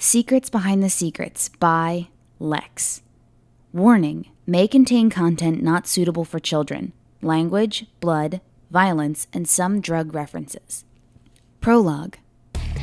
Secrets Behind the Secrets by Lex. Warning, may contain content not suitable for children. Language, blood, violence, and some drug references. Prologue.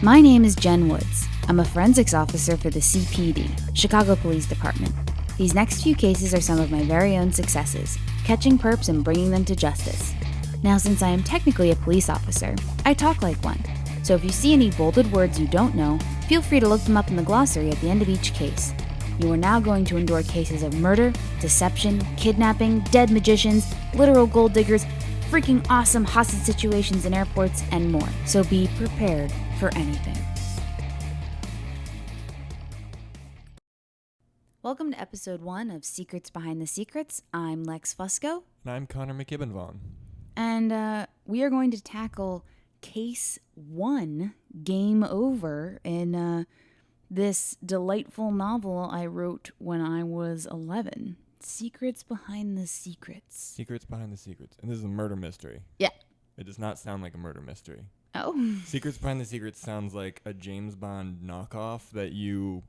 My name is Jen Woods. I'm a forensics officer for the CPD, Chicago Police Department. These next few cases are some of my very own successes, catching perps and bringing them to justice. Now, since I am technically a police officer, I talk like one. So if you see any bolded words you don't know, feel free to look them up in the glossary at the end of each case. You are now going to endure cases of murder, deception, kidnapping, dead magicians, literal gold diggers, freaking awesome hostage situations in airports, and more. So be prepared for anything. Welcome to episode 1 of Secrets Behind the Secrets. I'm Lex Fusco. And I'm Connor McKibben-Vaughn. And we are going to tackle Case 1, Game Over, in this delightful novel I wrote when I was 11. Secrets Behind the Secrets. Secrets Behind the Secrets. And this is a murder mystery. Yeah. It does not sound like a murder mystery. Oh. Secrets Behind the Secrets sounds like a James Bond knockoff that you,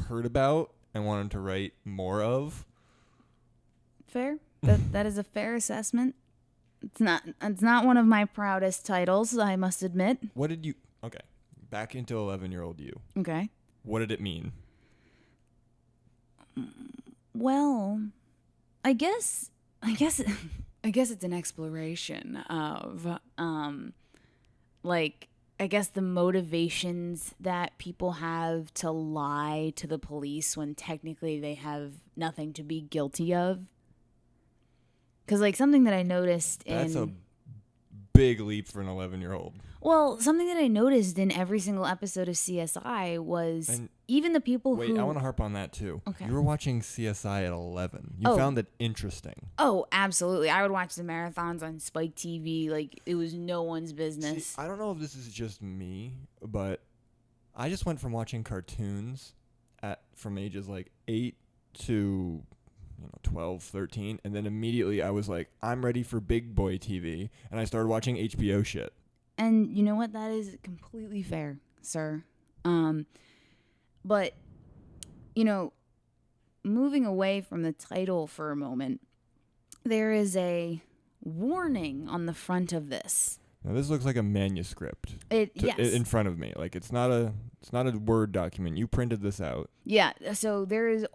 heard about and wanted to write more of. Fair. That is a fair assessment. It's not one of my proudest titles, I must admit. What did you... Okay. Back into 11-year-old you. Okay. What did it mean? Well, I guess it's an exploration of I guess the motivations that people have to lie to the police when technically they have nothing to be guilty of. Because, something that I noticed That's a big leap for an 11-year-old. Well, something that I noticed in every single episode of CSI was even the people who... Wait, I want to harp on that, too. Okay. You were watching CSI at 11. You found it interesting. Oh, absolutely. I would watch the marathons on Spike TV like it was no one's business. See, I don't know if this is just me, but I just went from watching cartoons from ages 8 to... 12, 13, and then immediately I was like, I'm ready for big boy TV, and I started watching HBO shit. And you know what? That is completely fair, sir. But, moving away from the title for a moment, there is a warning on the front of this. Now this looks like a manuscript. Yes. In front of me. It's not a Word document. You printed this out. Yeah, so there is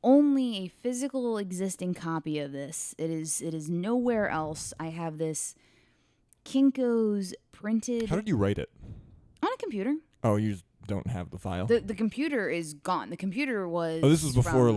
only a physical existing copy of this. It is nowhere else. I have this Kinko's printed. How did you write it? On a computer. Oh, you just don't have the file? The computer is gone. The computer was... Oh, this was before,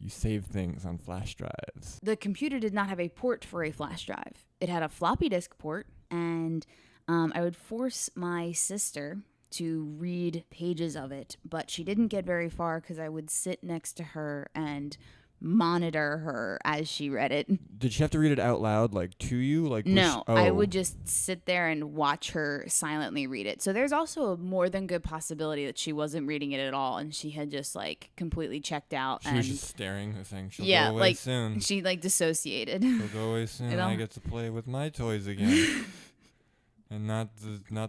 you saved things on flash drives. The computer did not have a port for a flash drive. It had a floppy disk port, and I would force my sister to read pages of it, but she didn't get very far because I would sit next to her and monitor her as she read it. Did she have to read it out loud, to you? No, I would just sit there and watch her silently read it. So there's also a more than good possibility that she wasn't reading it at all, and she had just completely checked out. She was just staring and saying, she'll go away soon. She dissociated. She'll go away soon. I get to play with my toys again. And not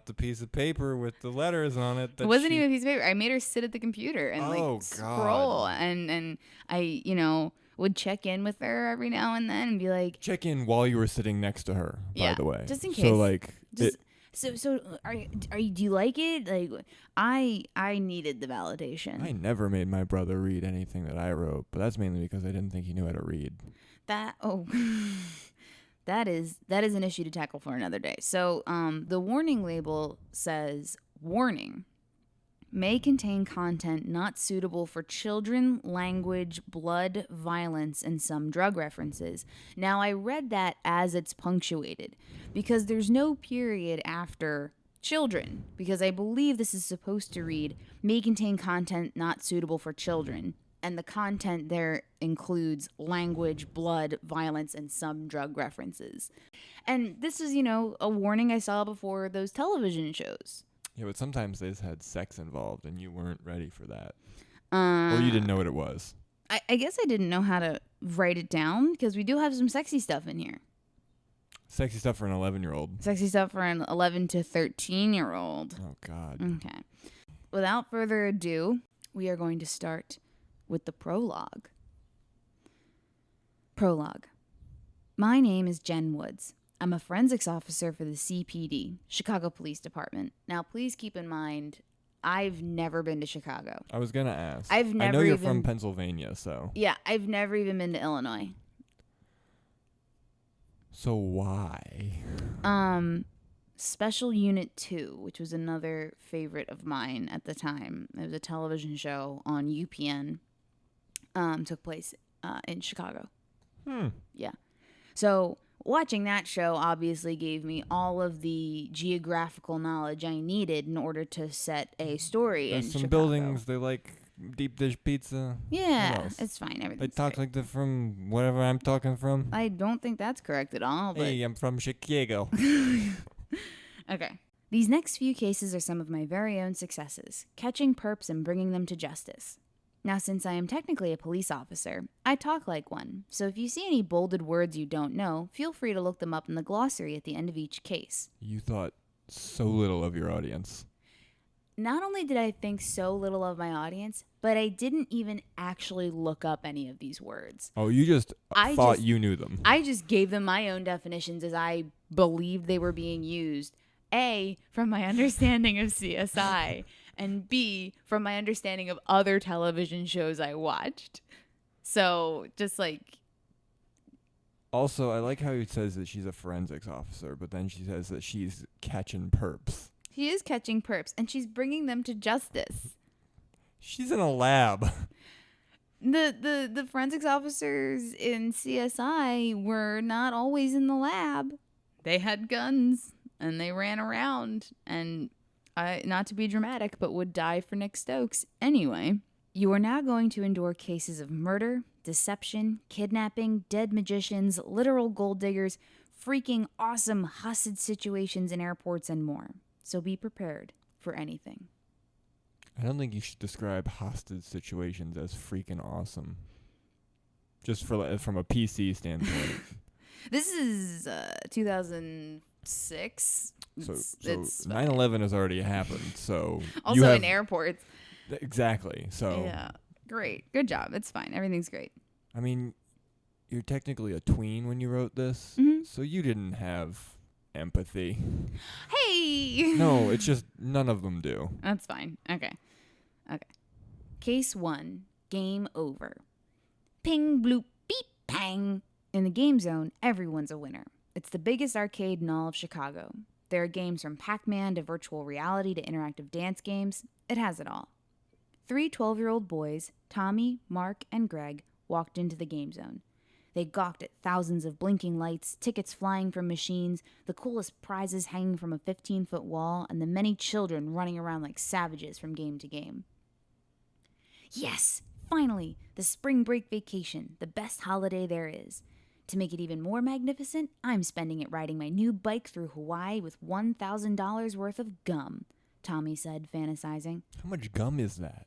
the piece of paper with the letters on it. It wasn't even a piece of paper. I made her sit at the computer and scroll. And I, would check in with her every now and then and be like... Check in while you were sitting next to her, by the way. Just in case. So, do you like it? I needed the validation. I never made my brother read anything that I wrote, but that's mainly because I didn't think he knew how to read. That is an issue to tackle for another day. So the warning label says, warning, may contain content not suitable for children, language, blood, violence, and some drug references. Now, I read that as it's punctuated because there's no period after children, because I believe this is supposed to read, may contain content not suitable for children. And the content there includes language, blood, violence, and some drug references. And this is, a warning I saw before those television shows. Yeah, but sometimes they just had sex involved and you weren't ready for that. Or you didn't know what it was. I guess I didn't know how to write it down because we do have some sexy stuff in here. Sexy stuff for an 11-year-old. Sexy stuff for an 11 to 13-year-old. Oh, God. Okay. without further ado, we are going to start with the prologue. Prologue. My name is Jen Woods. I'm a forensics officer for the CPD, Chicago Police Department. Now, please keep in mind, I've never been to Chicago. I was going to ask. I know you're from Pennsylvania, so. Yeah, I've never even been to Illinois. So why? Special Unit 2, which was another favorite of mine at the time. It was a television show on UPN. Took place in Chicago. Yeah. So watching that show obviously gave me all of the geographical knowledge I needed in order to set a story There's in some Chicago. buildings, they like deep dish pizza. Yeah, it's fine. They Everything's talk great. like they're from wherever I'm talking from. I don't think that's correct at all. But Hey, I'm from Chicago. okay. These next few cases are some of my very own successes, catching perps and bringing them to justice. Now, since I am technically a police officer, I talk like one, so if you see any bolded words you don't know, feel free to look them up in the glossary at the end of each case. You thought so little of your audience. Not only did I think so little of my audience, but I didn't even actually look up any of these words. Oh, you just thought you knew them. I just gave them my own definitions as I believed they were being used. A, from my understanding of CSI, and B, from my understanding of other television shows I watched. So, just like... Also, I like how he says that she's a forensics officer, but then she says that she's catching perps. She is catching perps, and she's bringing them to justice. She's in a lab. The forensics officers in CSI were not always in the lab. They had guns, and they ran around, and not to be dramatic, but would die for Nick Stokes. Anyway, you are now going to endure cases of murder, deception, kidnapping, dead magicians, literal gold diggers, freaking awesome hostage situations in airports, and more. So be prepared for anything. I don't think you should describe hostage situations as freaking awesome. Just from a PC standpoint. This is 2006. So It's 9/11 has already happened. So also in airports. Exactly. So yeah, great, good job. It's fine. Everything's great. I mean, you're technically a tween when you wrote this, so you didn't have empathy. Hey. No, it's just none of them do. That's fine. Okay. Case 1. Game over. Ping, bloop, beep, pang. In the game zone, everyone's a winner. It's the biggest arcade in all of Chicago. There are games from Pac-Man to virtual reality to interactive dance games. It has it all. 3 12-year-old boys, Tommy, Mark, and Greg, walked into the game zone. They gawked at thousands of blinking lights, tickets flying from machines, the coolest prizes hanging from a 15-foot wall, and the many children running around like savages from game to game. Yes! Finally! The spring break vacation, the best holiday there is. To make it even more magnificent, I'm spending it riding my new bike through Hawaii with $1,000 worth of gum, Tommy said, fantasizing. How much gum is that?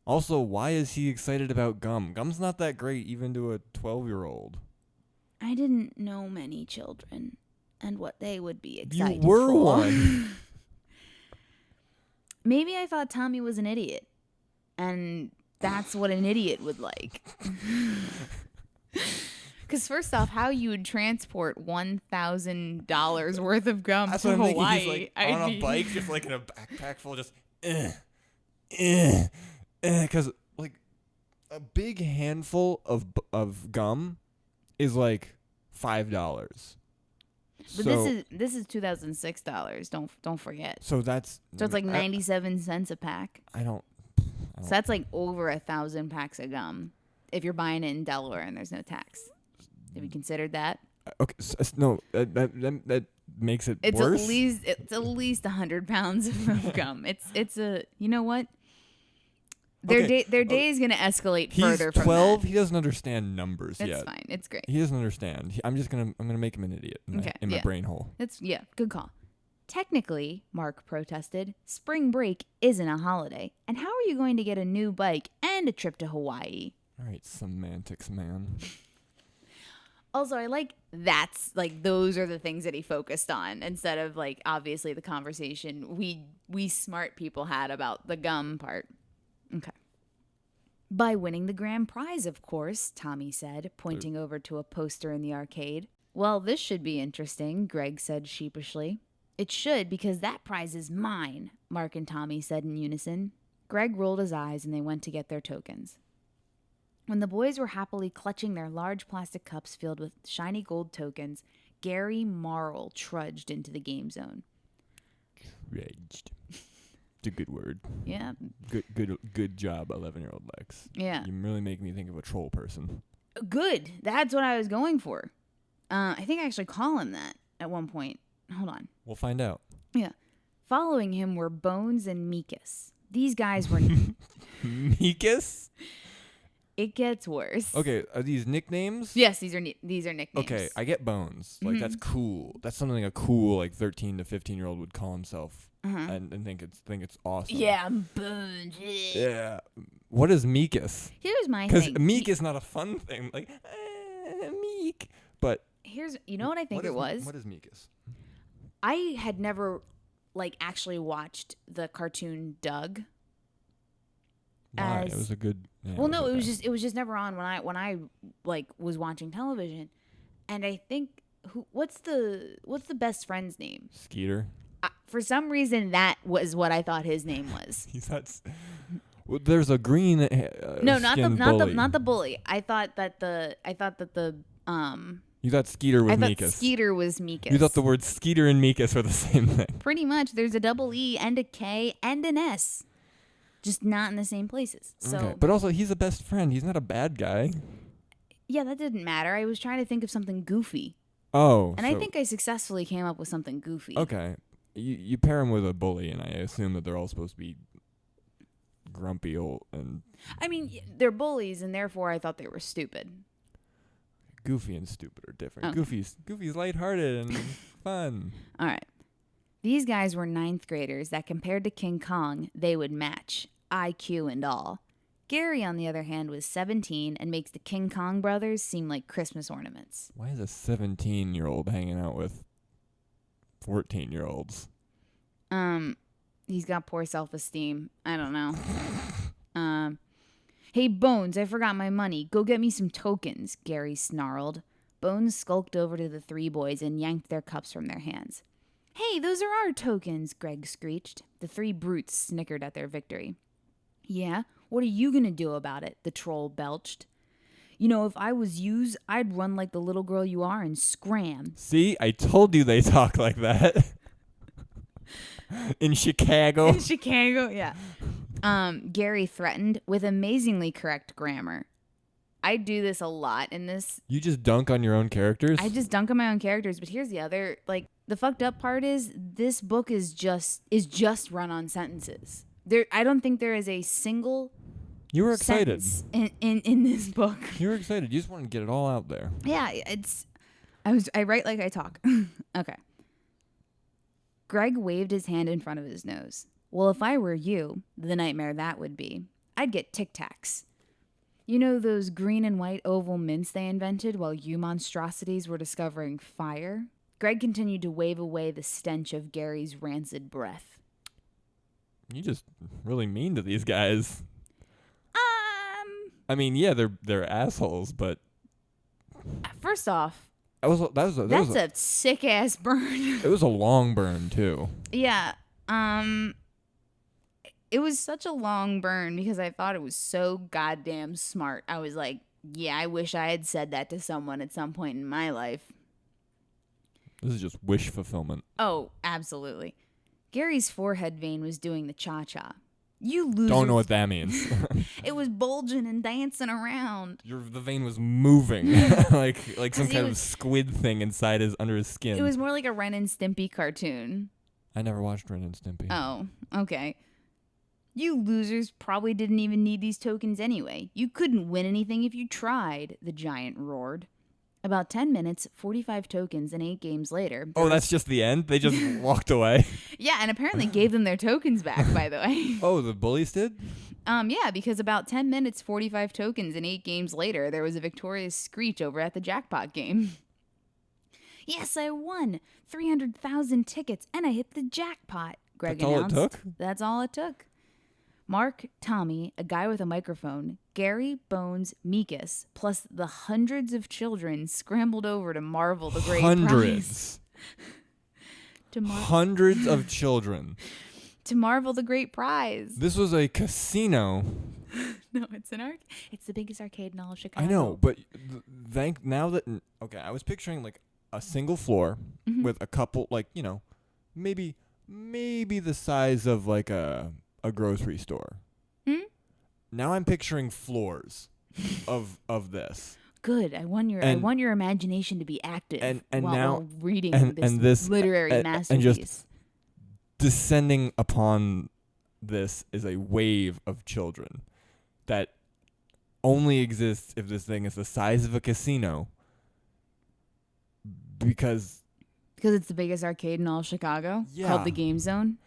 Also, why is he excited about gum? Gum's not that great even to a 12-year-old. I didn't know many children and what they would be excited You were for. one. Maybe I thought Tommy was an idiot. And that's what an idiot would like. Because first off, how you would transport $1,000 worth of gum That's to what I'm Hawaii? thinking. He's like on a bike, just like in a backpack full of just, because like a big handful of gum is like $5. But this is $2006. Don't forget. So that's So it's like 97 cents a pack. I don't. So that's like over 1,000 packs of gum if you're buying it in Delaware and there's no tax. Have you considered that? Okay, no, that makes it It's worse. It's at least 100 pounds of gum. It's a, you know what? Their day is gonna escalate He's further from 12. that. He doesn't understand numbers It's yet. fine. It's great. He doesn't understand. I'm gonna make him an idiot in my brain hole. Good call. Technically, Mark protested, spring break isn't a holiday. And how are you going to get a new bike and a trip to Hawaii? All right, semantics, man. Also, I like that's like those are the things that he focused on instead of like obviously the conversation we smart people had about the gum part. Okay. By winning the grand prize, of course, Tommy said, pointing over to a poster in the arcade. Well, this should be interesting, Greg said sheepishly. It should, because that prize is mine, Mark and Tommy said in unison. Greg rolled his eyes and they went to get their tokens. When the boys were happily clutching their large plastic cups filled with shiny gold tokens, Gary Marl trudged into the game zone. Trudged. It's a good word. Yeah. Good job, 11-year-old Lex. Yeah. You really make me think of a troll person. Good. That's what I was going for. I think I actually call him that at one point. Hold on. We'll find out. Yeah. Following him were Bones and Meekus. These guys were... Meekus? It gets worse. Okay, are these nicknames? Yes, these are nicknames. Okay, I get Bones. Like, that's cool. That's something a cool, like, 13 to 15-year-old would call himself and think it's awesome. Yeah, Bones. Yeah. What is Meekus? Here's my thing. thing. Because Meek is not a fun thing. Like, Meek. But... You know what I think it was? What is Meekus? I had never, like, actually watched the cartoon Doug. Why? It was a good... Yeah, well, no, it was just never on when I like was watching television, and I think what's the best friend's name? Skeeter. For some reason, that was what I thought his name was. Well, there's a green. No, not the bully. I thought that the You thought Skeeter was Meekus. Skeeter was Meekus. You thought the words Skeeter and Meekus were the same thing. Pretty much. There's a double E and a K and an S. Just not in the same places. So, okay. But also, he's a best friend. He's not a bad guy. Yeah, that didn't matter. I was trying to think of something goofy. Oh. And I think I successfully came up with something goofy. Okay. You pair him with a bully, and I assume that they're all supposed to be grumpy old and... I mean, they're bullies, and therefore I thought they were stupid. Goofy and stupid are different. Okay. Goofy's lighthearted and fun. All right. These guys were 9th graders that compared to King Kong, they would match, IQ and all. Gary, on the other hand, was 17 and makes the King Kong brothers seem like Christmas ornaments. Why is a 17-year-old hanging out with 14-year-olds? He's got poor self-esteem. I don't know. Hey, Bones, I forgot my money. Go get me some tokens, Gary snarled. Bones skulked over to the 3 boys and yanked their cups from their hands. Hey, those are our tokens, Greg screeched. The 3 brutes snickered at their victory. Yeah, what are you going to do about it? The troll belched. You know, if I was yous, I'd run like the little girl you are and scram. See, I told you they talk like that. In Chicago. In Chicago, yeah. Gary threatened with amazingly correct grammar. I do this a lot in this. You just dunk on your own characters? I just dunk on my own characters, but here's the other, like, the fucked up part is this book is just run on sentences. I don't think there is a single You were excited in this book. You were excited. You just wanted to get it all out there. Yeah, I write like I talk. Okay. Greg waved his hand in front of his nose. Well, if I were you, the nightmare that would be, I'd get Tic Tacs. You know those green and white oval mints they invented while you monstrosities were discovering fire? Greg continued to wave away the stench of Gary's rancid breath. You just really mean to these guys. I mean, yeah, they're assholes, but first off, that's a sick ass burn. It was a long burn too. Yeah. It was such a long burn because I thought it was so goddamn smart. I was like, yeah, I wish I had said that to someone at some point in my life. This is just wish fulfillment. Oh, absolutely. Gary's forehead vein was doing the cha-cha. You losers. Don't know what that means. It was bulging and dancing around. The vein was moving like some kind of squid thing under his skin. It was more like a Ren and Stimpy cartoon. I never watched Ren and Stimpy. Oh, okay. You losers probably didn't even need these tokens anyway. You couldn't win anything if you tried, the giant roared. About 10 minutes, 45 tokens, and 8 games later... Oh, that's just the end? They just walked away? Yeah, and apparently gave them their tokens back, by the way. Oh, the bullies did? Yeah, because about 10 minutes, 45 tokens, and 8 games later, there was a victorious screech over at the jackpot game. Yes, I won 300,000 tickets, and I hit the jackpot, Greg That's all it announced. took? That's all it took. Mark, Tommy, a guy with a microphone, Gary, Bones, Meekus, plus the hundreds of children scrambled over to marvel the great prize. Hundreds of children. To marvel the great prize. This was a casino. No, it's it's the biggest arcade in all of Chicago. I know, but I was picturing like a single floor with a couple, like, you know, maybe the size of like a grocery store. Now I'm picturing floors of this. Good. I want your imagination to be active and while now reading this literary masterpiece. And just descending upon this is a wave of children that only exists if this thing is the size of a casino. Because it's the biggest arcade in all of Chicago, called the Game Zone.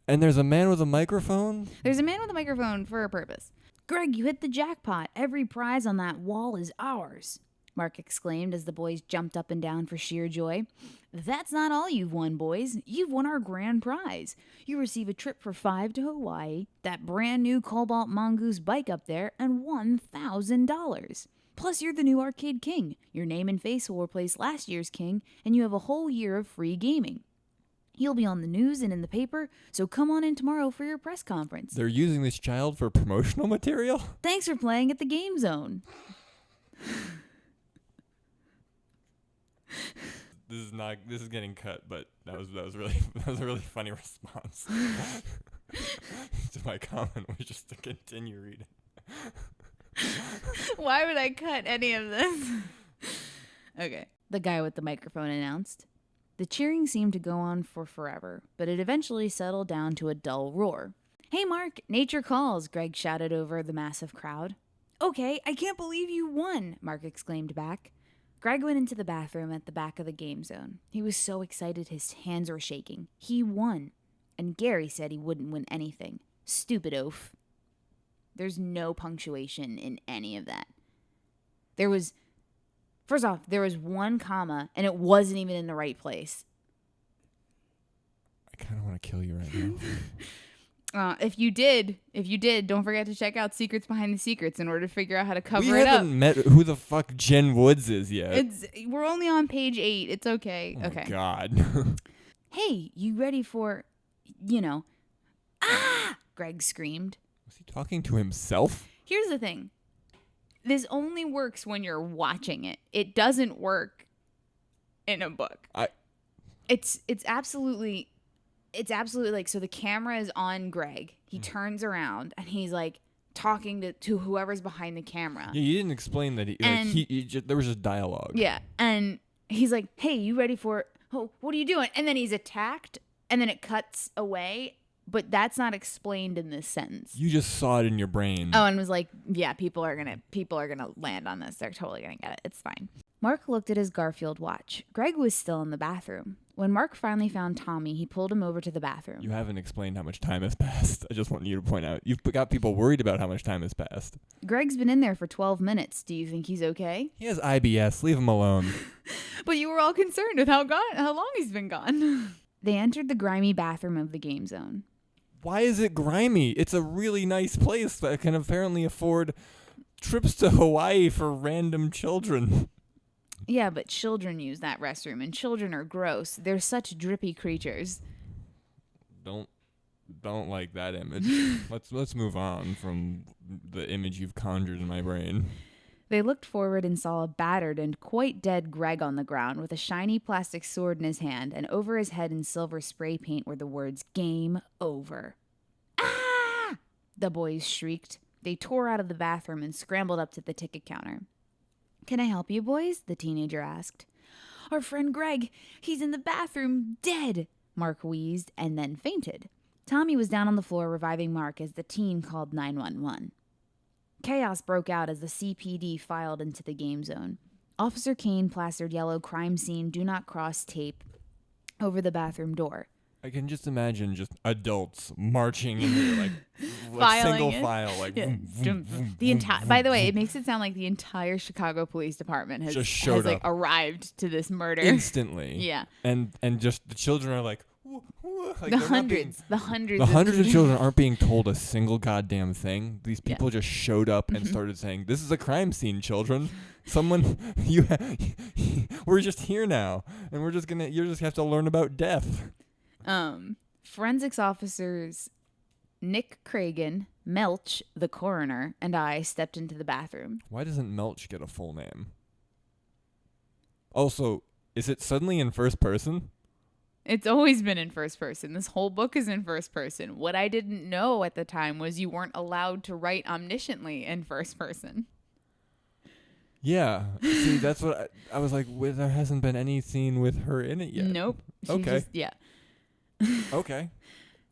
And there's a man with a microphone? There's a man with a microphone for a purpose. Greg, you hit the jackpot. Every prize on that wall is ours, Mark exclaimed as the boys jumped up and down for sheer joy. That's not all you've won, boys. You've won our grand prize. You receive a trip for 5 to Hawaii, that brand new Cobalt Mongoose bike up there, and $1,000. Plus, you're the new Arcade King. Your name and face will replace last year's king, and you have a whole year of free gaming. You'll be on the news and in the paper, so come on in tomorrow for your press conference. They're using this child for promotional material? Thanks for playing at the Game Zone. This is getting cut, but that was a really funny response to my comment, was just to continue reading. Why would I cut any of this? Okay. The guy with the microphone announced. The cheering seemed to go on for forever, but it eventually settled down to a dull roar. Hey, Mark, nature calls, Greg shouted over the massive crowd. Okay, I can't believe you won, Mark exclaimed back. Greg went into the bathroom at the back of the Game Zone. He was so excited his hands were shaking. He won. And Gary said he wouldn't win anything. Stupid oaf. There's no punctuation in any of that. First off, there was one comma, and it wasn't even in the right place. I kind of want to kill you right now. If you did, don't forget to check out Secrets Behind the Secrets in order to figure out how to cover it up. We haven't met who the fuck Jen Woods is yet. We're only on page 8. It's okay. Oh okay. My God. Hey, you ready for, Greg screamed. Was he talking to himself? Here's the thing. This only works when you're watching it. It doesn't work in a book. It's absolutely like, so the camera is on Greg. He turns around and he's like talking to whoever's behind the camera. Yeah, you didn't explain that. There was just dialogue. Yeah, and he's like, "Hey, you ready for? Oh, what are you doing?" And then he's attacked, and then it cuts away. But that's not explained in this sentence. You just saw it in your brain. Oh, and was like, yeah, people are gonna land on this. They're totally gonna get it. It's fine. Mark looked at his Garfield watch. Greg was still in the bathroom. When Mark finally found Tommy, he pulled him over to the bathroom. You haven't explained how much time has passed. I just want you to point out. You've got people worried about how much time has passed. Greg's been in there for 12 minutes. Do you think he's okay? He has IBS. Leave him alone. But you were all concerned with how long he's been gone. They entered the grimy bathroom of the Game Zone. Why is it grimy? It's a really nice place that can apparently afford trips to Hawaii for random children. Yeah, but children use that restroom, and children are gross. They're such drippy creatures. Don't like that image. Let's move on from the image you've conjured in my brain. They looked forward and saw a battered and quite dead Greg on the ground with a shiny plastic sword in his hand, and over his head in silver spray paint were the words, "Game over." Ah! The boys shrieked. They tore out of the bathroom and scrambled up to the ticket counter. Can I help you, boys? The teenager asked. Our friend Greg, he's in the bathroom, dead, Mark wheezed and then fainted. Tommy was down on the floor reviving Mark as the teen called 911. Chaos broke out as the CPD filed into the Game Zone. Officer Kane plastered yellow crime scene do not cross tape over the bathroom door. I can just imagine just adults marching in there, like single it. file, like Yeah. vroom, vroom, vroom, The vroom, entire. vroom, By the way, vroom. it makes it sound like the entire Chicago Police Department has Just showed like up. arrived to this murder Instantly. Yeah, And just the children are like, like the they're not being- hundreds the hundreds of children aren't being told a single goddamn thing. These Yeah. people just showed up and started saying, "This is a crime scene, children. Someone, we're just here now, and you just have to learn about death." Forensics officers Nick Craigen, Melch, the coroner, and I stepped into the bathroom. Why doesn't Melch get a full name? Also, is it suddenly in first person? It's always been in first person. This whole book is in first person. What I didn't know at the time was you weren't allowed to write omnisciently in first person. Yeah. See, that's what I was like. There hasn't been any scene with her in it yet. Nope. She Okay. Yeah. Okay.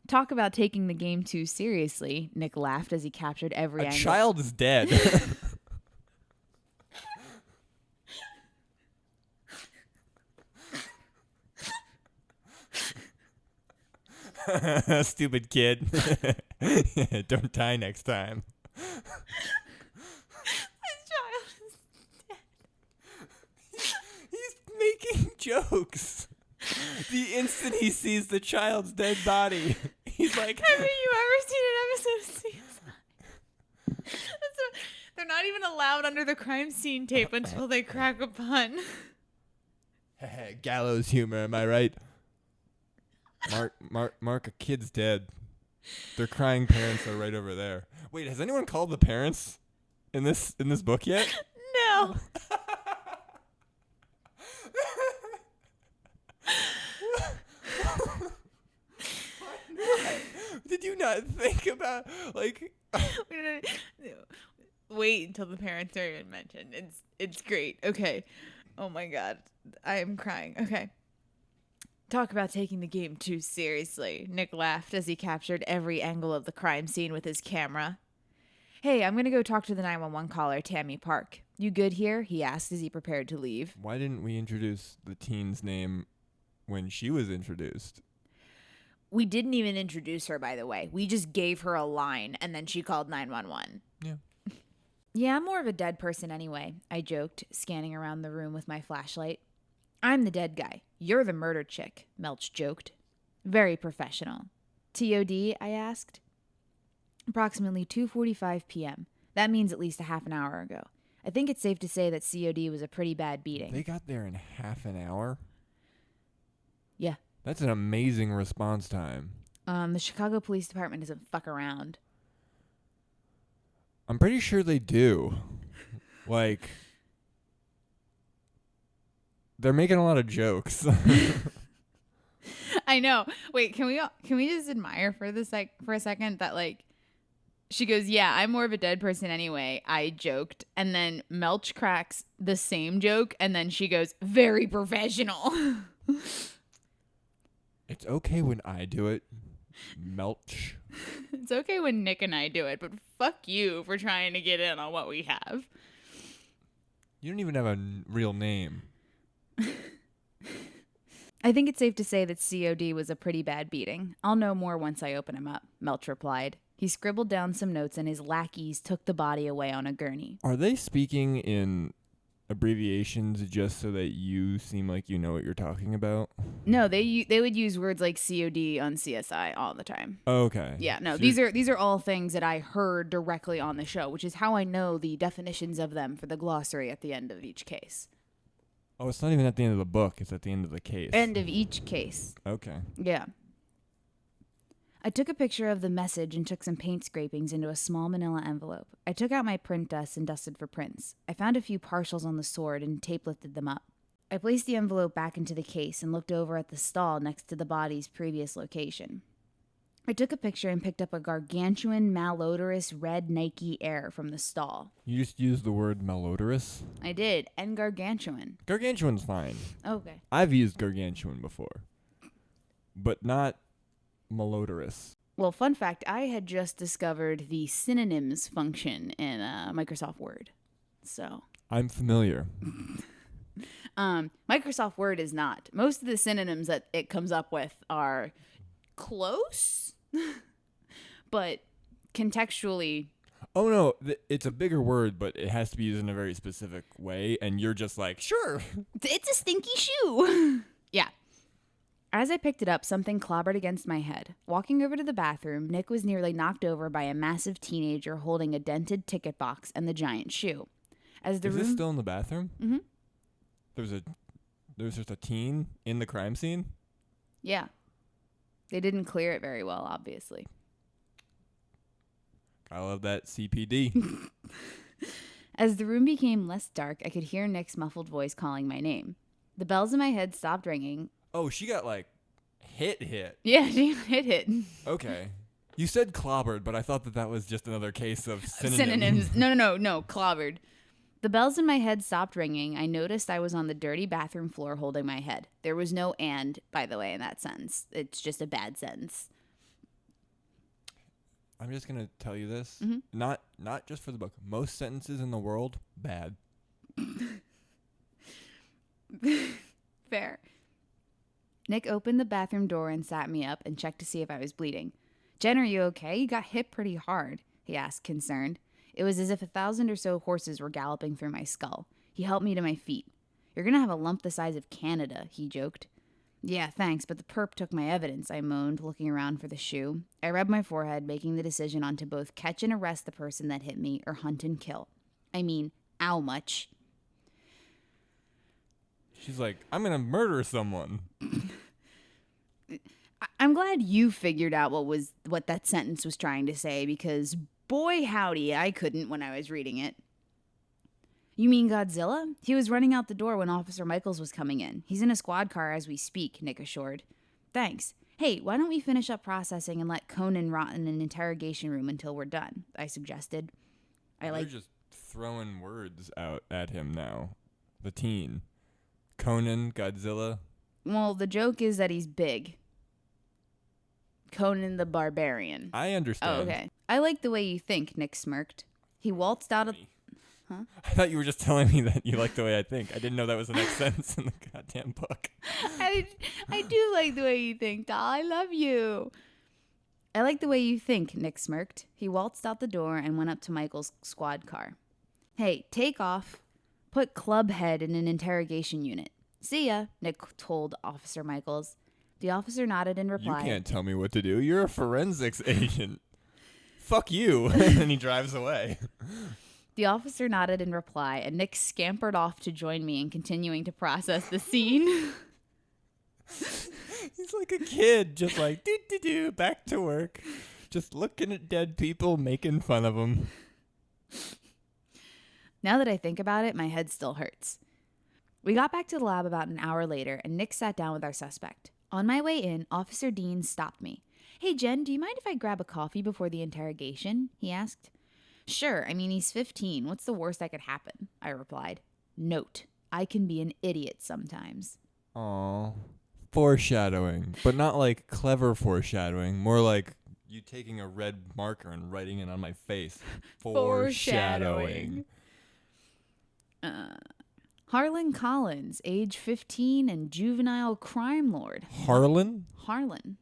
Talk about taking the game too seriously. Nick laughed as he captured every A angle. child is dead. Stupid kid. Don't die next time. He's making jokes. The instant he sees the child's dead body, he's like, Have you ever seen an episode of CSI? They're not even allowed under the crime scene tape until they crack a pun. gallows humor, am I right? Mark, a kid's dead. Their crying parents are right over there. Wait, has anyone called the parents in this book yet? No. Did you not think about, like... Wait until the parents are even mentioned. It's great. Okay. Oh my god. I am crying. Okay. Talk about taking the game too seriously. Nick laughed as he captured every angle of the crime scene with his camera. Hey, I'm going to go talk to the 911 caller, Tammy Park. You good here? He asked as he prepared to leave. Why didn't we introduce the teen's name when she was introduced? We didn't even introduce her, by the way. We just gave her a line, and then she called 911. Yeah. Yeah, I'm more of a dead person anyway, I joked, scanning around the room with my flashlight. I'm the dead guy. You're the murdered chick, Melch joked. Very professional. TOD, I asked. Approximately 2:45 p.m. That means at least a half an hour ago. I think it's safe to say that COD was a pretty bad beating. They got there in half an hour? Yeah. That's an amazing response time. The Chicago Police Department doesn't fuck around. I'm pretty sure they do. Like, they're making a lot of jokes. I know. Wait, can we just admire for a second that, like, she goes, yeah, I'm more of a dead person anyway, I joked. And then Melch cracks the same joke, and then she goes, very professional. It's okay when I do it, Melch. It's okay when Nick and I do it, but fuck you for trying to get in on what we have. You don't even have a real name. I think it's safe to say that COD was a pretty bad beating. I'll know more once I open him up, Melch replied. He scribbled down some notes and his lackeys took the body away on a gurney. Are they speaking in abbreviations just so that you seem like you know what you're talking about? No, they would use words like COD on CSI all the time. Okay. Yeah, no, So these are all things that I heard directly on the show, which is how I know the definitions of them for the glossary at the end of each case. Oh, it's not even at the end of the book. It's at the end of the case. End of each case. Okay. Yeah. I took a picture of the message and took some paint scrapings into a small manila envelope. I took out my print dust and dusted for prints. I found a few partials on the sword and tape lifted them up. I placed the envelope back into the case and looked over at the stall next to the body's previous location. I took a picture and picked up a gargantuan, malodorous red Nike Air from the stall. You just used the word malodorous? I did, and gargantuan. Gargantuan's fine. Okay. I've used gargantuan before. But not malodorous. Well, fun fact, I had just discovered the synonyms function in Microsoft Word. So, I'm familiar. Microsoft Word is not. Most of the synonyms that it comes up with are close, but contextually. Oh, no, it's a bigger word, but it has to be used in a very specific way, and you're just like, sure. It's a stinky shoe. Yeah. As I picked it up, something clobbered against my head. Walking over to the bathroom, Nick was nearly knocked over by a massive teenager holding a dented ticket box and the giant shoe. As the Is room... this still in the bathroom? Mm-hmm. There's just a teen in the crime scene? Yeah. They didn't clear it very well, obviously. I love that CPD. As the room became less dark, I could hear Nick's muffled voice calling my name. The bells in my head stopped ringing. Oh, she got, like, hit. Yeah, she hit. Okay. You said clobbered, but I thought that was just another case of synonyms. No, clobbered. The bells in my head stopped ringing. I noticed I was on the dirty bathroom floor holding my head. There was no "and," by the way, in that sentence. It's just a bad sentence. I'm just going to tell you this. Mm-hmm. Not just for the book. Most sentences in the world, bad. Fair. Nick opened the bathroom door and sat me up and checked to see if I was bleeding. "Jen, are you okay? You got hit pretty hard," he asked, concerned. It was as if 1,000 or so horses were galloping through my skull. He helped me to my feet. "You're gonna have a lump the size of Canada," he joked. "Yeah, thanks, but the perp took my evidence," I moaned, looking around for the shoe. I rubbed my forehead, making the decision on to both catch and arrest the person that hit me or hunt and kill. I mean, ow much. She's like, I'm going to murder someone. I'm glad you figured out what that sentence was trying to say, because boy howdy, I couldn't when I was reading it. "You mean Godzilla? He was running out the door when Officer Michaels was coming in. He's in a squad car as we speak," Nick assured. "Thanks. Hey, why don't we finish up processing and let Conan rot in an interrogation room until we're done?" I suggested. They're just throwing words out at him now. The teen. Conan, Godzilla. Well, the joke is that he's big. Conan the Barbarian. I understand. Oh, okay. "I like the way you think," Nick smirked. He waltzed out of... Huh? I thought you were just telling me that you like the way I think. I didn't know that was the next sentence in the goddamn book. I do like the way you think, doll. I love you. "I like the way you think," Nick smirked. He waltzed out the door and went up to Michael's squad car. "Hey, take off. Put Clubhead in an interrogation unit." "See ya," Nick told Officer Michaels. The officer nodded in reply. "You can't tell me what to do. You're a forensics agent. Fuck you." And he drives away. The officer nodded in reply, and Nick scampered off to join me in continuing to process the scene. He's like a kid, just like, do, back to work. Just looking at dead people, making fun of them. Now that I think about it, my head still hurts. We got back to the lab about an hour later, and Nick sat down with our suspect. On my way in, Officer Dean stopped me. "Hey, Jen, do you mind if I grab a coffee before the interrogation?" he asked. "Sure, I mean, he's 15. What's the worst that could happen?" I replied. Note, I can be an idiot sometimes. Aw. Foreshadowing. But not like clever foreshadowing. More like you taking a red marker and writing it on my face. Foreshadowing. Harlan Collins, age 15 and juvenile crime lord. Harlan? Harlan.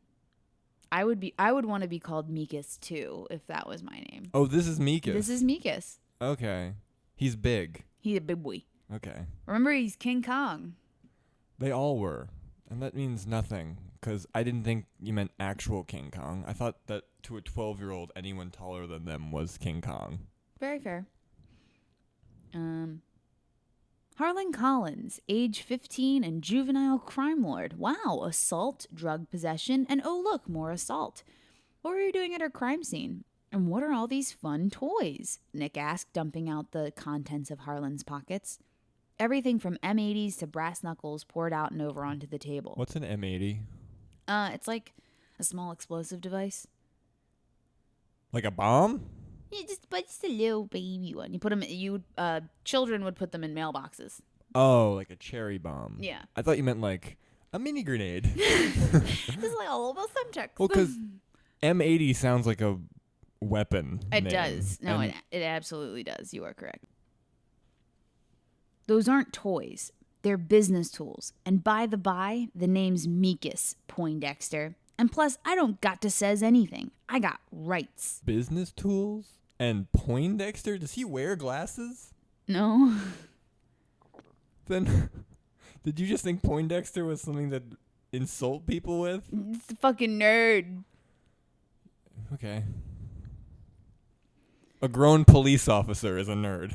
I would want to be called Meekus too if that was my name. Oh, this is Meekus. This is Meekus. Okay. He's big. He's a big boy. Okay. Remember, he's King Kong. They all were. And that means nothing, because I didn't think you meant actual King Kong. I thought that to a 12-year-old, anyone taller than them was King Kong. Very fair. Harlan Collins, age 15 and juvenile crime lord. Wow, assault, drug possession, and oh look, more assault. What were you doing at our crime scene? And what are all these fun toys? Nick asked, dumping out the contents of Harlan's pockets. Everything from M80s to brass knuckles poured out and over onto the table. What's an M80? It's like a small explosive device. Like a bomb? Yeah, just a little baby one. You put them. Children would put them in mailboxes. Oh, like a cherry bomb. Yeah. I thought you meant like a mini grenade. This is like all about subjects. Well, because M80 sounds like a weapon. It name. does. No, it absolutely does. You are correct. Those aren't toys. They're business tools. And by the by, the name's Meekus, Poindexter. And plus, I don't got to says anything. I got rights. Business tools? And Poindexter? Does he wear glasses? No. Then, did you just think Poindexter was something that insult people with? It's a fucking nerd. Okay. A grown police officer is a nerd.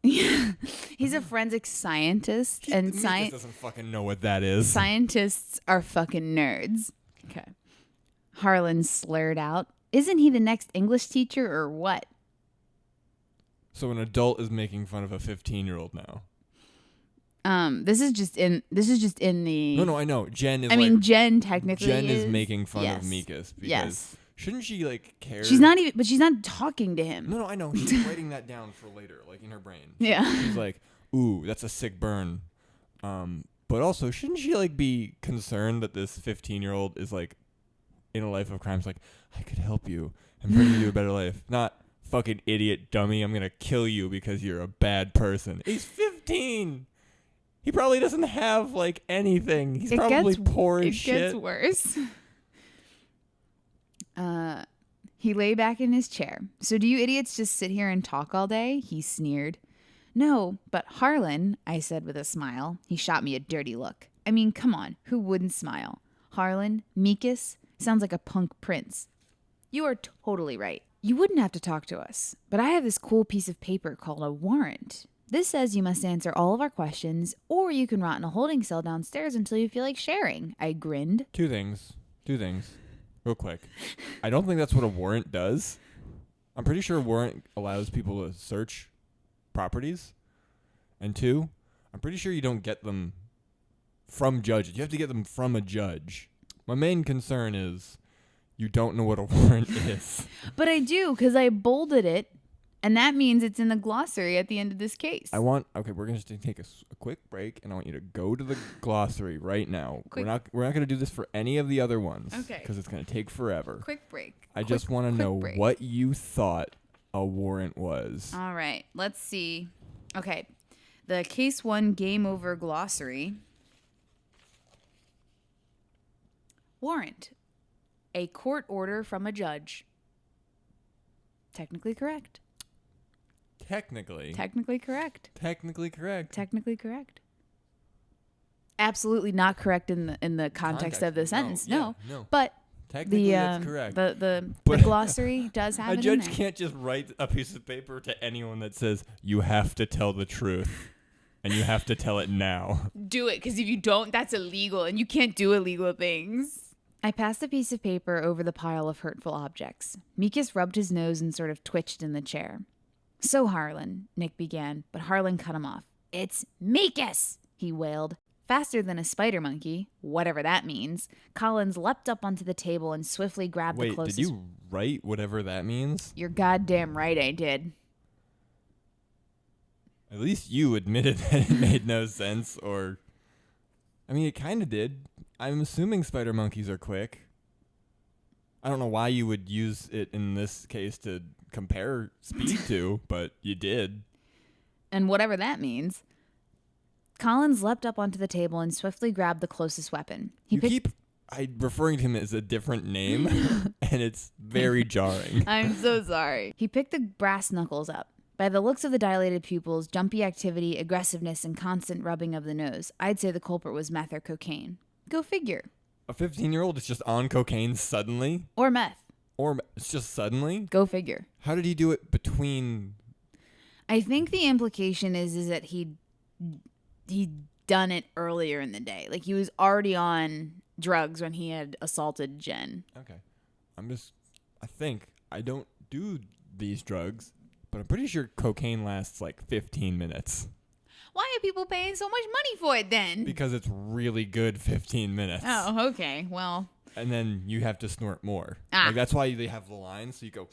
He's a forensic scientist, and Mikas doesn't fucking know what that is. Scientists are fucking nerds. Okay. Harlan slurred out, "Isn't he the next English teacher or what?" So an adult is making fun of a 15-year-old now. This is just in the. No, I know. Jen is. Jen technically. Jen is making fun yes. of Mikas because yes. Shouldn't she care? She's not even, but she's not talking to him. No, I know. She's writing that down for later, in her brain. Yeah. She's like, "Ooh, that's a sick burn." But also, shouldn't she be concerned that this 15-year-old is in a life of crimes? I could help you and bring you to a better life. Not fucking idiot dummy. I'm gonna kill you because you're a bad person. He's 15. He probably doesn't have anything. He's probably poor as shit. It gets worse. He lay back in his chair. "So do you idiots just sit here and talk all day?" He sneered. "No, but Harlan," I said with a smile. He shot me a dirty look. I mean, come on, who wouldn't smile? Harlan, Mikas, sounds like a punk prince. You are totally right. You wouldn't have to talk to us, but I have this cool piece of paper called a warrant. This says you must answer all of our questions, or you can rot in a holding cell downstairs until you feel like sharing. I grinned. Two things. Real quick. I don't think that's what a warrant does. I'm pretty sure a warrant allows people to search properties. And two, I'm pretty sure you don't get them from judges. You have to get them from a judge. My main concern is you don't know what a warrant is. But I do, because I bolded it, and that means it's in the glossary at the end of this case. We're going to take a quick break, and I want you to go to the glossary right now. We're not going to do this for any of the other ones. Okay. Because it's going to take forever. Quick break. I just want to know what you thought a warrant was. All right. Let's see. Okay. The Case 1 Game Over glossary. Warrant. A court order from a judge. Technically correct. Technically correct. Technically correct. Absolutely not correct in the context of the sentence. No. But technically that's correct. The glossary does have a it judge in there. can't just write a piece of paper to anyone that says you have to tell the truth and you have to tell it now. Do it, because if you don't, that's illegal, and you can't do illegal things. I passed the piece of paper over the pile of hurtful objects. Mikas rubbed his nose and sort of twitched in the chair. "So, Harlan," Nick began, but Harlan cut him off. "It's Mikas," he wailed. Faster than a spider monkey, whatever that means, Collins leapt up onto the table and swiftly grabbed the closest... Wait, did you write whatever that means? You're goddamn right I did. At least you admitted that it made no sense, or... I mean, it kind of did. I'm assuming spider monkeys are quick. I don't know why you would use it in this case to compare speed to, but you did. And whatever that means. Collins leapt up onto the table and swiftly grabbed the closest weapon. You keep referring to him as a different name, and it's very jarring. I'm so sorry. He picked the brass knuckles up. By the looks of the dilated pupils, jumpy activity, aggressiveness, and constant rubbing of the nose, I'd say the culprit was meth or cocaine. Go figure. A 15-year-old is just on cocaine suddenly? Or meth. Or it's just suddenly? Go figure. How did he do it between... I think the implication is that he'd done it earlier in the day. He was already on drugs when he had assaulted Jen. Okay. I don't do these drugs, but I'm pretty sure cocaine lasts 15 minutes. Why are people paying so much money for it then? Because it's really good 15 minutes. Oh, okay. Well. And then you have to snort more. That's why they have the lines, so you go...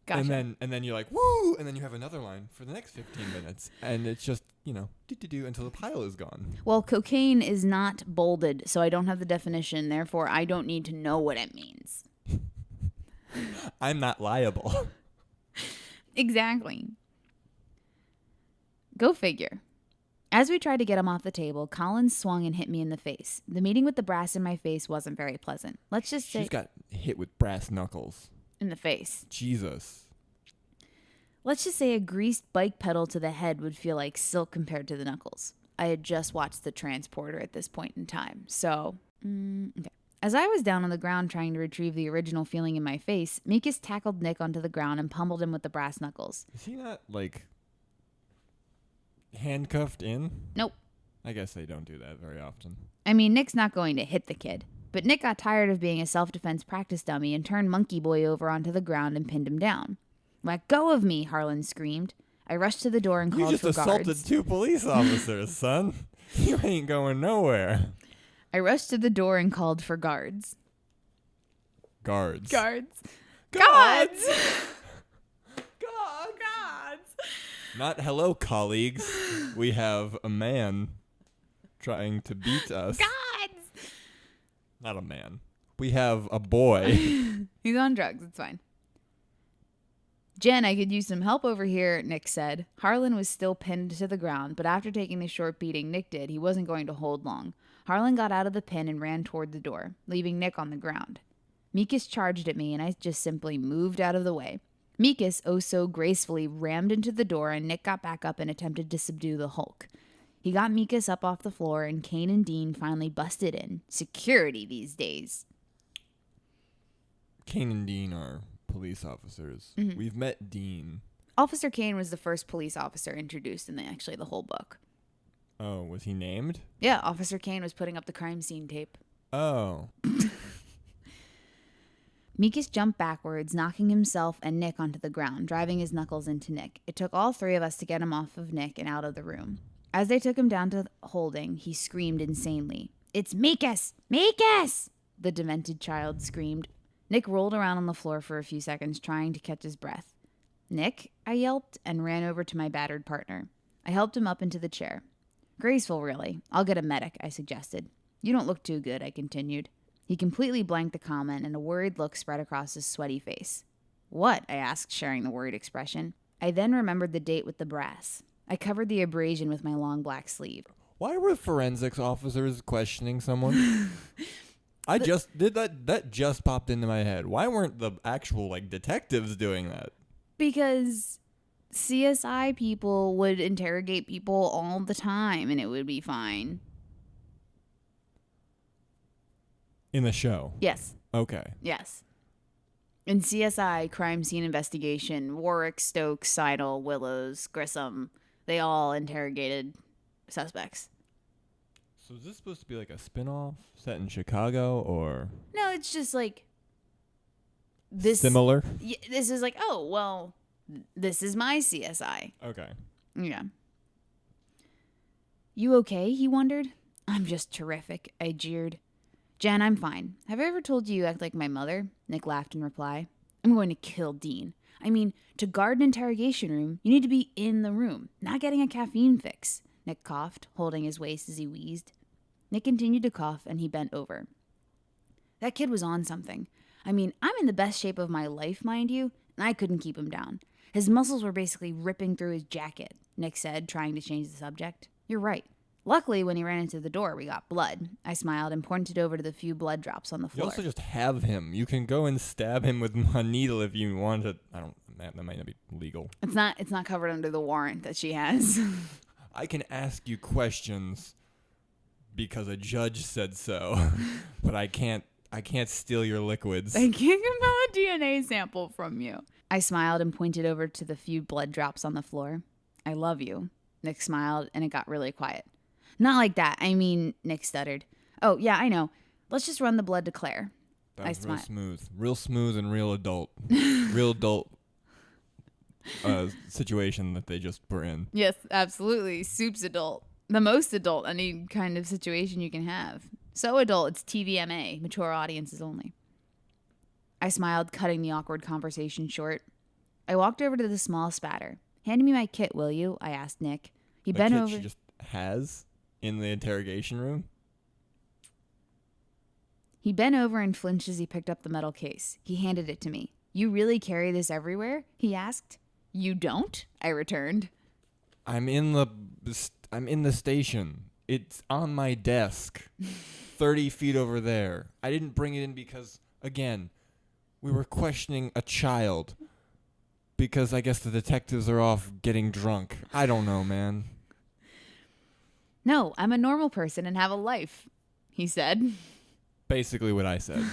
Gotcha. And then you're like, woo! And then you have another line for the next 15 minutes. And it's just, do until the pile is gone. Well, cocaine is not bolded, so I don't have the definition. Therefore, I don't need to know what it means. I'm not liable. Exactly. Go figure. As we tried to get him off the table, Collins swung and hit me in the face. The meeting with the brass in my face wasn't very pleasant. Let's just say... She's got hit with brass knuckles. In the face. Jesus. Let's just say a greased bike pedal to the head would feel like silk compared to the knuckles. I had just watched The Transporter at this point in time, so... okay. As I was down on the ground trying to retrieve the original feeling in my face, Mikas tackled Nick onto the ground and pummeled him with the brass knuckles. Is he not, like, handcuffed in? Nope. I guess they don't do that very often. I mean, Nick's not going to hit the kid. But Nick got tired of being a self-defense practice dummy and turned Monkey Boy over onto the ground and pinned him down. "Let go of me," Harlan screamed. I rushed to the door and called for guards. You just assaulted 2 police officers, son. You ain't going nowhere. I rushed to the door and called for guards. Guards. Guards. Guards. Guards. Not hello, colleagues. We have a man trying to beat us. Guards. Not a man. We have a boy. He's on drugs. It's fine. "Jen, I could use some help over here," Nick said. Harlan was still pinned to the ground, but after taking the short beating Nick did, he wasn't going to hold long. Harlan got out of the pin and ran toward the door, leaving Nick on the ground. Mikas charged at me, and I just simply moved out of the way. Mikas, oh so gracefully, rammed into the door, and Nick got back up and attempted to subdue the Hulk. He got Mikas up off the floor, and Kane and Dean finally busted in. Security these days. Kane and Dean are police officers. Mm-hmm. We've met Dean. Officer Kane was the first police officer introduced in the whole book. Oh, was he named? Yeah, Officer Kane was putting up the crime scene tape. Oh. Mikas jumped backwards, knocking himself and Nick onto the ground, driving his knuckles into Nick. It took all 3 of us to get him off of Nick and out of the room. As they took him down to holding, he screamed insanely. "It's Mikas! Mikas!" the demented child screamed. Nick rolled around on the floor for a few seconds, trying to catch his breath. "Nick," I yelped, and ran over to my battered partner. I helped him up into the chair. "Graceful, really. I'll get a medic," I suggested. "You don't look too good," I continued. He completely blanked the comment, and a worried look spread across his sweaty face. "What?" I asked, sharing the worried expression. I then remembered the date with the brass. I covered the abrasion with my long black sleeve. Why were forensics officers questioning someone? I just did that. That just popped into my head. Why weren't the actual, detectives doing that? Because CSI people would interrogate people all the time, and it would be fine. In the show? Yes. Okay. Yes. In CSI, crime scene investigation, Warwick, Stokes, Seidel, Willows, Grissom, they all interrogated suspects. So is this supposed to be like a spin-off set in Chicago, or? No, it's just this. Similar? This is oh, well, this is my CSI. Okay. Yeah. "You okay?" he wondered. "I'm just terrific," I jeered. "Jen, I'm fine. Have I ever told you act like my mother?" Nick laughed in reply. "I'm going to kill Dean. I mean, to guard an interrogation room, you need to be in the room, not getting a caffeine fix." Nick coughed, holding his waist as he wheezed. Nick continued to cough, and he bent over. "That kid was on something. I mean, I'm in the best shape of my life, mind you, and I couldn't keep him down. His muscles were basically ripping through his jacket," Nick said, trying to change the subject. "You're right. Luckily, when he ran into the door, we got blood." I smiled and pointed over to the few blood drops on the floor. You also just have him. You can go and stab him with a needle if you want to. That might not be legal. It's not covered under the warrant that she has. I can ask you questions because a judge said so, but I can't steal your liquids. I can't compel a DNA sample from you. I smiled and pointed over to the few blood drops on the floor. "I love you." Nick smiled, and it got really quiet. "Not like that. I mean," Nick stuttered. "Oh, yeah, I know. Let's just run the blood to Claire." That was real smooth. Real smooth and real adult. Real adult situation that they just were in. Yes, absolutely. Soup's adult. The most adult any kind of situation you can have. So adult, it's TVMA, mature audiences only. I smiled, cutting the awkward conversation short. I walked over to the small spatter. "Hand me my kit, will you?" I asked Nick. He bent over. She just has in the interrogation room? He bent over and flinched as he picked up the metal case. He handed it to me. "You really carry this everywhere?" he asked. "You don't?" I returned. I'm in the station. It's on my desk. 30 feet over there. I didn't bring it in because, again, we were questioning a child. Because I guess the detectives are off getting drunk. I don't know, man. No, I'm a normal person and have a life, he said. Basically what I said.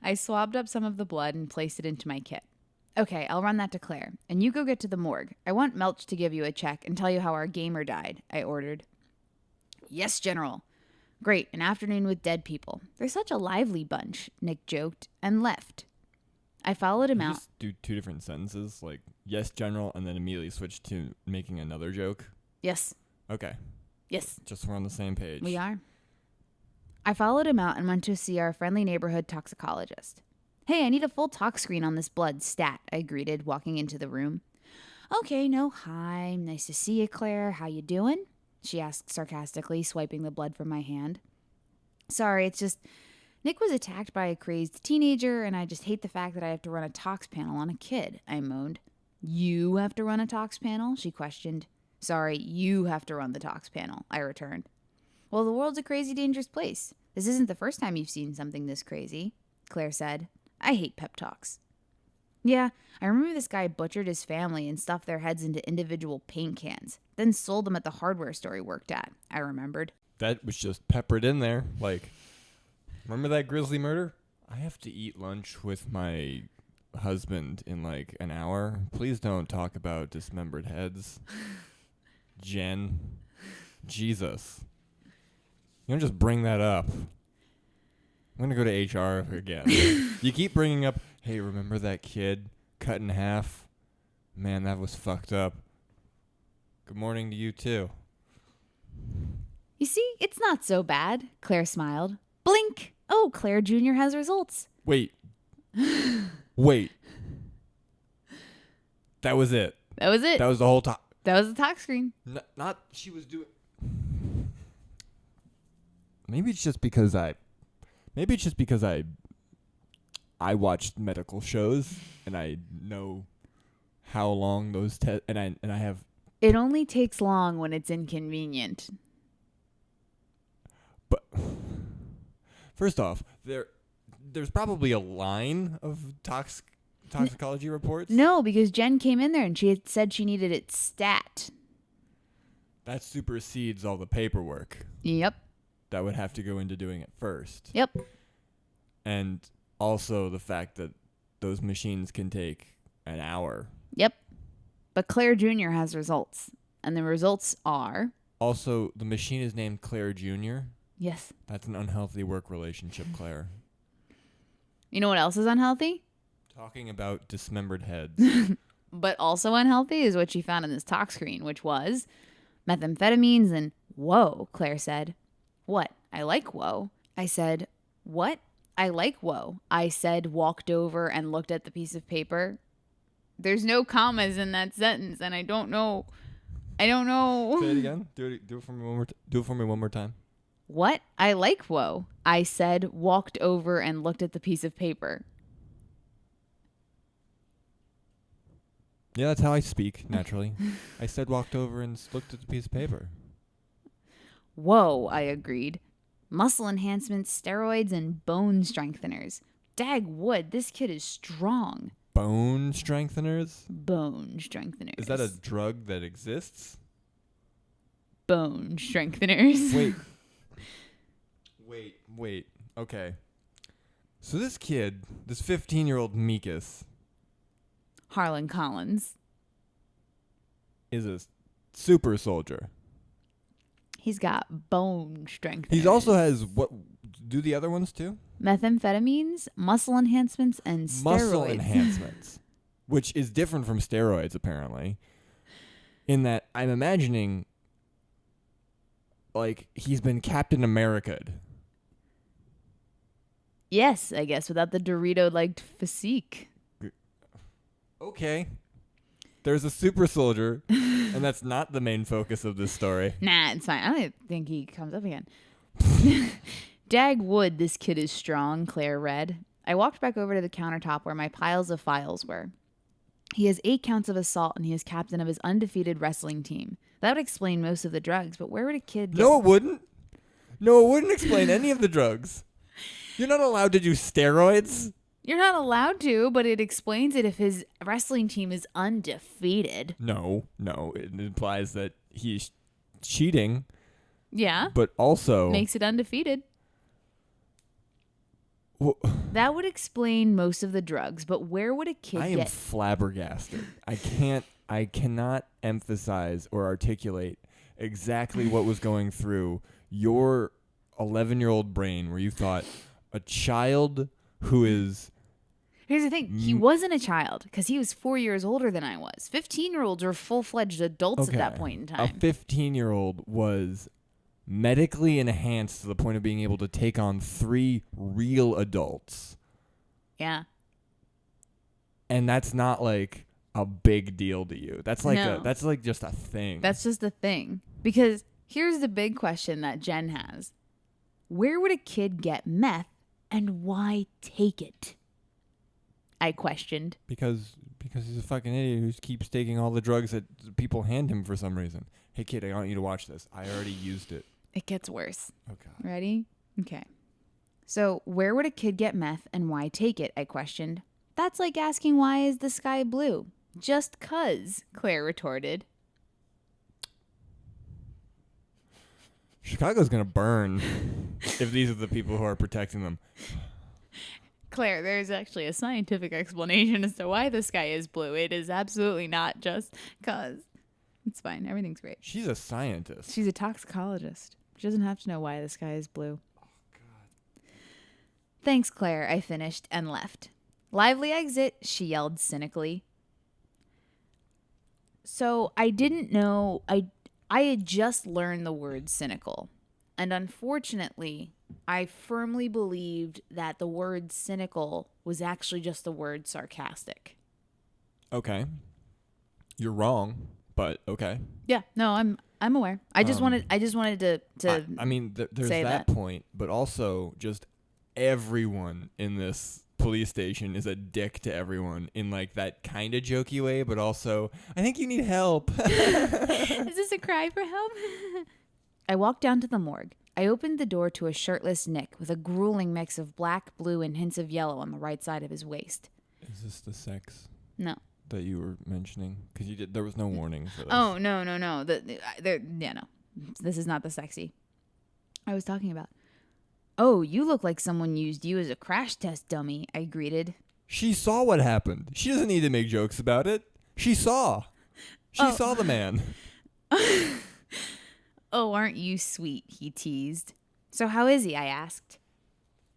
I swabbed up some of the blood and placed it into my kit. Okay, I'll run that to Claire. And you go get to the morgue. I want Melch to give you a check and tell you how our gamer died, I ordered. Yes, General. Great, an afternoon with dead people. They're such a lively bunch, Nick joked, and left. I followed him You out. just do two different sentences, like, yes, General, and then immediately switch to making another joke? Yes. Okay. Yes. Just so we're on the same page. We are. I followed him out and went to see our friendly neighborhood toxicologist. Hey, I need a full tox screen on this blood, stat, I greeted, walking into the room. Okay, no, hi. Nice to see you, Claire. How you doing? She asked sarcastically, swiping the blood from my hand. Sorry, it's just Nick was attacked by a crazed teenager, and I just hate the fact that I have to run a tox panel on a kid, I moaned. You have to run a tox panel? She questioned. Sorry, you have to run the tox panel, I returned. Well, the world's a crazy, dangerous place. This isn't the first time you've seen something this crazy, Claire said. I hate pep talks. Yeah, I remember this guy butchered his family and stuffed their heads into individual paint cans, then sold them at the hardware store he worked at, I remembered. That was just peppered in there. Like, remember that grisly murder? I have to eat lunch with my husband in like an hour. Please don't talk about dismembered heads. Jen. Jesus. You don't just bring that up. I'm going to go to HR again. You keep bringing up, hey, remember that kid cut in half? Man, that was fucked up. Good morning to you, too. You see, it's not so bad, Claire smiled. Blink! Oh, Claire Jr. has results. Wait. Wait. That was it. That was it. That was the whole time. That was the tox screen. Not she was doing. Maybe it's just because I watched medical shows and I know how long those tests and I have. It only takes long when it's inconvenient. But first off, there's probably a line of toxicology reports. No, because Jen came in there and she had said she needed it stat. That supersedes all the paperwork. Yep. That would have to go into doing it first. Yep. And also the fact that those machines can take an hour. Yep. But Claire Jr. has results. And the results are... Also, the machine is named Claire Jr. Yes. That's an unhealthy work relationship, Claire. You know what else is unhealthy? Talking about dismembered heads. But also unhealthy is what she found in this tox screen, which was methamphetamines and whoa, Claire said. What? I like whoa. I said, what? I like whoa. I said, walked over and looked at the piece of paper. There's no commas in that sentence, and I don't know. Say it again. Do it for me one more. Do it for me one more time. What? I like whoa. I said, walked over and looked at the piece of paper. Yeah, that's how I speak, naturally. I said walked over and looked at the piece of paper. Whoa, I agreed. Muscle enhancements, steroids, and bone strengtheners. Dag wood, this kid is strong. Bone strengtheners? Bone strengtheners. Is that a drug that exists? Bone strengtheners. Wait. Okay. So this kid, this 15-year-old Meekus, Harlan Collins. is a super soldier. He's got bone strengtheners. He also has what? Do the other ones too? Methamphetamines, muscle enhancements, and steroids. Muscle enhancements, which is different from steroids, apparently. In that, I'm imagining, like, he's been Captain America'd. Yes, I guess, without the Dorito-like physique. Okay. There's a super soldier, and that's not the main focus of this story. Nah, it's fine. I don't think he comes up again. Dag wood, this kid is strong, Claire read. I walked back over to the countertop where my piles of files were. He has 8 counts of assault, and he is captain of his undefeated wrestling team. That would explain most of the drugs, but where would a kid get... No, it wouldn't. No, it wouldn't explain any of the drugs. You're not allowed to do steroids. You're not allowed to, but it explains it if his wrestling team is undefeated. No. It implies that he's cheating. Yeah. But also... makes it undefeated. Well, that would explain most of the drugs, but where would a kid I am flabbergasted. I cannot emphasize or articulate exactly what was going through your 11-year-old brain where you thought a child who is... Here's the thing. He wasn't a child because he was 4 years older than I was. 15-year-olds are full-fledged adults at that point in time. A 15-year-old was medically enhanced to the point of being able to take on 3 real adults. Yeah. And that's not like a big deal to you. That's like No. that's like just a thing. That's just the thing. Because here's the big question that Jen has. Where would a kid get meth and why take it? I questioned. Because he's a fucking idiot who keeps taking all the drugs that people hand him for some reason. Hey kid, I want you to watch this. I already used it. It gets worse. Okay. Ready? Okay. So, where would a kid get meth and why take it? I questioned. That's like asking why is the sky blue? Just 'cause, Claire retorted. Chicago's going to burn if these are the people who are protecting them. Claire, there's actually a scientific explanation as to why the sky is blue. It is absolutely not just 'cause. It's fine. Everything's great. She's a scientist. She's a toxicologist. She doesn't have to know why the sky is blue. Oh, God. Thanks, Claire, I finished and left. Lively exit, she yelled cynically. So I didn't know, I had just learned the word cynical. And unfortunately, I firmly believed that the word cynical was actually just the word sarcastic. Okay. You're wrong, but okay. Yeah, no, I'm aware. I just wanted to I mean, there's say that point, but also just everyone in this police station is a dick to everyone in like that kind of jokey way, but also, I think you need help. Is this a cry for help? I walked down to the morgue. I opened the door to a shirtless Nick with a grueling mix of black, blue, and hints of yellow on the right side of his waist. Is this the sex No. that you were mentioning? Because there was no warning for this. Oh, no. No. This is not the sexy I was talking about. Oh, you look like someone used you as a crash test dummy, I greeted. She saw what happened. She doesn't need to make jokes about it. She saw. She saw the man. Oh, aren't you sweet, he teased. So how is he, I asked.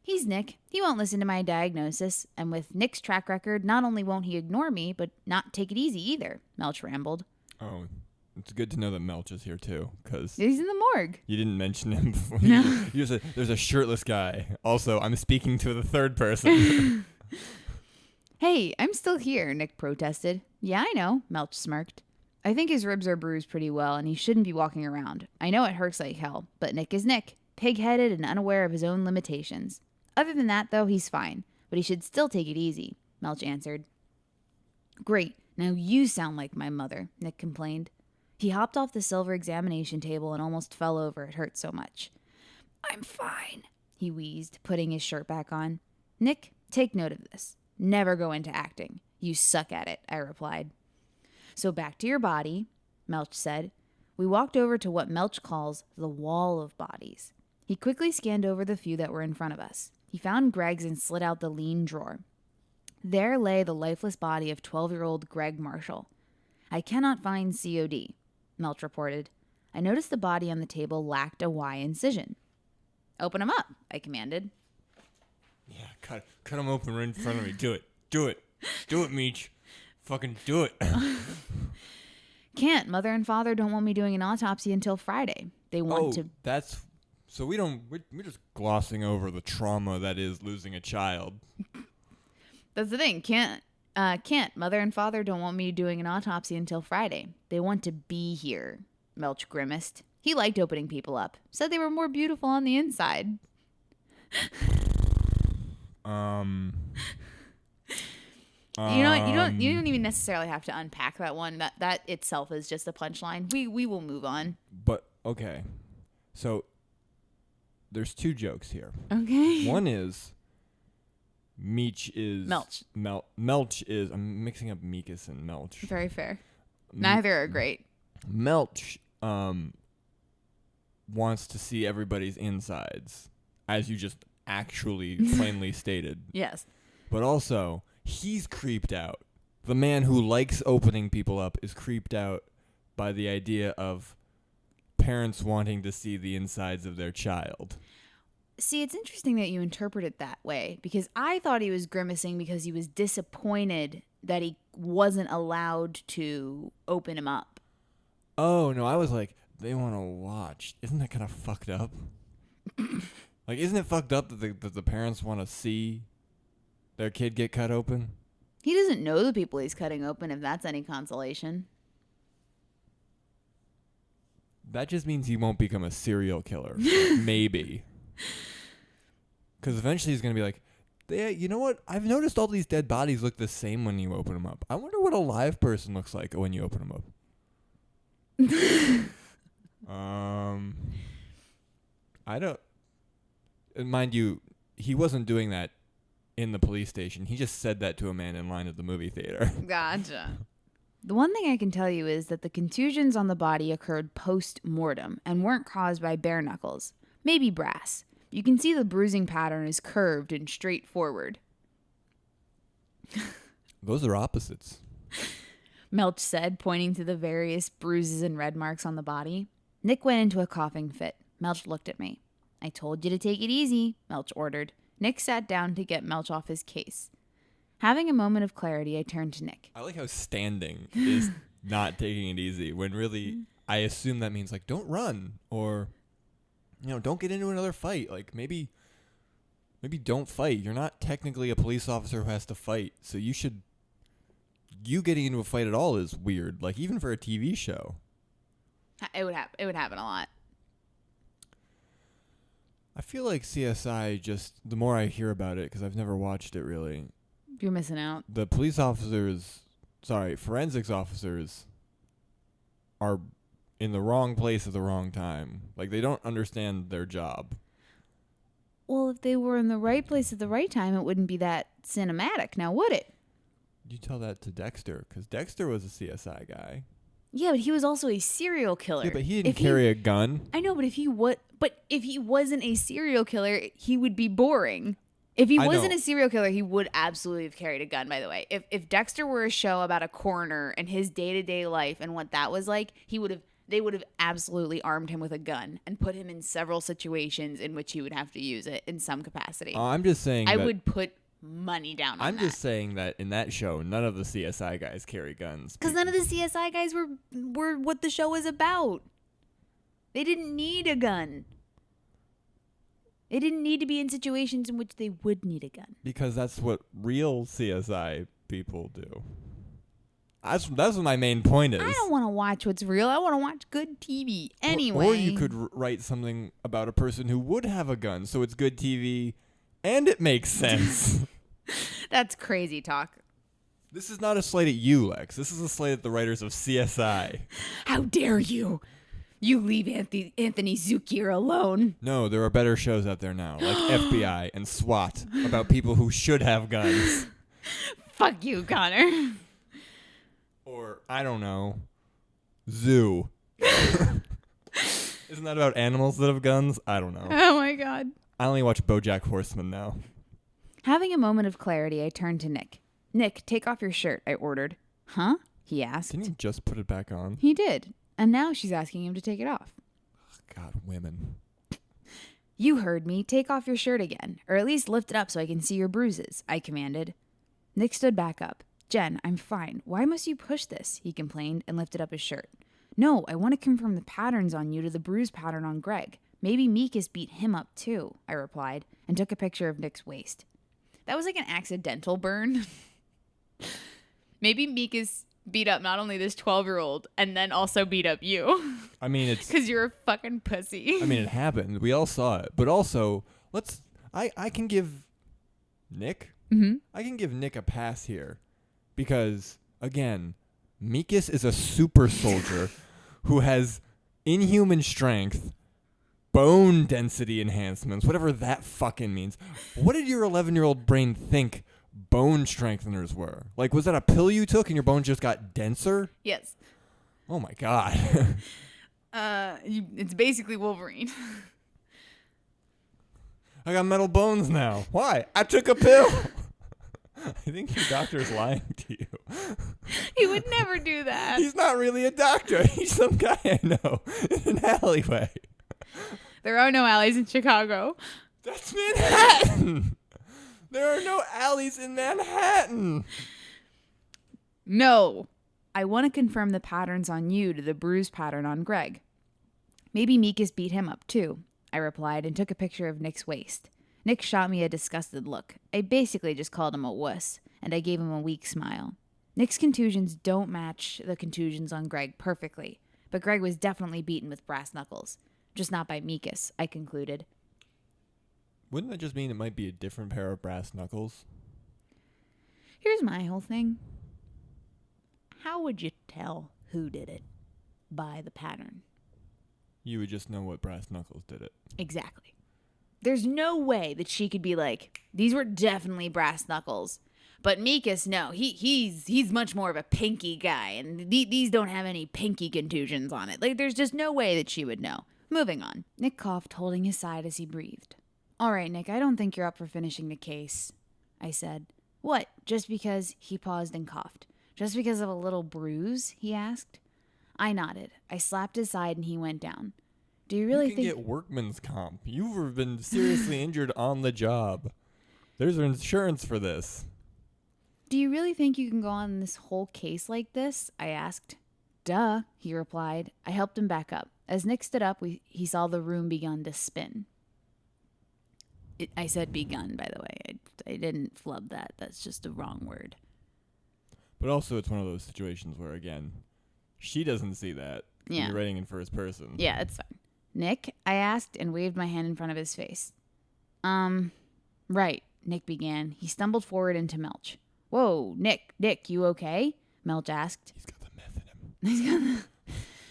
He's Nick. He won't listen to my diagnosis, and with Nick's track record, not only won't he ignore me, but not take it easy either, Melch rambled. Oh, it's good to know that Melch is here too, because he's in the morgue. You didn't mention him before. No. You said there's a shirtless guy. Also, I'm speaking to the third person. Hey, I'm still here, Nick protested. Yeah, I know, Melch smirked. I think his ribs are bruised pretty well, and he shouldn't be walking around. I know it hurts like hell, but Nick is Nick, pig-headed and unaware of his own limitations. Other than that, though, he's fine, but he should still take it easy, Melch answered. Great, now you sound like my mother, Nick complained. He hopped off the silver examination table and almost fell over. It hurt so much. I'm fine, he wheezed, putting his shirt back on. Nick, take note of this. Never go into acting. You suck at it, I replied. So back to your body, Melch said. We walked over to what Melch calls the wall of bodies. He quickly scanned over the few that were in front of us. He found Greg's and slid out the lean drawer. There lay the lifeless body of 12-year-old Greg Marshall. I cannot find COD, Melch reported. I noticed the body on the table lacked a Y incision. Open him up, I commanded. Yeah, cut him open right in front of me. Do it. Do it, Meech. Fucking do it. Can't. Mother and father don't want me doing an autopsy until Friday. They want to... that's... So we're just glossing over the trauma that is losing a child. That's the thing. Can't. Mother and father don't want me doing an autopsy until Friday. They want to be here, Melch grimaced. He liked opening people up. Said they were more beautiful on the inside. You know what? You don't even necessarily have to unpack that one. That itself is just a punchline. We will move on. But okay, so there's two jokes here. Okay. One is Meech is Melch. Melch is, I'm mixing up Meekus and Melch. Very fair. Neither are great. Melch wants to see everybody's insides, as you just actually plainly stated. Yes. But also, he's creeped out. The man who likes opening people up is creeped out by the idea of parents wanting to see the insides of their child. See, it's interesting that you interpret it that way, because I thought he was grimacing because he was disappointed that he wasn't allowed to open him up. Oh, no, I was like, they want to watch. Isn't that kind of fucked up? Like, isn't it fucked up that the parents want to see their kid get cut open? He doesn't know the people he's cutting open, if that's any consolation. That just means he won't become a serial killer. Maybe. Because eventually he's going to be like, you know what? I've noticed all these dead bodies look the same when you open them up. I wonder what a live person looks like when you open them up. I don't... Mind you, he wasn't doing that in the police station. He just said that to a man in line at the movie theater. Gotcha. The one thing I can tell you is that the contusions on the body occurred post-mortem and weren't caused by bare knuckles. Maybe brass. You can see the bruising pattern is curved and straightforward. Those are opposites. Melch said, pointing to the various bruises and red marks on the body. Nick went into a coughing fit. Melch looked at me. I told you to take it easy, Melch ordered. Nick sat down to get Melch off his case. Having a moment of clarity, I turned to Nick. I like how standing is not taking it easy, when really I assume that means, like, don't run, or, you know, don't get into another fight. Like, maybe don't fight. You're not technically a police officer who has to fight, so you getting into a fight at all is weird, like, even for a TV show. It would happen a lot. I feel like CSI, just the more I hear about it, because I've never watched it really, You're missing out. the forensics officers are in the wrong place at the wrong time. Like, they don't understand their job. Well, if they were in the right place at the right time, it wouldn't be that cinematic, now would it? You tell that to Dexter, because Dexter was a CSI guy. Yeah, but he was also a serial killer. Yeah, but he didn't carry a gun. I know, but if he wasn't a serial killer, he would be boring. If he wasn't a serial killer, he would absolutely have carried a gun, by the way. If Dexter were a show about a coroner and his day-to-day life and what that was like, they would have absolutely armed him with a gun and put him in several situations in which he would have to use it in some capacity. I'm just saying I would put money down on that. I'm just saying that in that show, none of the CSI guys carry guns. Because none of the CSI guys were what the show was about. They didn't need a gun. They didn't need to be in situations in which they would need a gun. Because that's what real CSI people do. That's what my main point is. I don't want to watch what's real. I want to watch good TV. Anyway. Or you could write something about a person who would have a gun, so it's good TV and it makes sense. That's crazy talk. This is not a slate at you, Lex. This is a slate at the writers of CSI. How dare you? You leave Anthony Zucker alone. No, there are better shows out there now, like FBI and SWAT, about people who should have guns. Fuck you, Connor. Or, I don't know, Zoo. Isn't that about animals that have guns? I don't know. Oh my God. I only watch BoJack Horseman now. Having a moment of clarity, I turned to Nick. Nick, take off your shirt, I ordered. Huh? He asked. Didn't you just put it back on? He did. And now she's asking him to take it off. God, women. You heard me. Take off your shirt again. Or at least lift it up so I can see your bruises, I commanded. Nick stood back up. Jen, I'm fine. Why must you push this? He complained and lifted up his shirt. No, I want to confirm the patterns on you to the bruise pattern on Greg. Maybe Meekus beat him up too, I replied, and took a picture of Nick's waist. That was like an accidental burn. Maybe Meekus beat up not only this 12-year-old and then also beat up you. I mean, it's... Because you're a fucking pussy. I mean, it happened. We all saw it. But also, I can give Nick... Mm-hmm. I can give Nick a pass here. Because, again, Mikas is a super soldier who has inhuman strength, bone density enhancements, whatever that fucking means. What did your 11-year-old brain think bone strengtheners were? Like, was that a pill you took and your bones just got denser? Yes. Oh, my God. It's basically Wolverine. I got metal bones now. Why? I took a pill. I think your doctor's lying to you. He would never do that. He's not really a doctor. He's some guy I know in an alleyway. There are no alleys in Chicago. That's Manhattan. There are no alleys in Manhattan. No. I want to confirm the patterns on you to the bruise pattern on Greg. Maybe Mikas beat him up too, I replied and took a picture of Nick's waist. Nick shot me a disgusted look. I basically just called him a wuss, and I gave him a weak smile. Nick's contusions don't match the contusions on Greg perfectly, but Greg was definitely beaten with brass knuckles. Just not by Mikas, I concluded. Wouldn't that just mean it might be a different pair of brass knuckles? Here's my whole thing. How would you tell who did it? By the pattern. You would just know what brass knuckles did it. Exactly. There's no way that she could be like, these were definitely brass knuckles. But Mikas, no, he's much more of a pinky guy, and these don't have any pinky contusions on it. Like, there's just no way that she would know. Moving on. Nick coughed, holding his side as he breathed. All right, Nick, I don't think you're up for finishing the case, I said. What? Just because he paused and coughed? Just because of a little bruise? He asked. I nodded. I slapped his side and he went down. Do you really think you can get workman's comp? You've been seriously injured on the job. There's insurance for this. Do you really think you can go on this whole case like this? I asked. Duh, he replied. I helped him back up. As Nick stood up, he saw the room begun to spin. I said begun, by the way. I didn't flub that. That's just a wrong word. But also, it's one of those situations where, again, she doesn't see that. Yeah. You're writing in first person. Yeah, it's fine. Nick, I asked and waved my hand in front of his face. Right, Nick began. He stumbled forward into Melch. Whoa, Nick, you okay? Melch asked. He's got the meth in him. He's got the...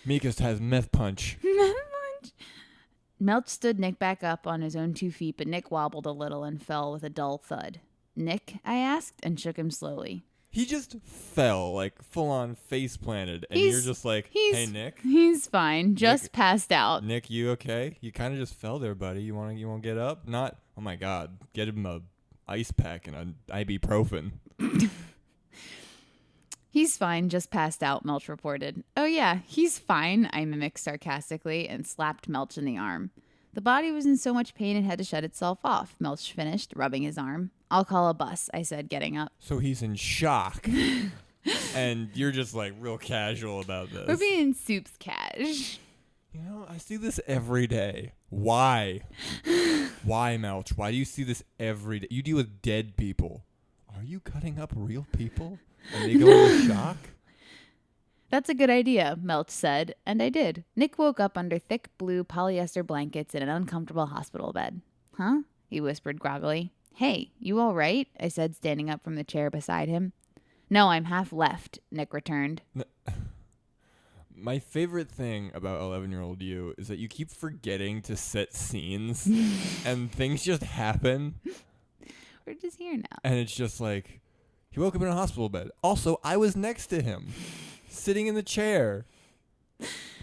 Mikas has meth punch. Meth punch? Melch stood Nick back up on his own 2 feet, but Nick wobbled a little and fell with a dull thud. Nick, I asked, and shook him slowly. He just fell, like, full-on face planted, and you're just like, hey, Nick. He's fine, just Nick, passed out. Nick, you okay? You kind of just fell there, buddy. You want to get up? Not, oh my God, get him a ice pack and an ibuprofen. He's fine, just passed out, Melch reported. Oh yeah, he's fine, I mimicked sarcastically and slapped Melch in the arm. The body was in so much pain it had to shut itself off, Melch finished, rubbing his arm. I'll call a bus, I said, getting up. So he's in shock. And you're just like real casual about this. We're being soups cash. You know, I see this every day. Why? Why, Melch? Why do you see this every day? You deal with dead people. Are you cutting up real people? And they go into shock? That's a good idea, Melch said, and I did. Nick woke up under thick blue polyester blankets in an uncomfortable hospital bed. Huh? He whispered groggily. Hey, you all right? I said, standing up from the chair beside him. No, I'm half left, Nick returned. My favorite thing about 11-year-old you is that you keep forgetting to set scenes and things just happen. We're just here now. And it's just like, he woke up in a hospital bed. Also, I was next to him, sitting in the chair.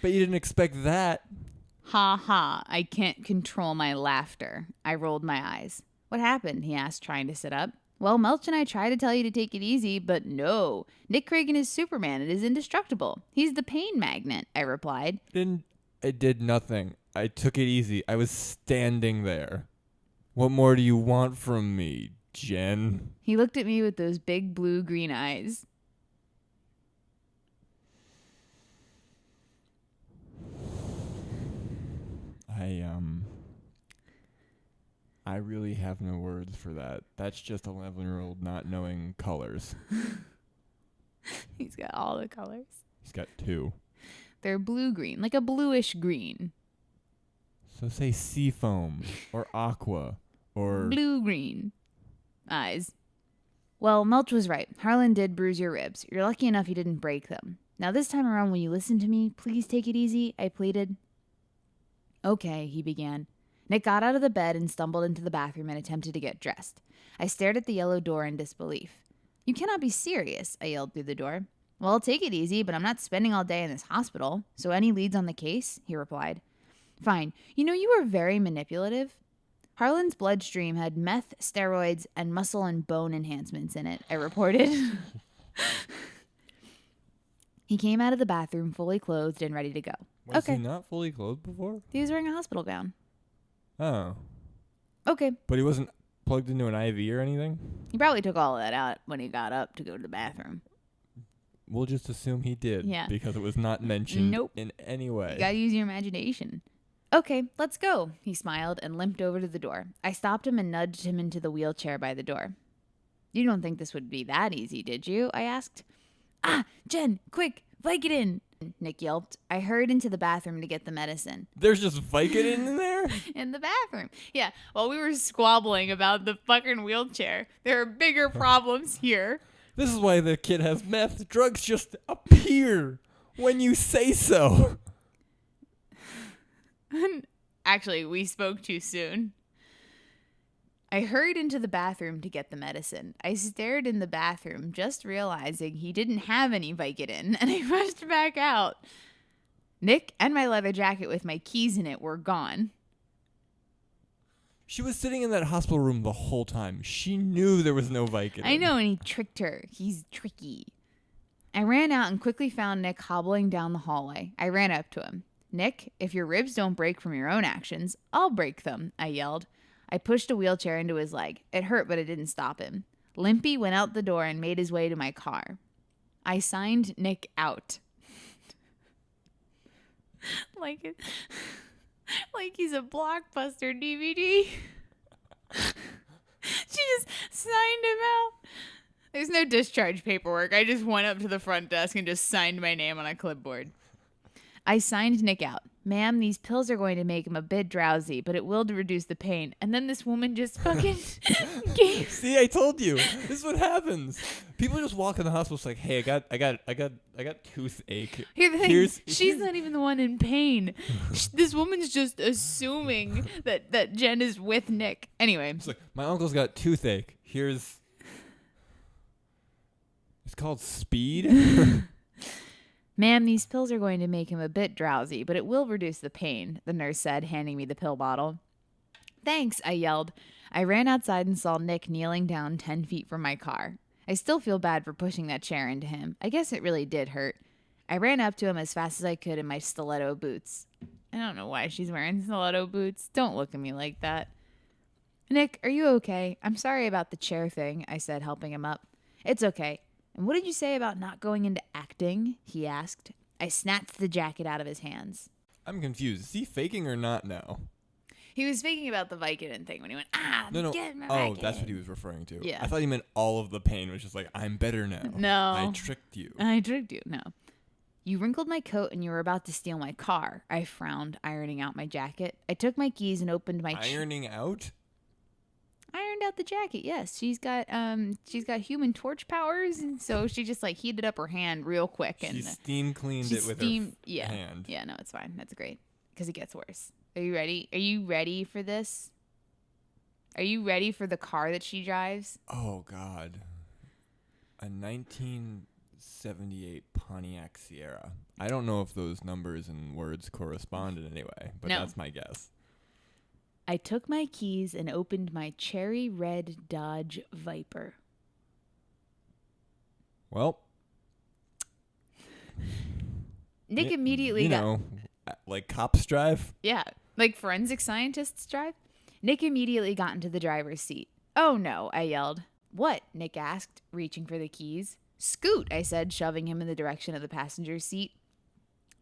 But you didn't expect that. Ha ha, I can't control my laughter. I rolled my eyes. What happened? He asked, trying to sit up. Well, Melch and I tried to tell you to take it easy, but no. Nick Craigen is Superman and is indestructible. He's the pain magnet, I replied. I did nothing. I took it easy. I was standing there. What more do you want from me, Jen? He looked at me with those big blue-green eyes. I really have no words for that. That's just 11-year-old not knowing colors. He's got all the colors. He's got 2. They're blue-green, like a bluish green. So say seafoam or aqua or... Blue-green eyes. Well, Melch was right. Harlan did bruise your ribs. You're lucky enough he didn't break them. Now this time around, will you listen to me? Please take it easy, I pleaded. Okay, he began. Nick got out of the bed and stumbled into the bathroom and attempted to get dressed. I stared at the yellow door in disbelief. You cannot be serious, I yelled through the door. Well, I'll take it easy, but I'm not spending all day in this hospital. So any leads on the case? He replied. Fine. You know, you are very manipulative. Harlan's bloodstream had meth, steroids, and muscle and bone enhancements in it, I reported. He came out of the bathroom fully clothed and ready to go. Was he not fully clothed before? He was wearing a hospital gown. Oh. Okay. But he wasn't plugged into an IV or anything? He probably took all of that out when he got up to go to the bathroom. We'll just assume he did. Yeah. Because it was not mentioned in any way. You gotta use your imagination. Okay, let's go, he smiled and limped over to the door. I stopped him and nudged him into the wheelchair by the door. You don't think this would be that easy, did you? I asked. Ah, Jen, quick, Vicodin, Nick yelped. I hurried into the bathroom to get the medicine. There's just Vicodin in there? In the bathroom. Yeah, while we were squabbling about the fucking wheelchair. There are bigger problems here. This is why the kid has meth. Drugs just appear when you say so. Actually, we spoke too soon. I hurried into the bathroom to get the medicine. I stared in the bathroom, just realizing he didn't have any Vicodin, and I rushed back out. Nick and my leather jacket with my keys in it were gone. She was sitting in that hospital room the whole time. She knew there was no Vicodin. I know, and he tricked her. He's tricky. I ran out and quickly found Nick hobbling down the hallway. I ran up to him. Nick, if your ribs don't break from your own actions, I'll break them, I yelled. I pushed a wheelchair into his leg. It hurt, but it didn't stop him. Limpy went out the door and made his way to my car. I signed Nick out. like he's a Blockbuster DVD. She just signed him out. There's no discharge paperwork. I just went up to the front desk and just signed my name on a clipboard. I signed Nick out. Ma'am, these pills are going to make him a bit drowsy, but it will reduce the pain. And then this woman just fucking gave. See, I told you. This is what happens. People just walk in the hospital. It's like, hey, I got toothache. Here's the thing. She's not even the one in pain. This woman's just assuming that Jen is with Nick. Anyway. It's like, my uncle's got toothache. It's called speed. Ma'am, these pills are going to make him a bit drowsy, but it will reduce the pain, the nurse said, handing me the pill bottle. Thanks, I yelled. I ran outside and saw Nick kneeling down 10 feet from my car. I still feel bad for pushing that chair into him. I guess it really did hurt. I ran up to him as fast as I could in my stiletto boots. I don't know why she's wearing stiletto boots. Don't look at me like that. Nick, are you okay? I'm sorry about the chair thing, I said, helping him up. It's okay. And what did you say about not going into acting? He asked. I snatched the jacket out of his hands. I'm confused. Is he faking or not now? He was faking about the Vicodin thing when he went, no. Get my Oh, Vicodin. that's what he was referring to. Yeah. I thought he meant all of the pain was just like, I'm better now. No. I tricked you. No. You wrinkled my coat and you were about to steal my car. I frowned, ironing out my jacket. I took my keys and opened my... Ironing out? Ironed out the jacket, yes. She's got Human Torch powers, and so she just like heated up her hand real quick. And she steam cleaned it with her hand. Yeah, no, it's fine. That's great because it gets worse. Are you ready? Are you ready for this? Are you ready for the car that she drives? Oh, God. A 1978 Pontiac Sierra. I don't know if those numbers and words correspond in any way, but No. that's my guess. I took my keys and opened my cherry red Dodge Viper. Well, Nick immediately you know, like cops drive. Yeah, like forensic scientists drive. Nick immediately got into the driver's seat. Oh no, I yelled. What? Nick asked, reaching for the keys. Scoot, I said, shoving him in the direction of the passenger seat.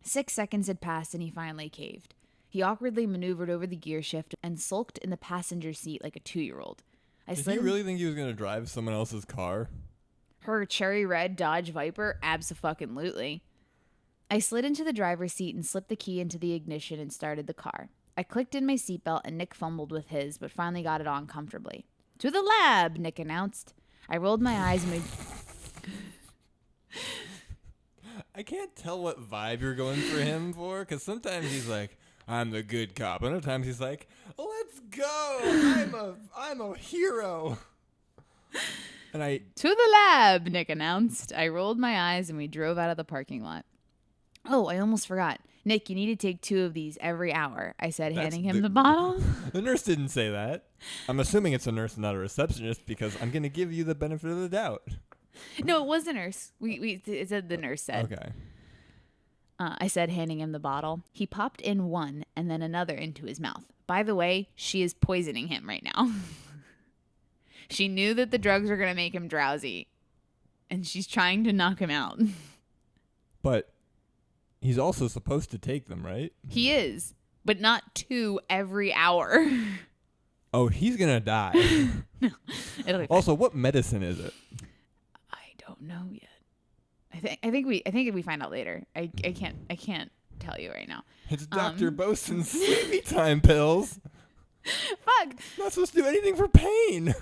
6 seconds had passed and he finally caved. He awkwardly maneuvered over the gear shift and sulked in the passenger seat like a 2-year-old. Did he really think he was going to drive someone else's car? Her cherry red Dodge Viper? Abso-fucking-lutely. I slid into the driver's seat and slipped the key into the ignition and started the car. I clicked in my seatbelt and Nick fumbled with his, but finally got it on comfortably. To the lab, Nick announced. I rolled my eyes and I can't tell what vibe you're going for him for, because sometimes he's like, I'm the good cop. And other times he's like, let's go. I'm a hero. And To the lab, Nick announced. I rolled my eyes and we drove out of the parking lot. Oh, I almost forgot. Nick, you need to take 2 of these every hour, I said, handing him the bottle. The nurse didn't say that. I'm assuming it's a nurse and not a receptionist because I'm going to give you the benefit of the doubt. No, it was a nurse. It said the nurse said. Okay. I said, handing him the bottle. He popped in one and then another into his mouth. By the way, she is poisoning him right now. She knew that the drugs were going to make him drowsy, and she's trying to knock him out. But he's also supposed to take them, right? He is, but not 2 every hour. Oh, he's going to die. No, it'll be fine. Also, what medicine is it? I don't know yet. I think we find out later. I can't tell you right now. It's Dr. Bosun's sleepy time pills. Fuck. Not supposed to do anything for pain.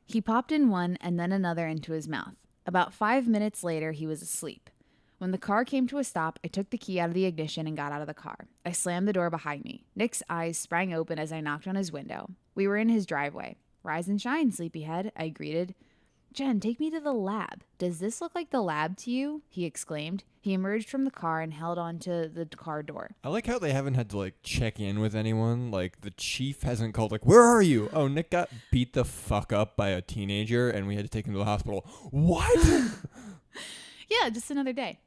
He popped in one and then another into his mouth. About 5 minutes later, he was asleep. When the car came to a stop, I took the key out of the ignition and got out of the car. I slammed the door behind me. Nick's eyes sprang open as I knocked on his window. We were in his driveway. Rise and shine, sleepyhead, I greeted. Jen, take me to the lab. Does this look like the lab to you? He exclaimed. He emerged from the car and held onto the car door. I like how they haven't had to, like, check in with anyone. Like, the chief hasn't called, like, where are you? Oh, Nick got beat the fuck up by a teenager, and we had to take him to the hospital. What? Yeah, just another day.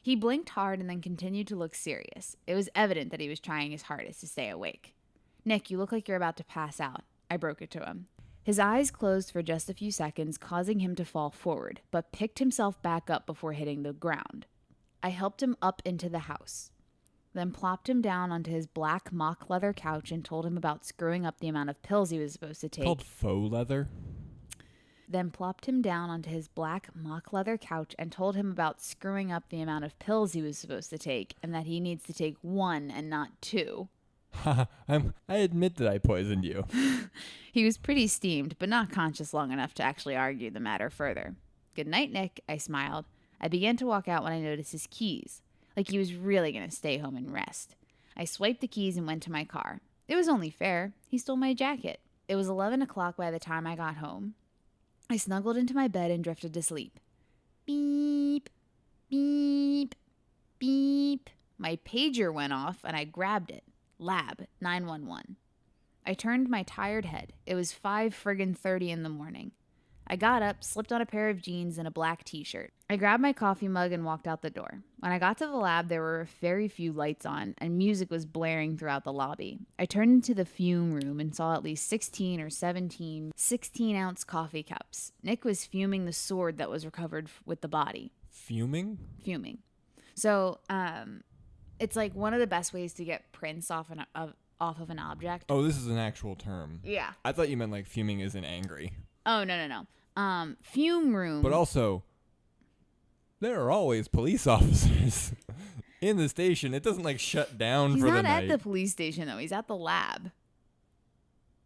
He blinked hard and then continued to look serious. It was evident that he was trying his hardest to stay awake. Nick, you look like you're about to pass out. I broke it to him. His eyes closed for just a few seconds, causing him to fall forward, but picked himself back up before hitting the ground. I helped him up into the house, then plopped him down onto his black mock leather couch and told him about screwing up the amount of pills he was supposed to take. Called faux leather? Then plopped him down onto his black mock leather couch and told him about screwing up the amount of pills he was supposed to take and that he needs to take 1 and not 2. I admit that I poisoned you. He was pretty steamed, but not conscious long enough to actually argue the matter further. Good night, Nick, I smiled. I began to walk out when I noticed his keys, like he was really going to stay home and rest. I swiped the keys and went to my car. It was only fair. He stole my jacket. It was 11 o'clock by the time I got home. I snuggled into my bed and drifted to sleep. Beep, beep, beep. My pager went off and I grabbed it. Lab 911. I turned my tired head. It was 5:30 in the morning. I got up, slipped on a pair of jeans and a black t-shirt. I grabbed my coffee mug and walked out the door. When I got to the lab, there were very few lights on, and music was blaring throughout the lobby. I turned into the fume room and saw at least 16 or 17 16-ounce coffee cups. Nick was fuming the sword that was recovered with the body. Fuming? Fuming. So, it's like one of the best ways to get prints off of an object. Oh, this is an actual term. Yeah. I thought you meant like fuming as in angry. Oh, no. Fume room. But also, there are always police officers in the station. It doesn't like shut down for the night. He's not at the police station, though. He's at the lab.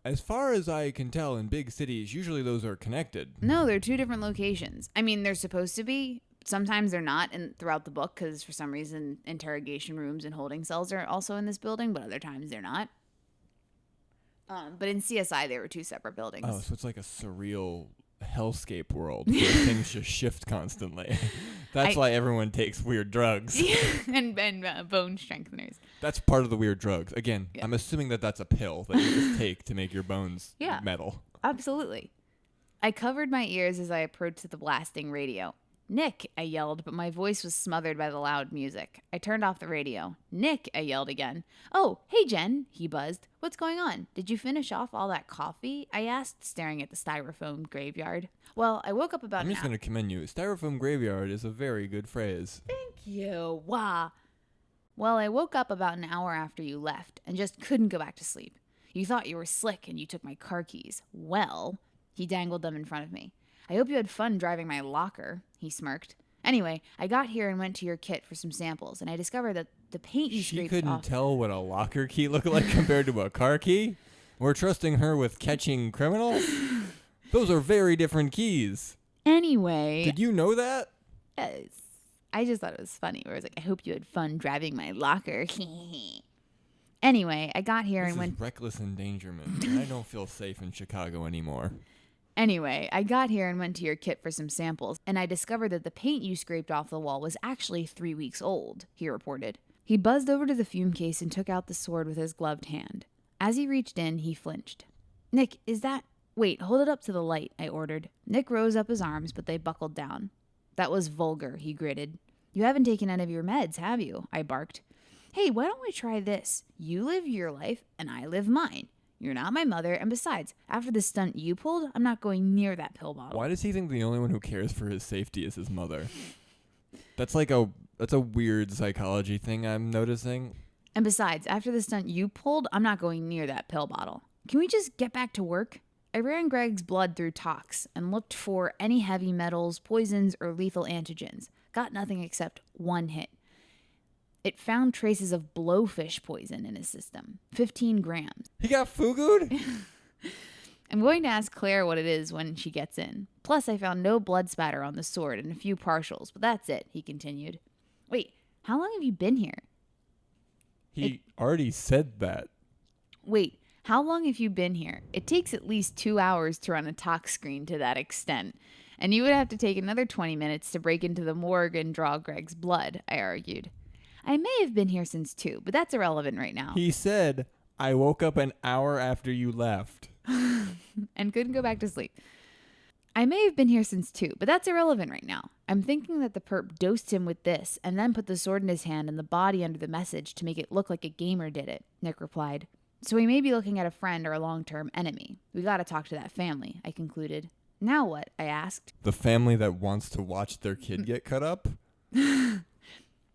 As far as I can tell, in big cities, usually those are connected. No, they're 2 different locations. I mean, they're supposed to be. Sometimes they're not throughout the book because for some reason interrogation rooms and holding cells are also in this building, but other times they're not. But in CSI, they were 2 separate buildings. Oh, so it's like a surreal hellscape world where things just shift constantly. That's why everyone takes weird drugs. and bone strengtheners. That's part of the weird drugs. Again, yeah. I'm assuming that that's a pill that you just take to make your bones metal. Absolutely. I covered my ears as I approached the blasting radio. Nick, I yelled, but my voice was smothered by the loud music. I turned off the radio. Nick, I yelled again. Oh, hey, Jen, he buzzed. What's going on? Did you finish off all that coffee? I asked, staring at the styrofoam graveyard. Well, I woke up about I'm just going to commend you. Styrofoam graveyard is a very good phrase. Thank you. Wah. Well, I woke up about an hour after you left and just couldn't go back to sleep. You thought you were slick and you took my car keys. Well, he dangled them in front of me. I hope you had fun driving my locker, he smirked. Anyway, I got here and went to your kit for some samples, and I discovered that the paint you scraped off... She couldn't tell what a locker key looked like compared to a car key? We're trusting her with catching criminals? Those are very different keys. Anyway. Did you know that? Yes. I just thought it was funny. Where I was like, I hope you had fun driving my locker. Anyway, I got here This and went. is reckless endangerment. And I don't feel safe in Chicago anymore. Anyway, I got here and went to your kit for some samples, and I discovered that the paint you scraped off the wall was actually 3 weeks old, he reported. He buzzed over to the fume case and took out the sword with his gloved hand. As he reached in, he flinched. Nick, is that... Wait, hold it up to the light, I ordered. Nick rose up his arms, but they buckled down. That was vulgar, he gritted. You haven't taken any of your meds, have you? I barked. Hey, why don't we try this? You live your life, and I live mine. You're not my mother, and besides, after the stunt you pulled, I'm not going near that pill bottle. Why does he think the only one who cares for his safety is his mother? That's a weird psychology thing I'm noticing. And besides, after the stunt you pulled, I'm not going near that pill bottle. Can we just get back to work? I ran Greg's blood through tox and looked for any heavy metals, poisons, or lethal antigens. Got nothing except one hit. It found traces of blowfish poison in his system. 15 grams. He got fugu'd? I'm going to ask Claire what it is when she gets in. Plus, I found no blood spatter on the sword and a few partials, but that's it, he continued. Wait, how long have you been here? He already said that. Wait, how long have you been here? It takes at least 2 hours to run a tox screen to that extent. And you would have to take another 20 minutes to break into the morgue and draw Greg's blood, I argued. I may have been here since 2, but that's irrelevant right now. He said, I woke up an hour after you left. And couldn't go back to sleep. I may have been here since 2, but that's irrelevant right now. I'm thinking that the perp dosed him with this and then put the sword in his hand and the body under the message to make it look like a gamer did it, Nick replied. So we may be looking at a friend or a long-term enemy. We gotta talk to that family, I concluded. Now what? I asked. The family that wants to watch their kid get cut up?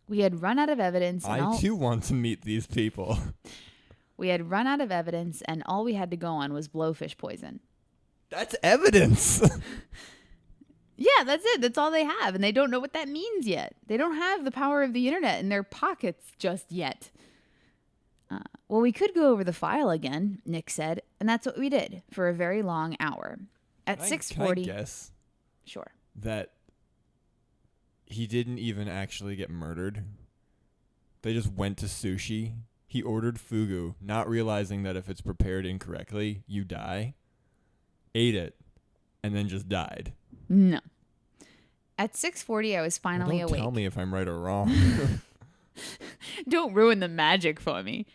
We had run out of evidence. I too want to meet these people. We had run out of evidence, and all we had to go on was blowfish poison. That's evidence. Yeah, that's it. That's all they have, and they don't know what that means yet. They don't have the power of the internet in their pockets just yet. Well, we could go over the file again, Nick said, and that's what we did for a very long hour. At 6:40. Can I guess? Sure. That he didn't even actually get murdered. They just went to sushi. He ordered fugu, not realizing that if it's prepared incorrectly, you die. Ate it, and then just died. No. At 6:40, I was finally Don't awake. tell me if I'm right or wrong. Don't ruin the magic for me.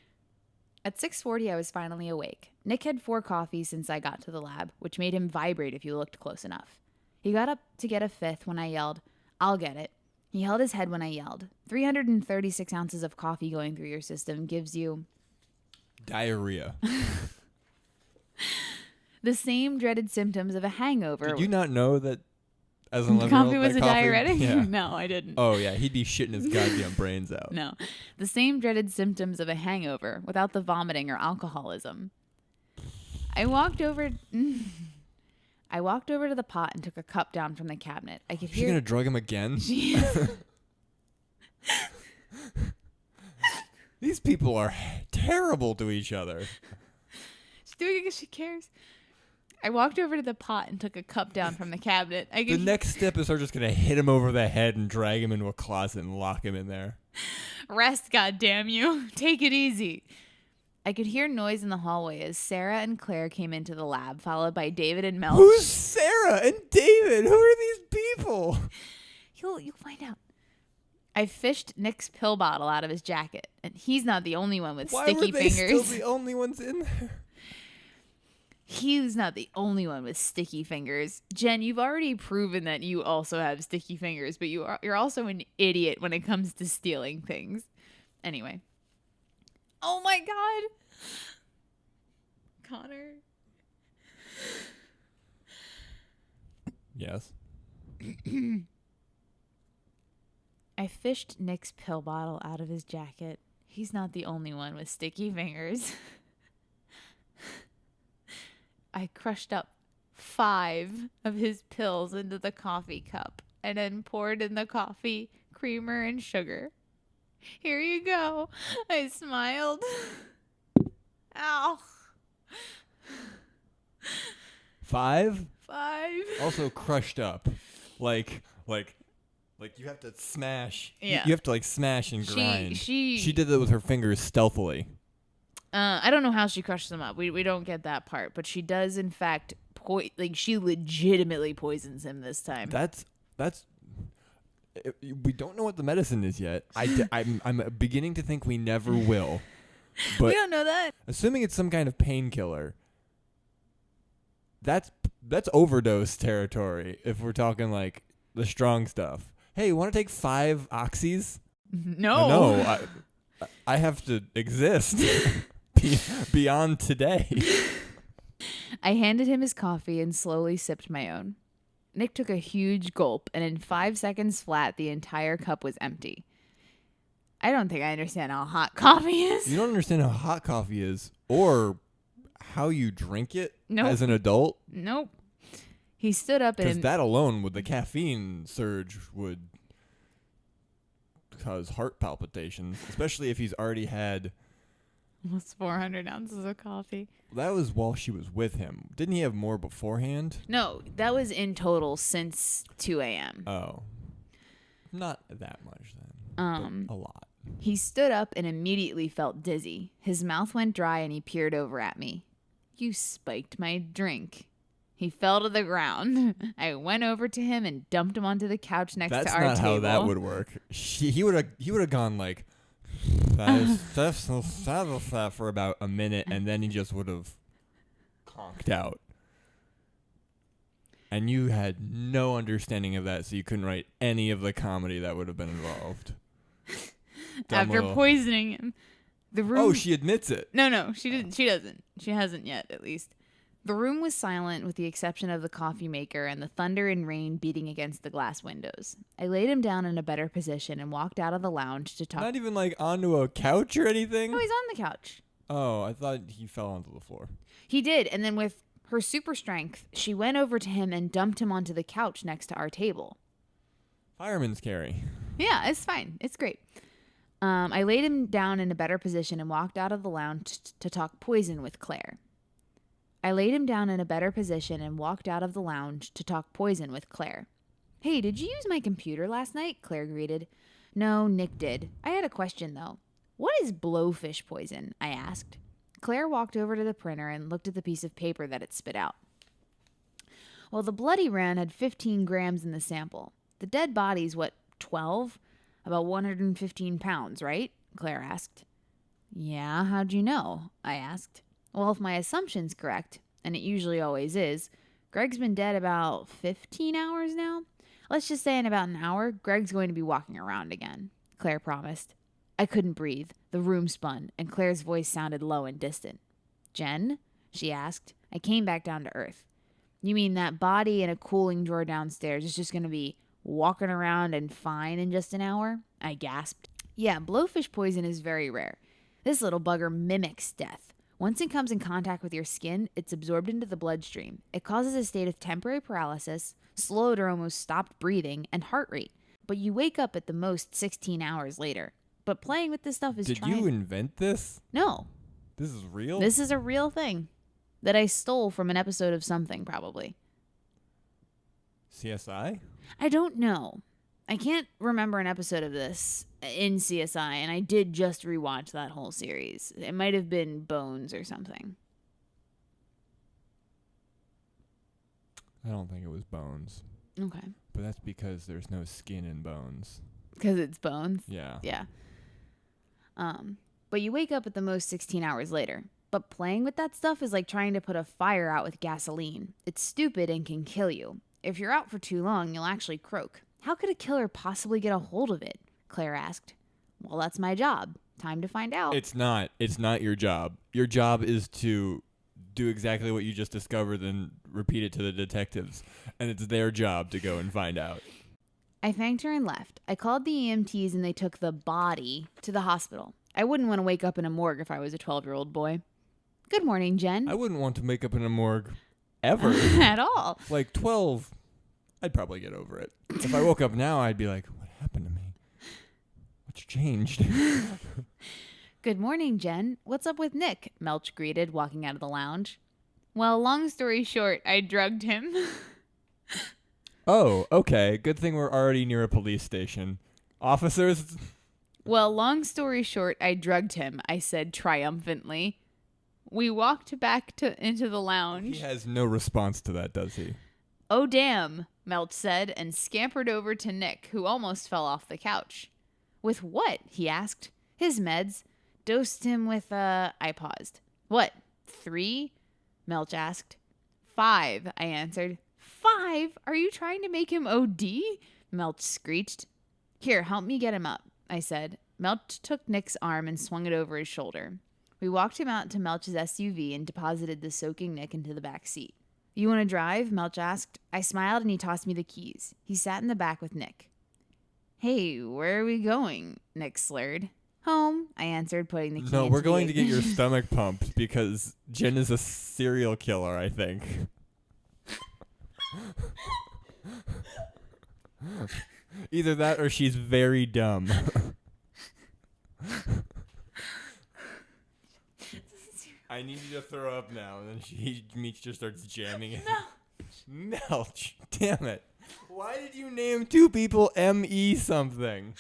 At 6:40, I was finally awake. Nick had 4 coffees since I got to the lab, which made him vibrate if you looked close enough. He got up to get a 5th when I yelled, I'll get it. He held his head when I yelled. 336 ounces of coffee going through your system gives you... Diarrhea. the same dreaded symptoms of a hangover. Did you not know that as an 11-year-old coffee was that a diuretic? Yeah. No, I didn't. Oh, yeah. He'd be shitting his goddamn brains out. No. The same dreaded symptoms of a hangover without the vomiting or alcoholism. I walked over to the pot and took a cup down from the cabinet. I could Is she hear... going to drug him again? These people are terrible to each other. She's doing it because she cares. I walked over to the pot and took a cup down from the cabinet. The next step is they're just going to hit him over the head and drag him into a closet and lock him in there. Rest, goddammit you. Take it easy. I could hear noise in the hallway as Sarah and Claire came into the lab, followed by David and Mel. Who's Sarah and David? Who are these people? You'll find out. I fished Nick's pill bottle out of his jacket, and he's not the only one with sticky fingers. Why were they still the only ones in there? He's not the only one with sticky fingers. Jen, you've already proven that you also have sticky fingers, but you're also an idiot when it comes to stealing things. Anyway. Oh my God. Connor. Yes. I fished Nick's pill bottle out of his jacket. He's not the only one with sticky fingers. I crushed up 5 of his pills into the coffee cup and then poured in the coffee, creamer, and sugar. Here you go. I smiled. Ow. 5? 5. Also crushed up. Like you have to smash. Yeah. You have to like smash and grind. She did that with her fingers stealthily. I don't know how she crushed them up. We don't get that part, but she does in fact she legitimately poisons him this time. That's we don't know what the medicine is yet. I'm beginning to think we never will. But we don't know that. Assuming it's some kind of painkiller, that's overdose territory. If we're talking like the strong stuff. Hey, you want to take 5 oxys? No. No, I have to exist beyond today. I handed him his coffee and slowly sipped my own. Nick took a huge gulp, and in 5 seconds flat, the entire cup was empty. I don't think I understand how hot coffee is. You don't understand how hot coffee is or how you drink it as an adult? Nope. He stood up and... Because that alone, with the caffeine surge, would cause heart palpitations, especially if he's already had... almost 400 ounces of coffee. That was while she was with him. Didn't he have more beforehand? No, that was in total since 2 a.m. Oh. Not that much then. But a lot. He stood up and immediately felt dizzy. His mouth went dry and he peered over at me. You spiked my drink. He fell to the ground. I went over to him and dumped him onto the couch next to our table. That's not how that would work. He would have gone like for about a minute, and then he just would have conked out. And you had no understanding of that, so you couldn't write any of the comedy that would have been involved. After poisoning him. The room... Oh, she admits it. No, she didn't. She doesn't. She hasn't yet, at least. The room was silent with the exception of the coffee maker and the thunder and rain beating against the glass windows. I laid him down in a better position and walked out of the lounge to talk. Not even like onto a couch or anything? No, he's on the couch. Oh, I thought he fell onto the floor. He did, and then with her super strength, she went over to him and dumped him onto the couch next to our table. Fireman's carry. Yeah, it's fine. It's great. I laid him down in a better position and walked out of the lounge to talk poison with Claire. Hey, did you use my computer last night? Claire greeted. No, Nick did. I had a question, though. What is blowfish poison? I asked. Claire walked over to the printer and looked at the piece of paper that it spit out. Well, the blood he ran had 15 grams in the sample. The dead body's, 12? About 115 pounds, right? Claire asked. Yeah, how'd you know? I asked. Well, if my assumption's correct, and it usually always is, Greg's been dead about 15 hours now. Let's just say in about an hour, Greg's going to be walking around again, Claire promised. I couldn't breathe. The room spun, and Claire's voice sounded low and distant. Jen? She asked. I came back down to earth. You mean that body in a cooling drawer downstairs is just going to be walking around and fine in just an hour? I gasped. Yeah, blowfish poison is very rare. This little bugger mimics death. Once it comes in contact with your skin, it's absorbed into the bloodstream. It causes a state of temporary paralysis, slowed or almost stopped breathing, and heart rate. But you wake up at the most 16 hours later. But playing with this stuff is Did you invent this? No. This is real? This is a real thing that I stole from an episode of something, probably. CSI? I don't know. I can't remember an episode of this in CSI, and I did just rewatch that whole series. It might have been Bones or something. I don't think it was Bones. Okay. But that's because there's no skin in Bones. Because it's Bones? Yeah. Yeah. But you wake up at the most 16 hours later. But playing with that stuff is like trying to put a fire out with gasoline. It's stupid and can kill you. If you're out for too long, you'll actually croak. How could a killer possibly get a hold of it? Claire asked. Well, that's my job. Time to find out. It's not. It's not your job. Your job is to do exactly what you just discovered and repeat it to the detectives. And it's their job to go and find out. I thanked her and left. I called the EMTs and they took the body to the hospital. I wouldn't want to wake up in a morgue if I was a 12-year-old boy. Good morning, Jen. I wouldn't want to wake up in a morgue ever. At all. Like 12, I'd probably get over it. If I woke up now, I'd be like, what happened to me? What's changed? Good morning, Jen. What's up with Nick? Melch greeted, walking out of the lounge. Well, long story short, I drugged him. Oh, okay. Good thing we're already near a police station. Officers? Well, long story short, I drugged him, I said triumphantly. We walked back into the lounge. He has no response to that, does he? Oh, damn, Melch said, and scampered over to Nick, who almost fell off the couch. With what? He asked. His meds. Dosed him with, I paused. What, 3? Melch asked. 5, I answered. 5? Are you trying to make him OD? Melch screeched. Here, help me get him up, I said. Melch took Nick's arm and swung it over his shoulder. We walked him out to Melch's SUV and deposited the soaking Nick into the back seat. You want to drive? Melch asked. I smiled and he tossed me the keys. He sat in the back with Nick. Hey, where are we going? Nick slurred. Home, I answered, putting the key No, into we're going the to get your stomach pumped because Jen is a serial killer, I think. Either that or she's very dumb. I need you to throw up now. And then Meech just starts jamming it. No. Melch. Damn it. Why did you name 2 people M.E. something?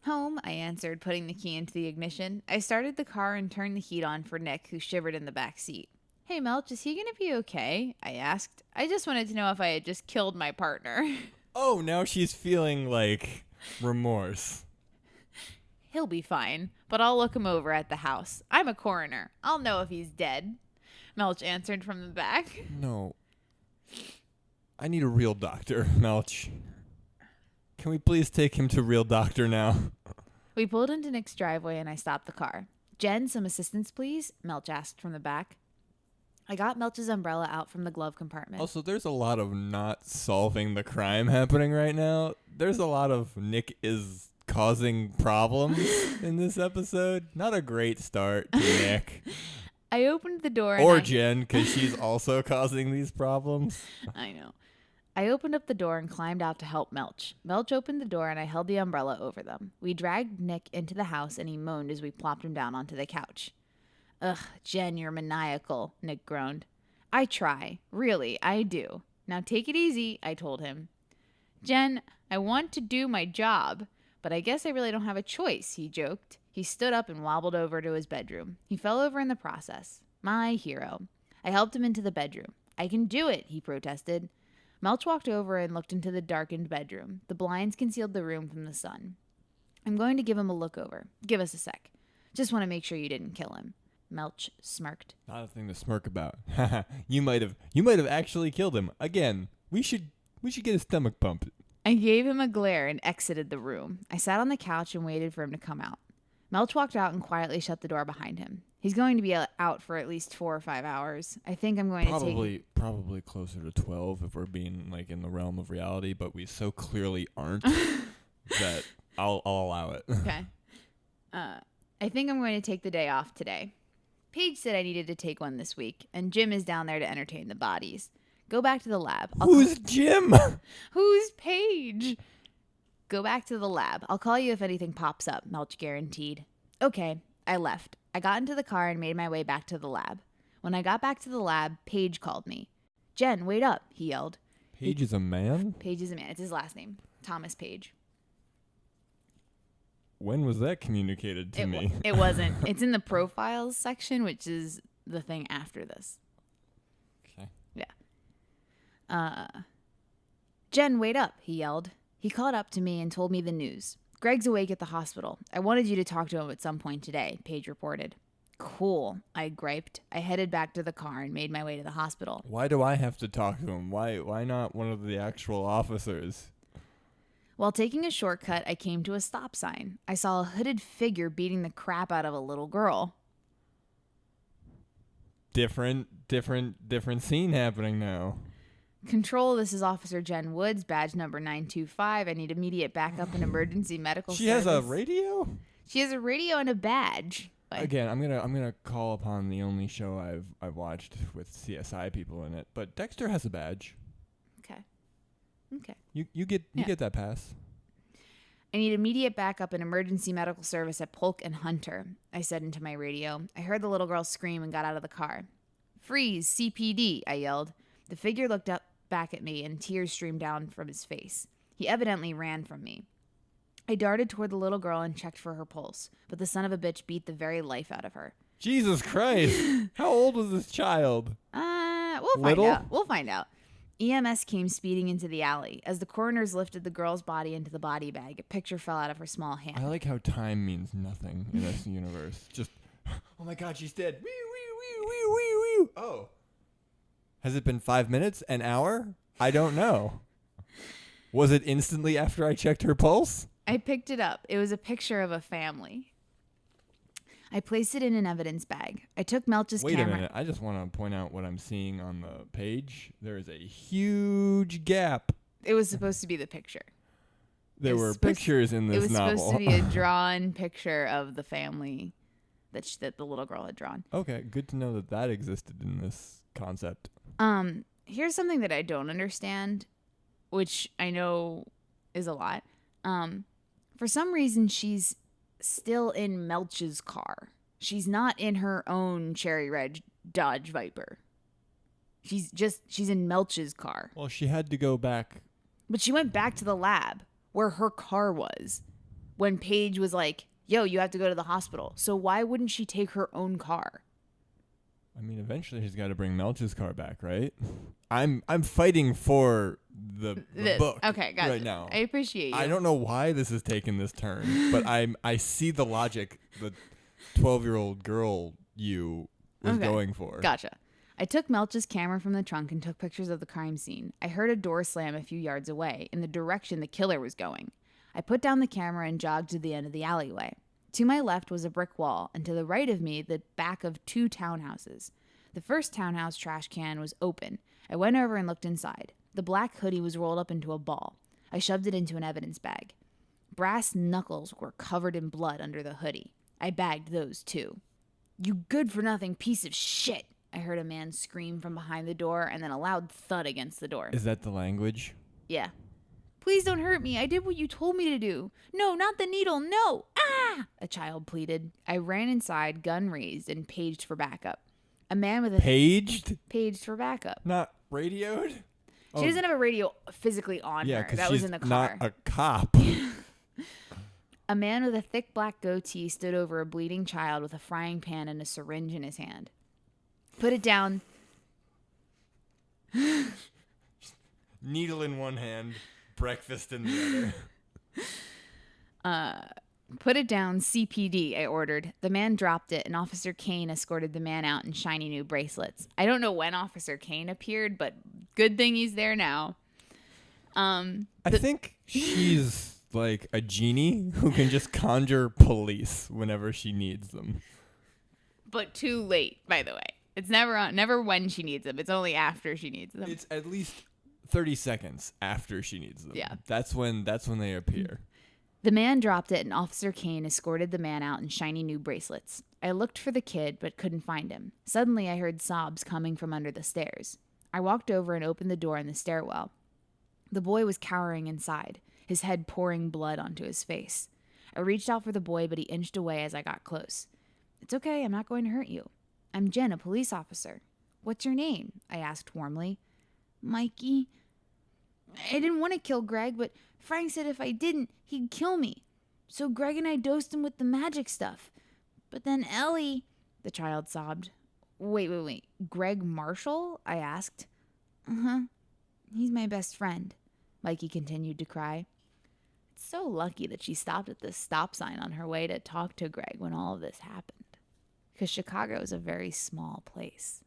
Home, I answered, putting the key into the ignition. I started the car and turned the heat on for Nick, who shivered in the back seat. Hey, Melch, is he going to be okay? I asked. I just wanted to know if I had just killed my partner. Oh, now she's feeling like remorse. He'll be fine, but I'll look him over at the house. I'm a coroner. I'll know if he's dead. Melch answered from the back. No. I need a real doctor, Melch. Can we please take him to real doctor now? We pulled into Nick's driveway and I stopped the car. Jen, some assistance, please? Melch asked from the back. I got Melch's umbrella out from the glove compartment. Also, there's a lot of not solving the crime happening right now. There's a lot of Nick is causing problems in this episode. Not a great start to Nick. I opened the door. Or Jen, because she's also causing these problems. I know. I opened up the door and climbed out to help Melch. Melch opened the door and I held the umbrella over them. We dragged Nick into the house and he moaned as we plopped him down onto the couch. Ugh, Jen, you're maniacal, Nick groaned. I try. Really, I do. Now take it easy, I told him. Jen, I want to do my job, but I guess I really don't have a choice, he joked. He stood up and wobbled over to his bedroom. He fell over in the process. My hero. I helped him into the bedroom. I can do it, he protested. Melch walked over and looked into the darkened bedroom. The blinds concealed the room from the sun. I'm going to give him a look over. Give us a sec. Just want to make sure you didn't kill him. Melch smirked. Not a thing to smirk about. You might have actually killed him. Again, we should get his stomach pumped. I gave him a glare and exited the room. I sat on the couch and waited for him to come out. Melch walked out and quietly shut the door behind him. He's going to be out for at least 4 or 5 hours. I think I'm going to take... Probably closer to 12 if we're being like in the realm of reality, but we so clearly aren't that I'll allow it. Okay. I think I'm going to take the day off today. Paige said I needed to take one this week, and Jim is down there to entertain the bodies. Go back to the lab. Who's Jim? Who's Paige? Go back to the lab. I'll call you if anything pops up, Melch guaranteed. Okay, I left. I got into the car and made my way back to the lab. When I got back to the lab, Paige called me. Jen, wait up, he yelled. Paige is a man? Paige is a man. It's his last name. Thomas Paige. When was that communicated to me? It wasn't. It's in the profiles section, which is the thing after this. Okay. Yeah. Jen, wait up, he yelled. He caught up to me and told me the news. Greg's awake at the hospital. I wanted you to talk to him at some point today, Paige reported. Cool, I griped. I headed back to the car and made my way to the hospital. Why do I have to talk to him? Why not one of the actual officers? While taking a shortcut, I came to a stop sign. I saw a hooded figure beating the crap out of a little girl. Different scene happening now. Control, this is Officer Jen Woods, badge number 925. I need immediate backup and emergency medical service. She has a radio? She has a radio and a badge. Again, I'm gonna call upon the only show I've watched with CSI people in it, but Dexter has a badge. Okay. Okay. You get that pass. I need immediate backup and emergency medical service at Polk and Hunter, I said into my radio. I heard the little girl scream and got out of the car. Freeze, CPD, I yelled. The figure looked up back at me and tears streamed down from his face. He evidently ran from me. I darted toward the little girl and checked for her pulse, but the son of a bitch beat the very life out of her. Jesus Christ. How old was this child? We'll find out. EMS came speeding into the alley. As the coroners lifted the girl's body into the body bag, a picture fell out of her small hand. I like how time means nothing in this universe. Just, oh my God, she's dead. Wee, wee, wee, wee, wee, wee. Oh. Has it been 5 minutes? An hour? I don't know. Was it instantly after I checked her pulse? I picked it up. It was a picture of a family. I placed it in an evidence bag. I took Melch's camera. Wait a minute. I just want to point out what I'm seeing on the page. There is a huge gap. It was supposed to be the picture. There were pictures in this novel. It was supposed to be a drawn picture of the family that the little girl had drawn. Okay, good to know that existed in this concept. Here's something that I don't understand, which I know is a lot. For some reason, she's still in Melch's car. She's not in her own cherry red Dodge Viper. She's in Melch's car. Well, she had to go back. But she went back to the lab where her car was when Paige was like, yo, you have to go to the hospital. So why wouldn't she take her own car? I mean, eventually she's got to bring Melch's car back, right? I'm fighting for the book okay, gotcha. right now. I appreciate you. I don't know why this has taken this turn, but I see the logic the 12-year-old girl you was going for. Gotcha. I took Melch's camera from the trunk and took pictures of the crime scene. I heard a door slam a few yards away, in the direction the killer was going. I put down the camera and jogged to the end of the alleyway. To my left was a brick wall, and to the right of me, the back of 2 townhouses. The first townhouse trash can was open. I went over and looked inside. The black hoodie was rolled up into a ball. I shoved it into an evidence bag. Brass knuckles were covered in blood under the hoodie. I bagged those too. You good-for-nothing piece of shit, I heard a man scream from behind the door and then a loud thud against the door. Is that the language? Yeah. Please don't hurt me. I did what you told me to do. No, not the needle. No. Ah! A child pleaded. I ran inside, gun raised, and paged for backup. A man with a... Paged? Paged for backup. Not radioed? She doesn't have a radio physically on her. That was in the car. Not a cop. A man with a thick black goatee stood over a bleeding child with a frying pan and a syringe in his hand. Put it down. Needle in one hand, breakfast in the other. Put it down, CPD, I ordered. The man dropped it, and Officer Kane escorted the man out in shiny new bracelets. I don't know when Officer Kane appeared, but good thing he's there now. I think she's like a genie who can just conjure police whenever she needs them. But too late, by the way. It's never when she needs them. It's only after she needs them. It's at least 30 seconds after she needs them. Yeah. That's when they appear. The man dropped it, and Officer Kane escorted the man out in shiny new bracelets. I looked for the kid, but couldn't find him. Suddenly, I heard sobs coming from under the stairs. I walked over and opened the door in the stairwell. The boy was cowering inside, his head pouring blood onto his face. I reached out for the boy, but he inched away as I got close. It's okay, I'm not going to hurt you. I'm Jen, a police officer. What's your name? I asked warmly. Mikey. I didn't want to kill Greg, but Frank said if I didn't, he'd kill me. So Greg and I dosed him with the magic stuff. But then Ellie, the child sobbed. Wait. Greg Marshall? I asked. Uh-huh. He's my best friend, Mikey continued to cry. It's so lucky that she stopped at this stop sign on her way to talk to Greg when all of this happened. Because Chicago is a very small place.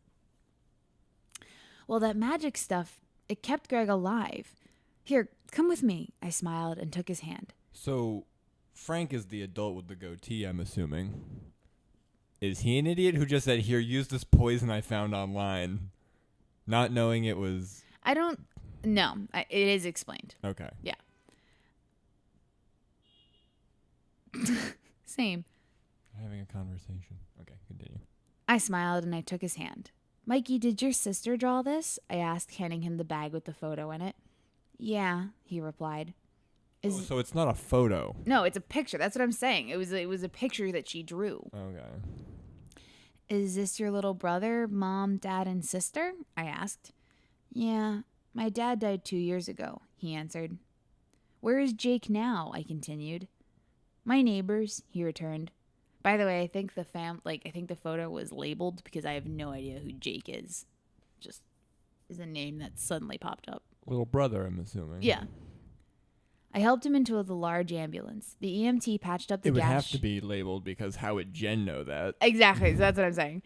Well, that magic stuff, it kept Greg alive. Here, come with me, I smiled and took his hand. So, Frank is the adult with the goatee, I'm assuming. Is he an idiot who just said, here, use this poison I found online, not knowing it was... I don't... No, it is explained. Okay. Yeah. Same. Having a conversation. Okay, continue. I smiled and I took his hand. Mikey, did your sister draw this? I asked, handing him the bag with the photo in it. Yeah, he replied. So it's not a photo. No, it's a picture. That's what I'm saying. It was a picture that she drew. Okay. Is this your little brother, mom, dad, and sister? I asked. Yeah, my dad died 2 years ago, he answered. Where is Jake now? I continued. My neighbors, he returned. By the way, I think the photo was labeled because I have no idea who Jake is. Just is a name that suddenly popped up. Little brother, I'm assuming. Yeah. I helped him into the large ambulance. The EMT patched up the gash. It would have to be labeled because how would Jen know that? Exactly, so that's what I'm saying.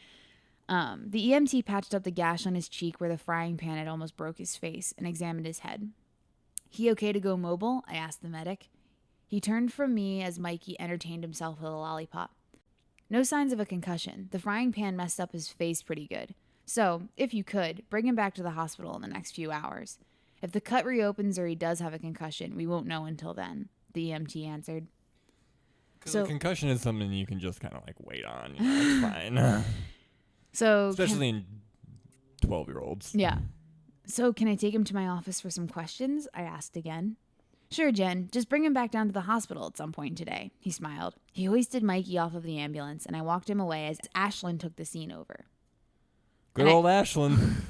The EMT patched up the gash on his cheek where the frying pan had almost broke his face and examined his head. He okay to go mobile? I asked the medic. He turned from me as Mikey entertained himself with a lollipop. No signs of a concussion. The frying pan messed up his face pretty good. So, if you could, bring him back to the hospital in the next few hours. If the cut reopens or he does have a concussion, we won't know until then, the EMT answered. Because a concussion is something you can just kind of like wait on. You know, it's fine. So, especially in 12-year-olds. Yeah. So, can I take him to my office for some questions? I asked again. Sure, Jen. Just bring him back down to the hospital at some point today, he smiled. He hoisted Mikey off of the ambulance, and I walked him away as Ashlyn took the scene over. Good old Ashlyn.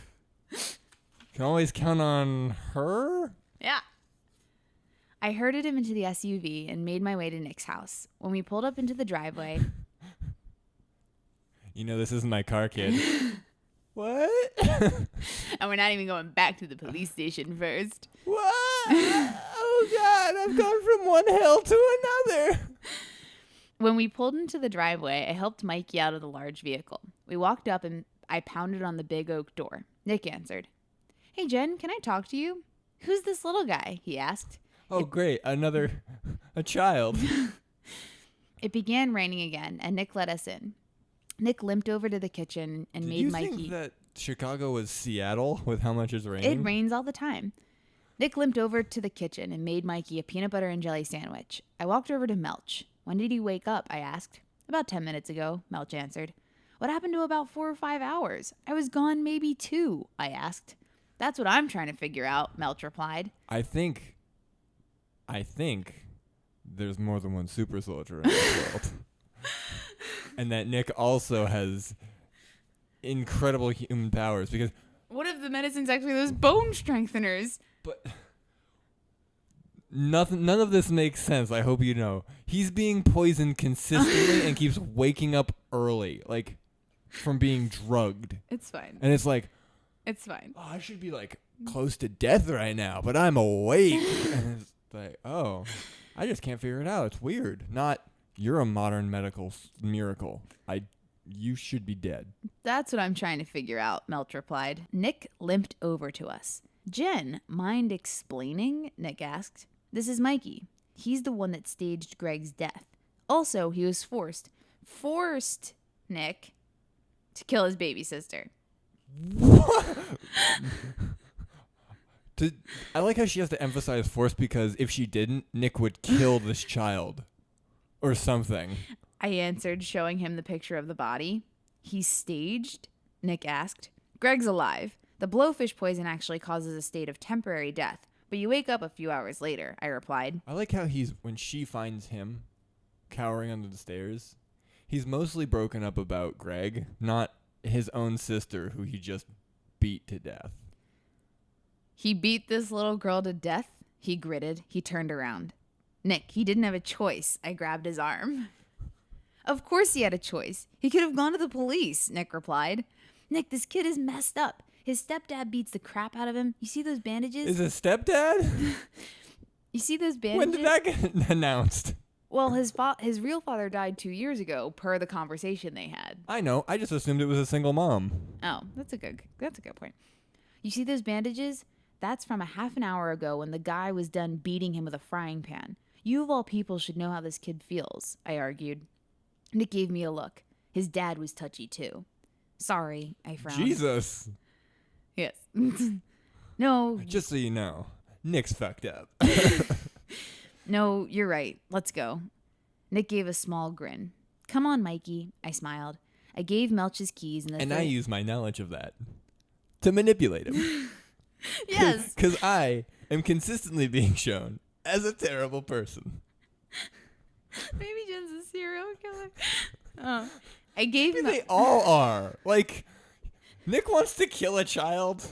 Can always count on her? Yeah. I herded him into the SUV and made my way to Nick's house. When we pulled up into the driveway... You know, this isn't my car, kid. What? And we're not even going back to the police station first. What? Oh, God, I've gone from one hell to another. When we pulled into the driveway, I helped Mikey out of the large vehicle. We walked up and I pounded on the big oak door. Nick answered. Hey, Jen, can I talk to you? Who's this little guy? He asked. Oh, great. A child. It began raining again, and Nick let us in. Nick limped over to the kitchen and made Mikey... Did you think that Chicago was Seattle with how much it's raining? It rains all the time. Nick limped over to the kitchen and made Mikey a peanut butter and jelly sandwich. I walked over to Melch. When did he wake up? I asked. About 10 minutes ago, Melch answered. What happened to about 4 or 5 hours? I was gone maybe 2, I asked. That's what I'm trying to figure out, Melch replied. I think there's more than one super soldier in this world. And that Nick also has incredible human powers because... What if the medicine's actually those bone strengtheners? But none of this makes sense, I hope you know. He's being poisoned consistently and keeps waking up early, like, from being drugged. It's fine. And it's like... It's fine. Oh, I should be, like, close to death right now, but I'm awake. And it's like, oh, I just can't figure it out. It's weird. Not... You're a modern medical miracle. You should be dead. That's what I'm trying to figure out, Melch replied. Nick limped over to us. Jen, mind explaining? Nick asked. This is Mikey. He's the one that staged Greg's death. Also, he was forced, Nick, to kill his baby sister. What? I like how she has to emphasize forced because if she didn't, Nick would kill this child. Or something. I answered, showing him the picture of the body. He's staged? Nick asked. Greg's alive. The blowfish poison actually causes a state of temporary death, but you wake up a few hours later, I replied. I like how when she finds him cowering under the stairs, he's mostly broken up about Greg, not his own sister who he just beat to death. He beat this little girl to death? He gritted. He turned around. Nick, he didn't have a choice. I grabbed his arm. Of course he had a choice. He could have gone to the police, Nick replied. Nick, this kid is messed up. His stepdad beats the crap out of him. You see those bandages? Is his stepdad? You see those bandages? When did that get announced? Well, his real father died 2 years ago, per the conversation they had. I know. I just assumed it was a single mom. Oh, that's a good point. You see those bandages? That's from a half an hour ago when the guy was done beating him with a frying pan. You of all people should know how this kid feels, I argued. Nick gave me a look. His dad was touchy too. Sorry, I frowned. Jesus. Yes. No. Just so you know, Nick's fucked up. No, you're right. Let's go. Nick gave a small grin. Come on, Mikey, I smiled. I gave Melch his keys and I used my knowledge of that to manipulate him. Yes. Because I am consistently being shown as a terrible person. Maybe Jen's a serial killer. Oh. I gave Maybe Mel- they all are. Like, Nick wants to kill a child.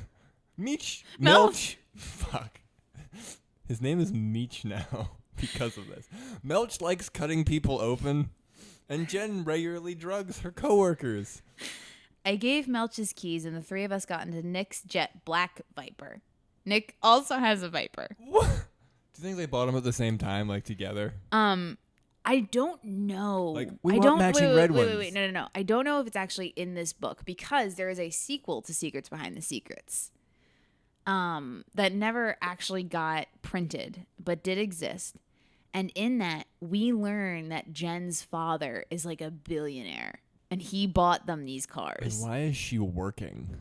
Melch. Fuck. His name is Meech now because of this. Melch likes cutting people open, and Jen regularly drugs her coworkers. I gave Melch his keys, and the three of us got into Nick's jet Black Viper. Nick also has a Viper. What? Do you think they bought them at the same time, like together? I don't know. Like, we want matching red ones. Wait. No. I don't know if it's actually in this book because there is a sequel to Secrets Behind the Secrets that never actually got printed but did exist. And in that, we learn that Jen's father is like a billionaire and he bought them these cars. And why is she working?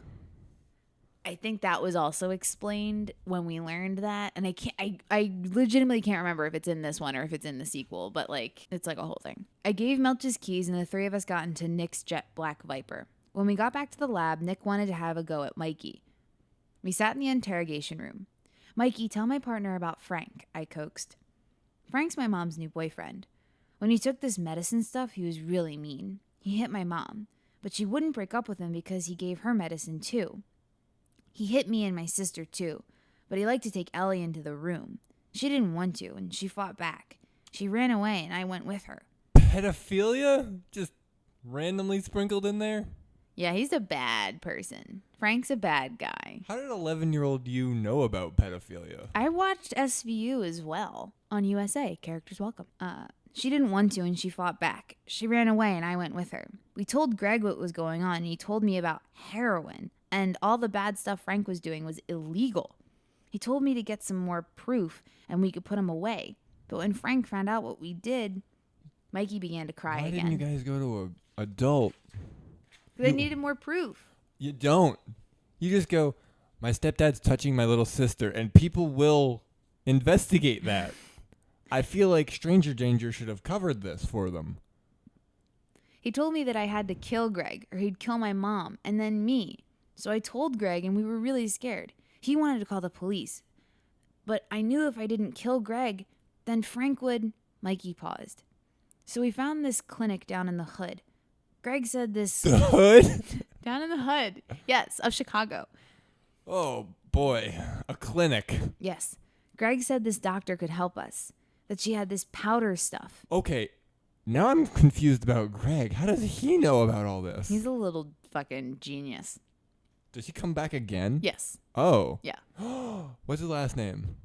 I think that was also explained when we learned that, and I legitimately can't remember if it's in this one or if it's in the sequel, but like it's like a whole thing. I gave Melch's keys, and the three of us got into Nick's jet Black Viper. When we got back to the lab, Nick wanted to have a go at Mikey. We sat in the interrogation room. Mikey, tell my partner about Frank, I coaxed. Frank's my mom's new boyfriend. When he took this medicine stuff, he was really mean. He hit my mom, but she wouldn't break up with him because he gave her medicine too. He hit me and my sister too, but he liked to take Ellie into the room. She didn't want to, and she fought back. She ran away, and I went with her. Pedophilia? Just randomly sprinkled in there? Yeah, he's a bad person. Frank's a bad guy. How did 11-year-old you know about pedophilia? I watched SVU as well on USA. Characters welcome. She didn't want to, and she fought back. She ran away, and I went with her. We told Greg what was going on, and he told me about heroin. And all the bad stuff Frank was doing was illegal. He told me to get some more proof and we could put him away. But when Frank found out what we did, Mikey began to cry again. Why didn't you guys go to an adult? They needed more proof. You don't. You just go, my stepdad's touching my little sister, and people will investigate that. I feel like Stranger Danger should have covered this for them. He told me that I had to kill Greg or he'd kill my mom and then me. So I told Greg, and we were really scared. He wanted to call the police. But I knew if I didn't kill Greg, then Frank would... Mikey paused. So we found this clinic down in the hood. Greg said this... The hood? Down in the hood. Yes, of Chicago. Oh, boy. A clinic. Yes. Greg said this doctor could help us. That she had this powder stuff. Okay. Now I'm confused about Greg. How does he know about all this? He's a little fucking genius. Does he come back again? Yes. Oh. Yeah. What's his last name?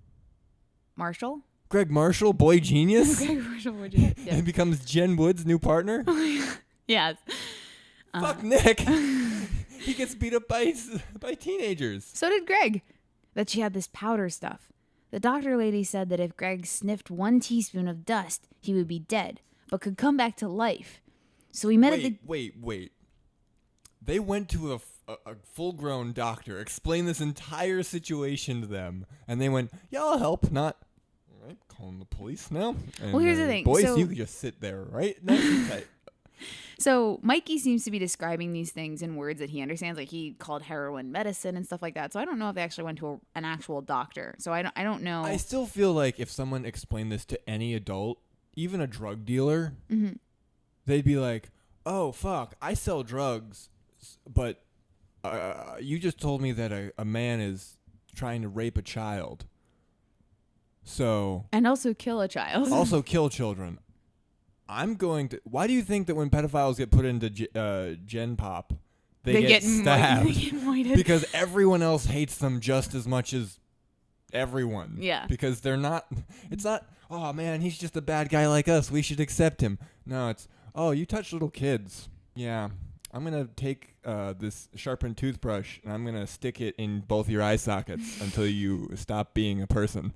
Marshall? Greg Marshall, boy genius? Greg Marshall, boy genius. Yeah. And becomes Jen Wood's new partner? Yes. Fuck Nick. He gets beat up by teenagers. So did Greg. That she had this powder stuff. The doctor lady said that if Greg sniffed 1 teaspoon of dust, he would be dead, but could come back to life. So we met at the... Wait. They went to a full-grown doctor, explained this entire situation to them, and they went, yeah, I'll help, not... All right, calling the police now. And, well, here's the thing. Boys, so, you could just sit there, right? Nice and tight. So Mikey seems to be describing these things in words that he understands. Like he called heroin medicine and stuff like that. So I don't know if they actually went to an actual doctor. So I don't know. I still feel like if someone explained this to any adult, even a drug dealer, they'd be like, oh, fuck, I sell drugs, but you just told me that a man is trying to rape a child. So... And also kill a child. Also kill children. I'm going to... Why do you think that when pedophiles get put into Gen Pop, they get stabbed? They get moited. Because everyone else hates them just as much as everyone. Yeah. Because they're not... It's not, oh, man, he's just a bad guy like us. We should accept him. No, it's, oh, you touch little kids. Yeah. I'm going to take this sharpened toothbrush and I'm going to stick it in both your eye sockets until you stop being a person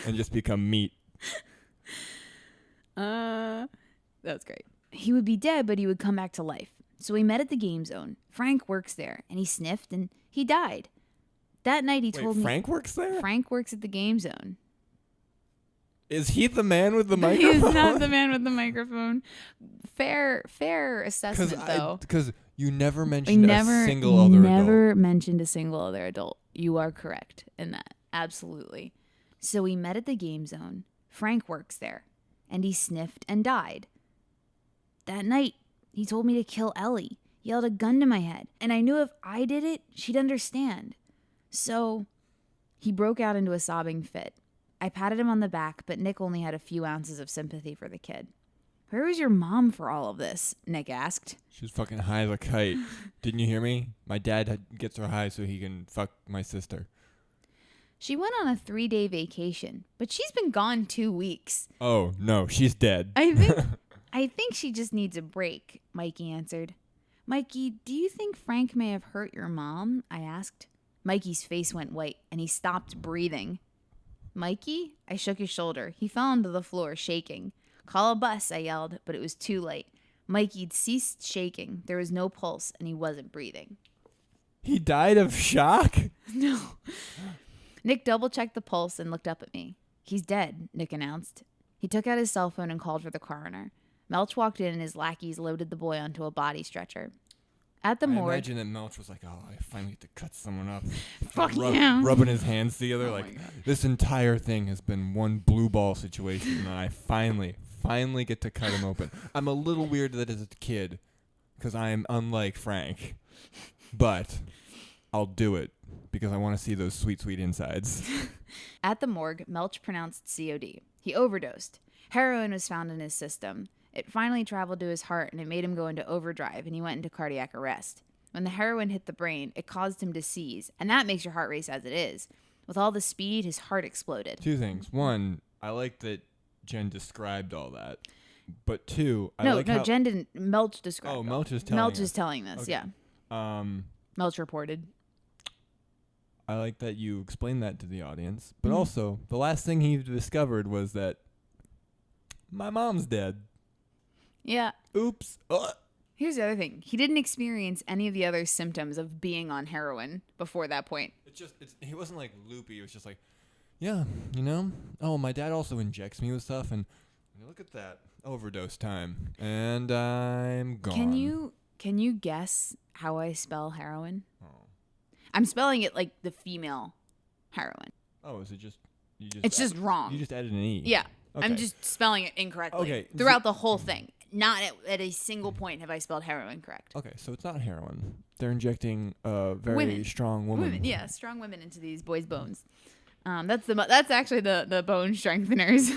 and just become meat. That's great. He would be dead, but he would come back to life. So we met at the game zone. Frank works there, and he sniffed, and he died. That night he told me... Frank works there? Frank works at the game zone. Is he the man with the microphone? He's not the man with the microphone. Fair assessment, though. Because you never mentioned a single other adult. Never mentioned a single other adult. You are correct in that. Absolutely. So we met at the game zone. Frank works there. And he sniffed and died. That night, he told me to kill Ellie. He held a gun to my head. And I knew if I did it, she'd understand. So he broke out into a sobbing fit. I patted him on the back, but Nick only had a few ounces of sympathy for the kid. Where was your mom for all of this? Nick asked. She was fucking high as a kite. Didn't you hear me? My dad gets her high so he can fuck my sister. She went on a 3-day vacation, but she's been gone 2 weeks. Oh, no, she's dead. I think she just needs a break, Mikey answered. Mikey, do you think Frank may have hurt your mom? I asked. Mikey's face went white, and he stopped breathing. Mikey? I shook his shoulder. He fell onto the floor, shaking. Call a bus, I yelled, but it was too late. Mikey'd ceased shaking. There was no pulse, and he wasn't breathing. He died of shock? No. Nick double-checked the pulse and looked up at me. He's dead, Nick announced. He took out his cell phone and called for the coroner. Melch walked in and his lackeys loaded the boy onto a body stretcher. At the morgue... I imagine that Melch was like, oh, I finally get to cut someone up. Fuck yeah. Rubbing his hands together Oh like, this entire thing has been one blue ball situation, and I finally get to cut him open. I'm a little weird that as a kid, because I am unlike Frank, but I'll do it because I want to see those sweet, sweet insides. At the morgue, Melch pronounced COD. He overdosed. Heroin was found in his system. It finally traveled to his heart, and it made him go into overdrive, and he went into cardiac arrest. When the heroin hit the brain, it caused him to seize, and that makes your heart race as it is. With all the speed, his heart exploded. 2 things. 1, I like that Jen described all that. But 2, Jen didn't. Melch described. Oh, Melch is telling Melch is telling this, Okay. yeah. Melch reported. I like that you explained that to the audience. But Mhm. also, the last thing he discovered was that my mom's dead. Yeah. Oops. Ugh. Here's the other thing. He didn't experience any of the other symptoms of being on heroin before that point. He wasn't like loopy. It was just like, yeah, oh, my dad also injects me with stuff, and look at that overdose time, and I'm gone. Can you guess how I spell heroin? Oh, I'm spelling it like the female heroin. is it just It's just wrong. You just added an E. Yeah. Okay. I'm just spelling it incorrectly. Okay. Throughout the whole thing. Not at a single point have I spelled heroin correct. Okay, so it's not heroin. They're injecting a very Women. strong woman. Yeah, strong women into these boys' bones. That's actually the bone strengtheners.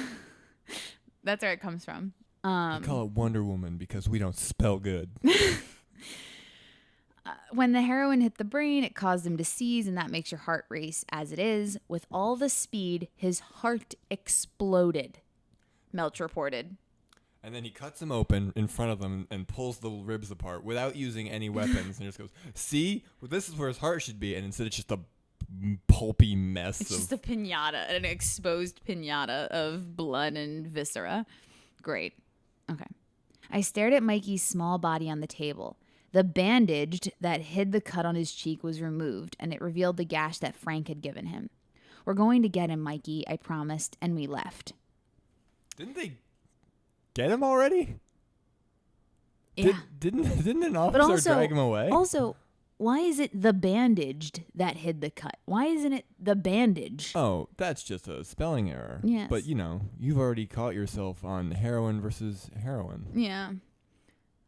That's where it comes from. I call it Wonder Woman because we don't spell good. When the heroin hit the brain, it caused him to seize, and that makes your heart race as it is. With all the speed, his heart exploded, Melch reported. And then he cuts him open in front of them and pulls the ribs apart without using any weapons and just goes, see? Well, this is where his heart should be. And instead it's just a pulpy mess. It's just a piñata, an exposed piñata of blood and viscera. Great. Okay. I stared at Mikey's small body on the table. The bandage that hid the cut on his cheek was removed, and it revealed the gash that Frank had given him. We're going to get him, Mikey, I promised, and we left. Didn't they get him already? Yeah. Didn't an officer drag him away? Also, why is it the bandaged that hid the cut? Why isn't it the bandage? Oh, that's just a spelling error. Yes. But, you've already caught yourself on heroin versus heroin. Yeah.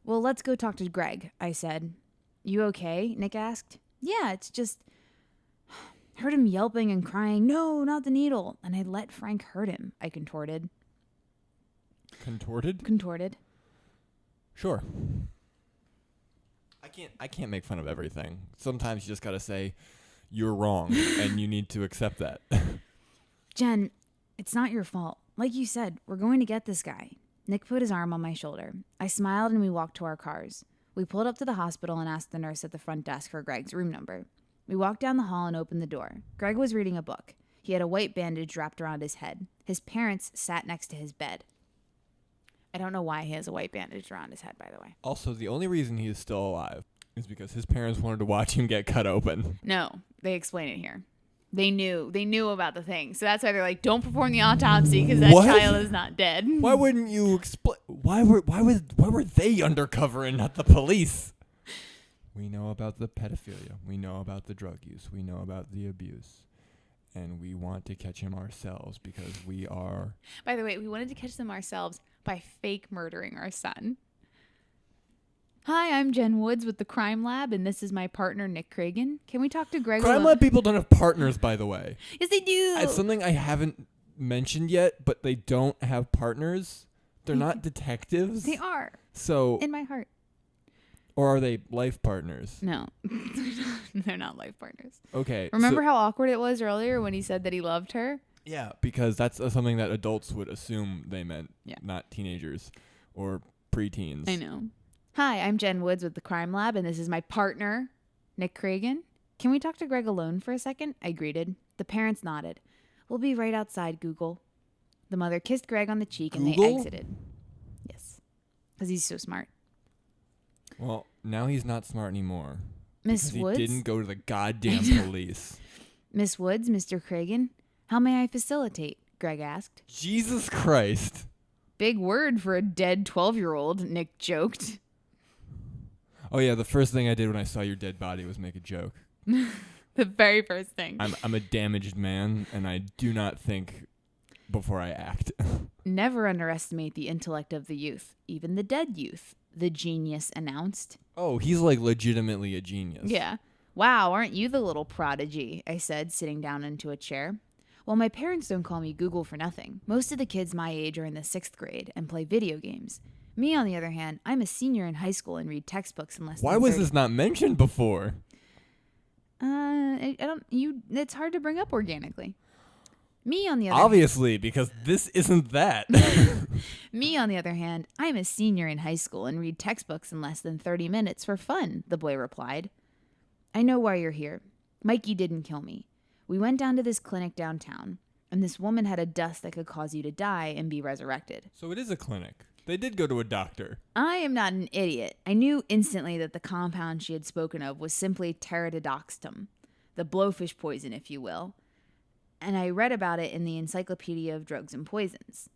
Well, let's go talk to Greg, I said. You okay? Nick asked. Yeah, it's just... Heard him yelping and crying, no, not the needle. And I let Frank hurt him, I contorted. Contorted? Contorted. Sure. I can't make fun of everything. Sometimes you just gotta say you're wrong and you need to accept that. Jen, it's not your fault. Like you said, we're going to get this guy. Nick put his arm on my shoulder. I smiled and we walked to our cars. We pulled up to the hospital and asked the nurse at the front desk for Greg's room number. We walked down the hall and opened the door. Greg was reading a book. He had a white bandage wrapped around his head. His parents sat next to his bed. I don't know why he has a white bandage around his head, by the way. Also, the only reason he is still alive is because his parents wanted to watch him get cut open. No, they explain it here. They knew about the thing. So that's why they're like, don't perform the autopsy because that child is not dead. Why wouldn't you explain? Why were they undercover and not the police? We know about the pedophilia. We know about the drug use. We know about the abuse. and we want to catch him ourselves because we are... By the way, we wanted to catch them ourselves by fake murdering our son. Hi, I'm Jen Woods with the Crime Lab, and this is my partner, Nick Craigen. Can we talk to Greg? Crime Lab people don't have partners, by the way. Yes, they do. It's something I haven't mentioned yet, but they don't have partners. They're not detectives. They are. So... In my heart. Or are they life partners? No. They're not life partners. Okay. Remember how awkward it was earlier when he said that he loved her? Yeah, because that's something that adults would assume they meant, Yeah. not teenagers or preteens. I know. Hi, I'm Jen Woods with the Crime Lab, and this is my partner, Nick Craigen. Can we talk to Greg alone for a second? I greeted. The parents nodded. We'll be right outside, Google. The mother kissed Greg on the cheek, and they Google? exited. Yes. Because he's so smart. Well, now he's not smart anymore. Miss because Woods? he didn't go to the goddamn police. Miss Woods, Mr. Craigen, how may I facilitate? Greg asked. Jesus Christ. Big word for a dead 12-year-old, Nick joked. Oh, yeah, the first thing I did when I saw your dead body was make a joke. The very first thing. I'm a damaged man, and I do not think before I act. Never underestimate the intellect of the youth, even the dead youth, the genius announced. Oh, he's like legitimately a genius. Yeah. Wow, aren't you the little prodigy? I said, sitting down into a chair. Well, my parents don't call me Google for nothing. Most of the kids my age are in the 6th grade and play video games. Me, on the other hand, I'm a senior in high school and read textbooks in less Why than was 30. this not mentioned before? I don't. It's hard to bring up organically. Me, on the other Obviously, because this isn't that. Me, on the other hand, I'm a senior in high school and read textbooks in less than 30 minutes for fun, the boy replied. I know why you're here. Mikey didn't kill me. We went down to this clinic downtown, and this woman had a dust that could cause you to die and be resurrected. So it is a clinic. They did go to a doctor. I am not an idiot. I knew instantly that the compound she had spoken of was simply pterodotoxum, the blowfish poison, if you will, and I read about it in the Encyclopedia of Drugs and Poisons.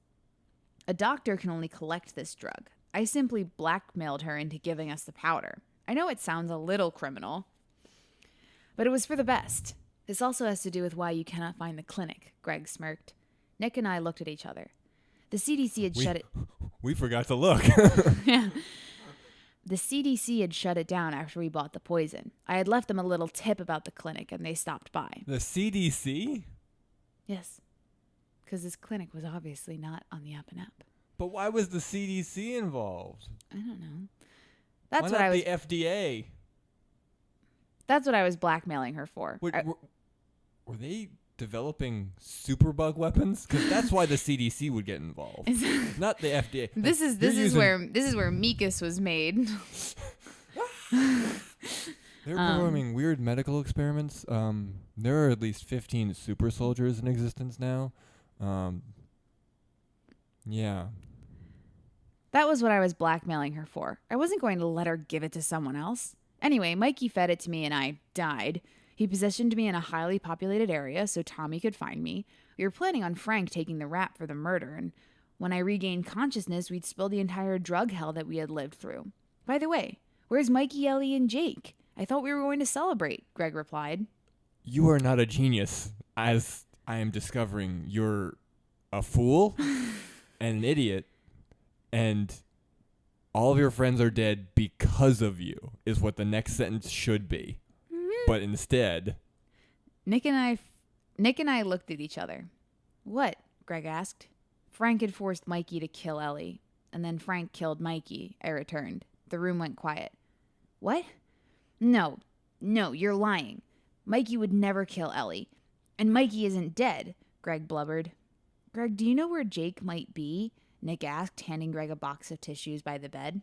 A doctor can only collect this drug. I simply blackmailed her into giving us the powder. I know it sounds a little criminal, but it was for the best. This also has to do with why you cannot find the clinic, Greg smirked. Nick and I looked at each other. The CDC had shut it. We forgot to look. Yeah. The CDC had shut it down after we bought the poison. I had left them a little tip about the clinic, and they stopped by. The CDC? Yes. Because this clinic was obviously not on the up and up. But why was the CDC involved? I don't know. That's why what not I was. the FDA? That's what I was blackmailing her for. Were they developing superbug weapons? Because that's why the CDC would get involved, not the FDA. This is where Mikas was made. They're performing weird medical experiments. There are at least 15 super soldiers in existence now. Yeah. That was what I was blackmailing her for. I wasn't going to let her give it to someone else. Anyway, Mikey fed it to me and I died. He positioned me in a highly populated area so Tommy could find me. We were planning on Frank taking the rap for the murder, and when I regained consciousness, we'd spill the entire drug hell that we had lived through. By the way, where's Mikey, Ellie, and Jake? I thought we were going to celebrate, Greg replied. You are not a genius, as I am discovering. You're a fool and an idiot, and all of your friends are dead because of you, is what the next sentence should be. But instead... Nick and I looked at each other. What? Greg asked. Frank had forced Mikey to kill Ellie, and then Frank killed Mikey, I returned. The room went quiet. What? No, you're lying. Mikey would never kill Ellie. And Mikey isn't dead, Greg blubbered. Greg, do you know where Jake might be? Nick asked, handing Greg a box of tissues by the bed.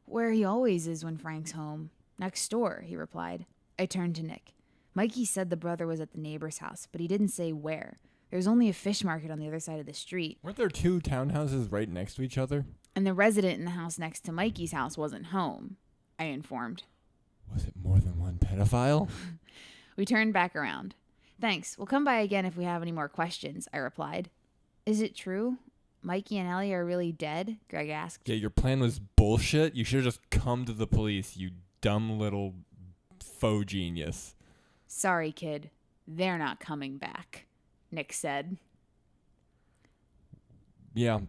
Where he always is when Frank's home. Next door, he replied. I turned to Nick. Mikey said the brother was at the neighbor's house, but he didn't say where. There was only a fish market on the other side of the street. Weren't there 2 townhouses right next to each other? And the resident in the house next to Mikey's house wasn't home, I informed. Was it more than one pedophile? We turned back around. Thanks. We'll come by again if we have any more questions, I replied. Is it true? Mikey and Ellie are really dead? Greg asked. Yeah, your plan was bullshit. You should have just come to the police, you dumb little faux genius. Sorry, kid. They're not coming back, Nick said. Yeah,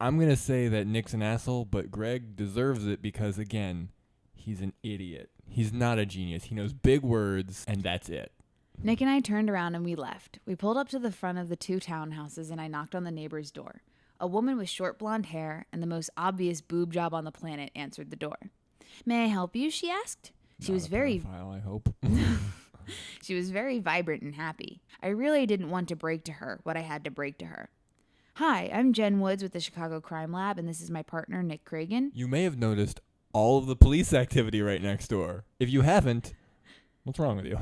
I'm going to say that Nick's an asshole, but Greg deserves it because, again, he's an idiot. He's not a genius. He knows big words, and that's it. Nick and I turned around and we left. We pulled up to the front of the 2 townhouses and I knocked on the neighbor's door. A woman with short blonde hair and the most obvious boob job on the planet answered the door. "May I help you?" she asked. She was very pedophile, I hope. She was very vibrant and happy. I really didn't want to break to her what I had to break to her. "Hi, I'm Jen Woods with the Chicago Crime Lab, and this is my partner, Nick Craigen." You may have noticed all of the police activity right next door. If you haven't, what's wrong with you?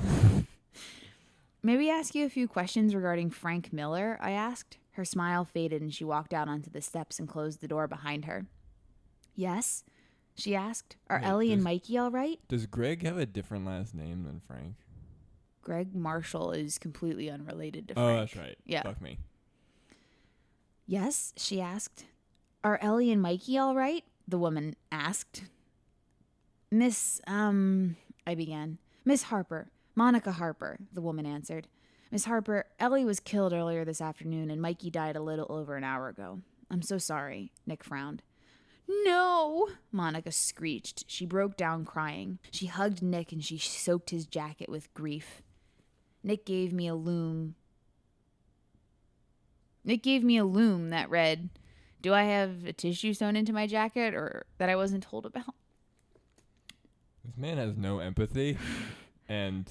"May we ask you a few questions regarding Frank Miller?" I asked. Her smile faded and she walked out onto the steps and closed the door behind her. "Yes?" she asked. "Are Wait, Ellie and Mikey all right?" Does Greg have a different last name than Frank? Greg Marshall is completely unrelated to Oh, Frank. that's right. Yeah. Fuck me. "Yes?" she asked. "Are Ellie and Mikey all right?" the woman asked. I began. "Miss Harper. Monica Harper," the woman answered. "Miss Harper, Ellie was killed earlier this afternoon and Mikey died a little over an hour ago." "I'm so sorry," Nick frowned. "No," Monica screeched. She broke down crying. She hugged Nick and she soaked his jacket with grief. Nick gave me a loom that read, "Do I have a tissue sewn into my jacket?" or that I wasn't told about. This man has no empathy, and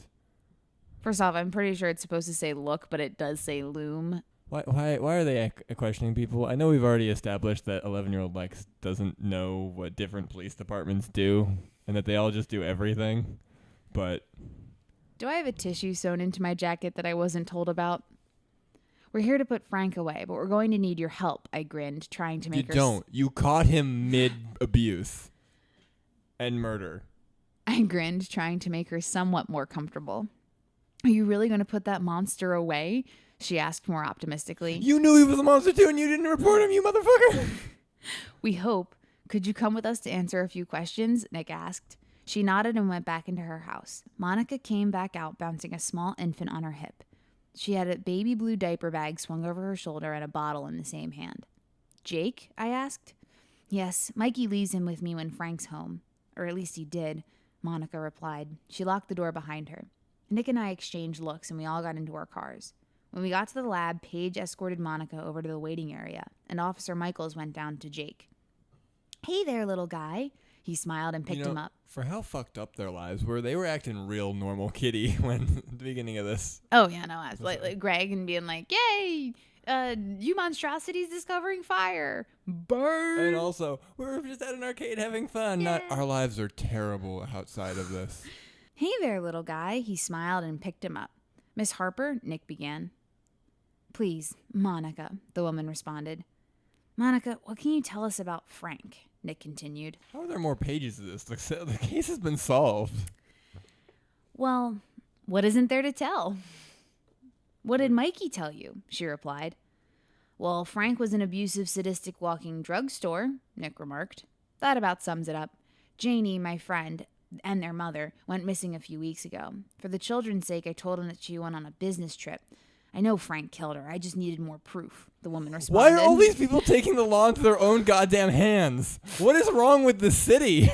First off, I'm pretty sure it's supposed to say look, but it does say loom. why are they questioning people? I know we've already established that 11-year-old Lex doesn't know what different police departments do, and that they all just do everything, but "Do I have a tissue sewn into my jacket that I wasn't told about?" "We're here to put Frank away, but we're going to need your help," I grinned, trying to make you don't. You caught him mid-abuse and murder. I grinned, trying to make her somewhat more comfortable. "Are you really going to put that monster away?" she asked more optimistically. You knew he was a monster too, and you didn't report him, you motherfucker! "We hope. Could you come with us to answer a few questions?" Nick asked. She nodded and went back into her house. Monica came back out, bouncing a small infant on her hip. She had a baby blue diaper bag swung over her shoulder and a bottle in the same hand. "Jake?" I asked. "Yes, Mikey leaves him with me when Frank's home. Or at least he did," Monica replied. She locked the door behind her. Nick and I exchanged looks and we all got into our cars. When we got to the lab, Paige escorted Monica over to the waiting area, and Officer Michaels went down to Jake. "Hey there, little guy." He smiled and picked him up. For how fucked up their lives were, they were acting real normal kitty when at the beginning of this. Oh, yeah, no, like Greg and being like, "Yay, you monstrosities discovering fire. Burn." And also, we're just at an arcade having fun. Yeah. Not our lives are terrible outside of this. "Hey there, little guy." He smiled and picked him up. "Miss Harper," Nick began. "Please, Monica," the woman responded. "Monica, what can you tell us about Frank?" Nick continued. How are there more pages of this? The case has been solved. "Well, what isn't there to tell?" "What did Mikey tell you?" she replied. "Well, Frank was an abusive, sadistic walking drugstore," Nick remarked. "That about sums it up. Janie, my friend, and their mother went missing a few weeks ago. For the children's sake, I told him that she went on a business trip. I know Frank killed her. I just needed more proof," the woman Why responded. are all these people taking the law into their own goddamn hands? What is wrong with the city?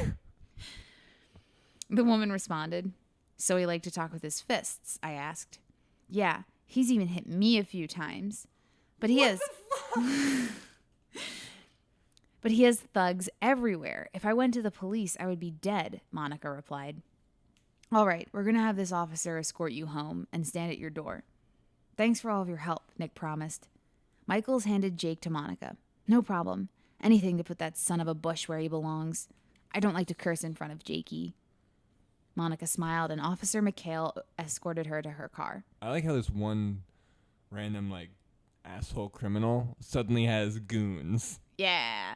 The woman responded. "So he liked to talk with his fists?" I asked. "Yeah, he's even hit me a few times. But he has But he has thugs everywhere. If I went to the police, I would be dead," Monica replied. "All right, we're going to have this officer escort you home and stand at your door." "Thanks for all of your help," Nick promised. Michaels handed Jake to Monica. "No problem. Anything to put that son of a bush where he belongs. I don't like to curse in front of Jakey." Monica smiled, and Officer McHale escorted her to her car. I like how this one random, asshole criminal suddenly has goons. Yeah.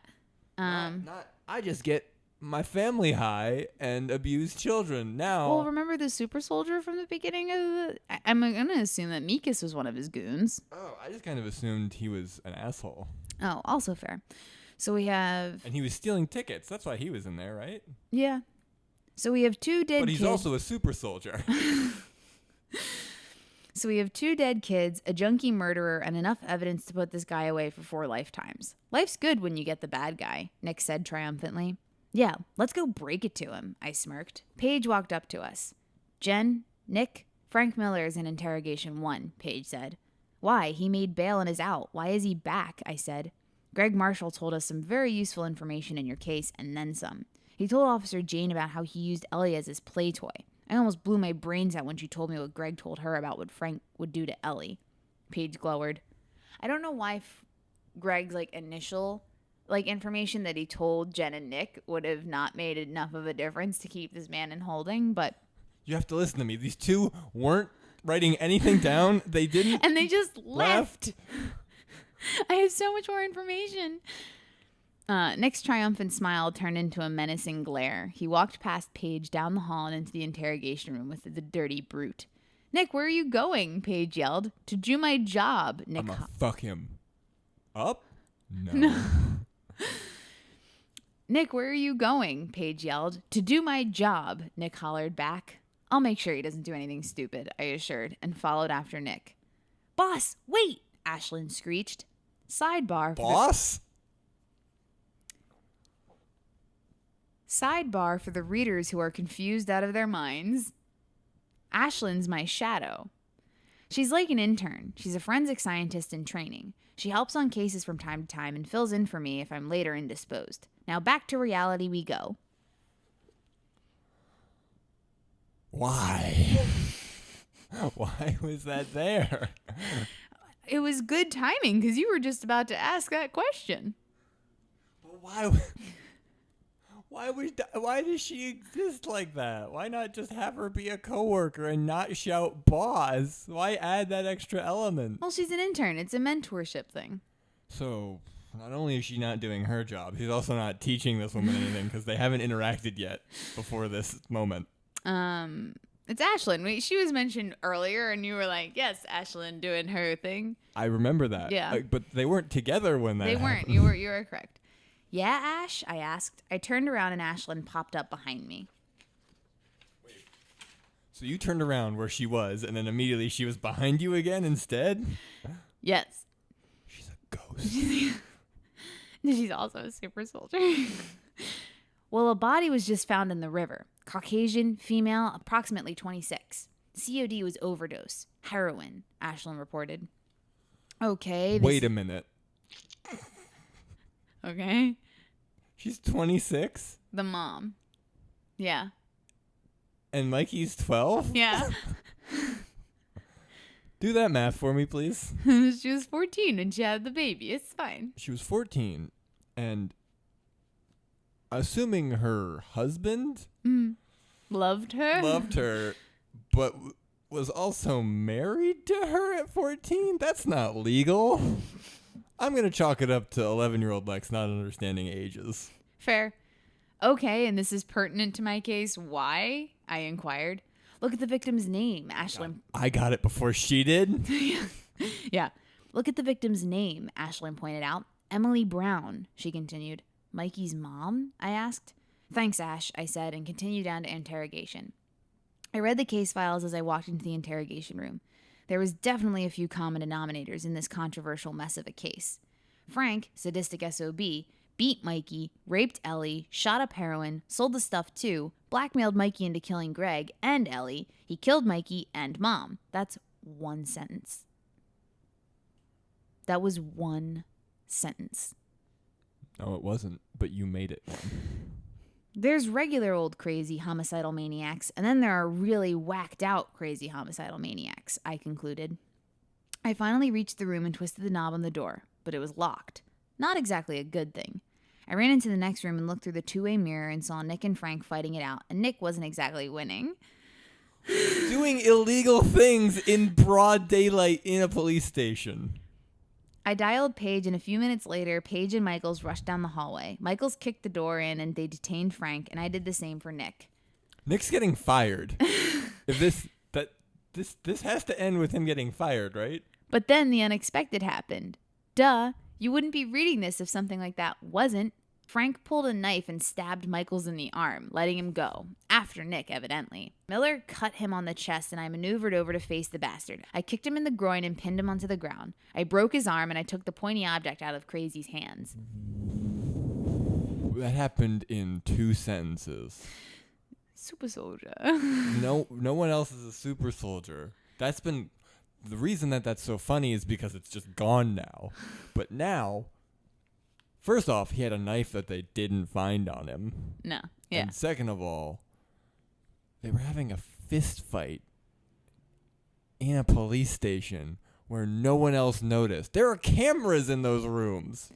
I just get my family high and abuse children now. Well, remember the super soldier from the beginning of the... I'm going to assume that Mikas was one of his goons. Oh, I just kind of assumed he was an asshole. Oh, also fair. So we have... And he was stealing tickets. That's why he was in there, right? Yeah. So we have 2 dead But he's kids. also a super soldier. So we have 2 dead kids, a junkie murderer, and enough evidence to put this guy away for 4 lifetimes. Life's good when you get the bad guy, Nick said triumphantly. Yeah, let's go break it to him, I smirked. Paige walked up to us. Jen, Nick, Frank Miller is in interrogation 1, Paige said. Why? He made bail and is out. Why is he back? I said. Greg Marshall told us some very useful information in your case and then some. He told Officer Jane about how he used Ellie as his play toy. I almost blew my brains out when she told me what Greg told her about what Frank would do to Ellie. Paige glowered. I don't know why Greg's initial information that he told Jen and Nick would have not made enough of a difference to keep this man in holding, but You have to listen to me. These 2 weren't writing anything down. They didn't. and they just left. I have so much more information. Nick's triumphant smile turned into a menacing glare. He walked past Paige down the hall and into the interrogation room with the dirty brute. Nick, where are you going? Paige yelled. To do my job. Nick. I'ma fuck him up? No. Nick, where are you going? Paige yelled. To do my job, Nick hollered back. I'll make sure he doesn't do anything stupid, I assured, and followed after Nick. Boss, wait! Ashlyn screeched. Sidebar. Boss? Sidebar for the readers who are confused out of their minds. Ashlyn's my shadow. She's like an intern. She's a forensic scientist in training. She helps on cases from time to time and fills in for me if I'm later indisposed. Now back to reality we go. Why? Why was that there? It was good timing because you were just about to ask that question. Why? Why does she exist like that? Why not just have her be a coworker and not shout boss? Why add that extra element? Well, she's an intern. It's a mentorship thing. So, not only is she not doing her job, she's also not teaching this woman anything because they haven't interacted yet before this moment. It's Ashlyn. She was mentioned earlier, and you were like, "Yes, Ashlyn doing her thing." I remember that. Yeah, but they weren't together when that. They happened. weren't. You were correct. Yeah, Ash? I asked. I turned around and Ashlyn popped up behind me. Wait. So you turned around where she was, and then immediately she was behind you again instead? Yes. She's a ghost. She's also a super soldier. Well, a body was just found in the river. Caucasian, female, approximately 26. COD was overdose. Heroin, Ashlyn reported. Okay. Wait a minute. Okay. She's 26? The mom. Yeah. And Mikey's 12? Yeah. Do that math for me, please. She was 14 when she had the baby. It's fine. She was 14, and assuming her husband Loved her, but was also married to her at 14? That's not legal. I'm going to chalk it up to 11-year-old Lex not understanding ages. Fair. Okay, and this is pertinent to my case. Why? I inquired. Look at the victim's name, Ashlyn. I got it before she did. Yeah. Look at the victim's name, Ashlyn pointed out. Emily Brown, she continued. Mikey's mom? I asked. Thanks, Ash, I said, and continued down to interrogation. I read the case files as I walked into the interrogation room. There was definitely a few common denominators in this controversial mess of a case. Frank, sadistic SOB, beat Mikey, raped Ellie, shot up heroin, sold the stuff too, blackmailed Mikey into killing Greg and Ellie. He killed Mikey and Mom. That's one sentence. That was one sentence. No, it wasn't, but you made it. There's regular old crazy homicidal maniacs, and then there are really whacked out crazy homicidal maniacs, I concluded. I finally reached the room and twisted the knob on the door, but it was locked. Not exactly a good thing. I ran into the next room and looked through the two-way mirror and saw Nick and Frank fighting it out, and Nick wasn't exactly winning. Doing illegal things in broad daylight in a police station. I dialed Paige, and a few minutes later, Paige and Michaels rushed down the hallway. Michaels kicked the door in, and they detained Frank, and I did the same for Nick. Nick's getting fired. If this has to end with him getting fired, right? But then the unexpected happened. Duh, you wouldn't be reading this if something like that wasn't. Frank pulled a knife and stabbed Michaels in the arm, letting him go. After Nick, evidently. Miller cut him on the chest and I maneuvered over to face the bastard. I kicked him in the groin and pinned him onto the ground. I broke his arm and I took the pointy object out of Crazy's hands. That happened in 2 sentences. Super soldier. No one else is a super soldier. That's been the reason that's so funny is because it's just gone now. But now, first off, he had a knife that they didn't find on him. No. Yeah. And second of all, they were having a fist fight in a police station where no one else noticed. There are cameras in those rooms.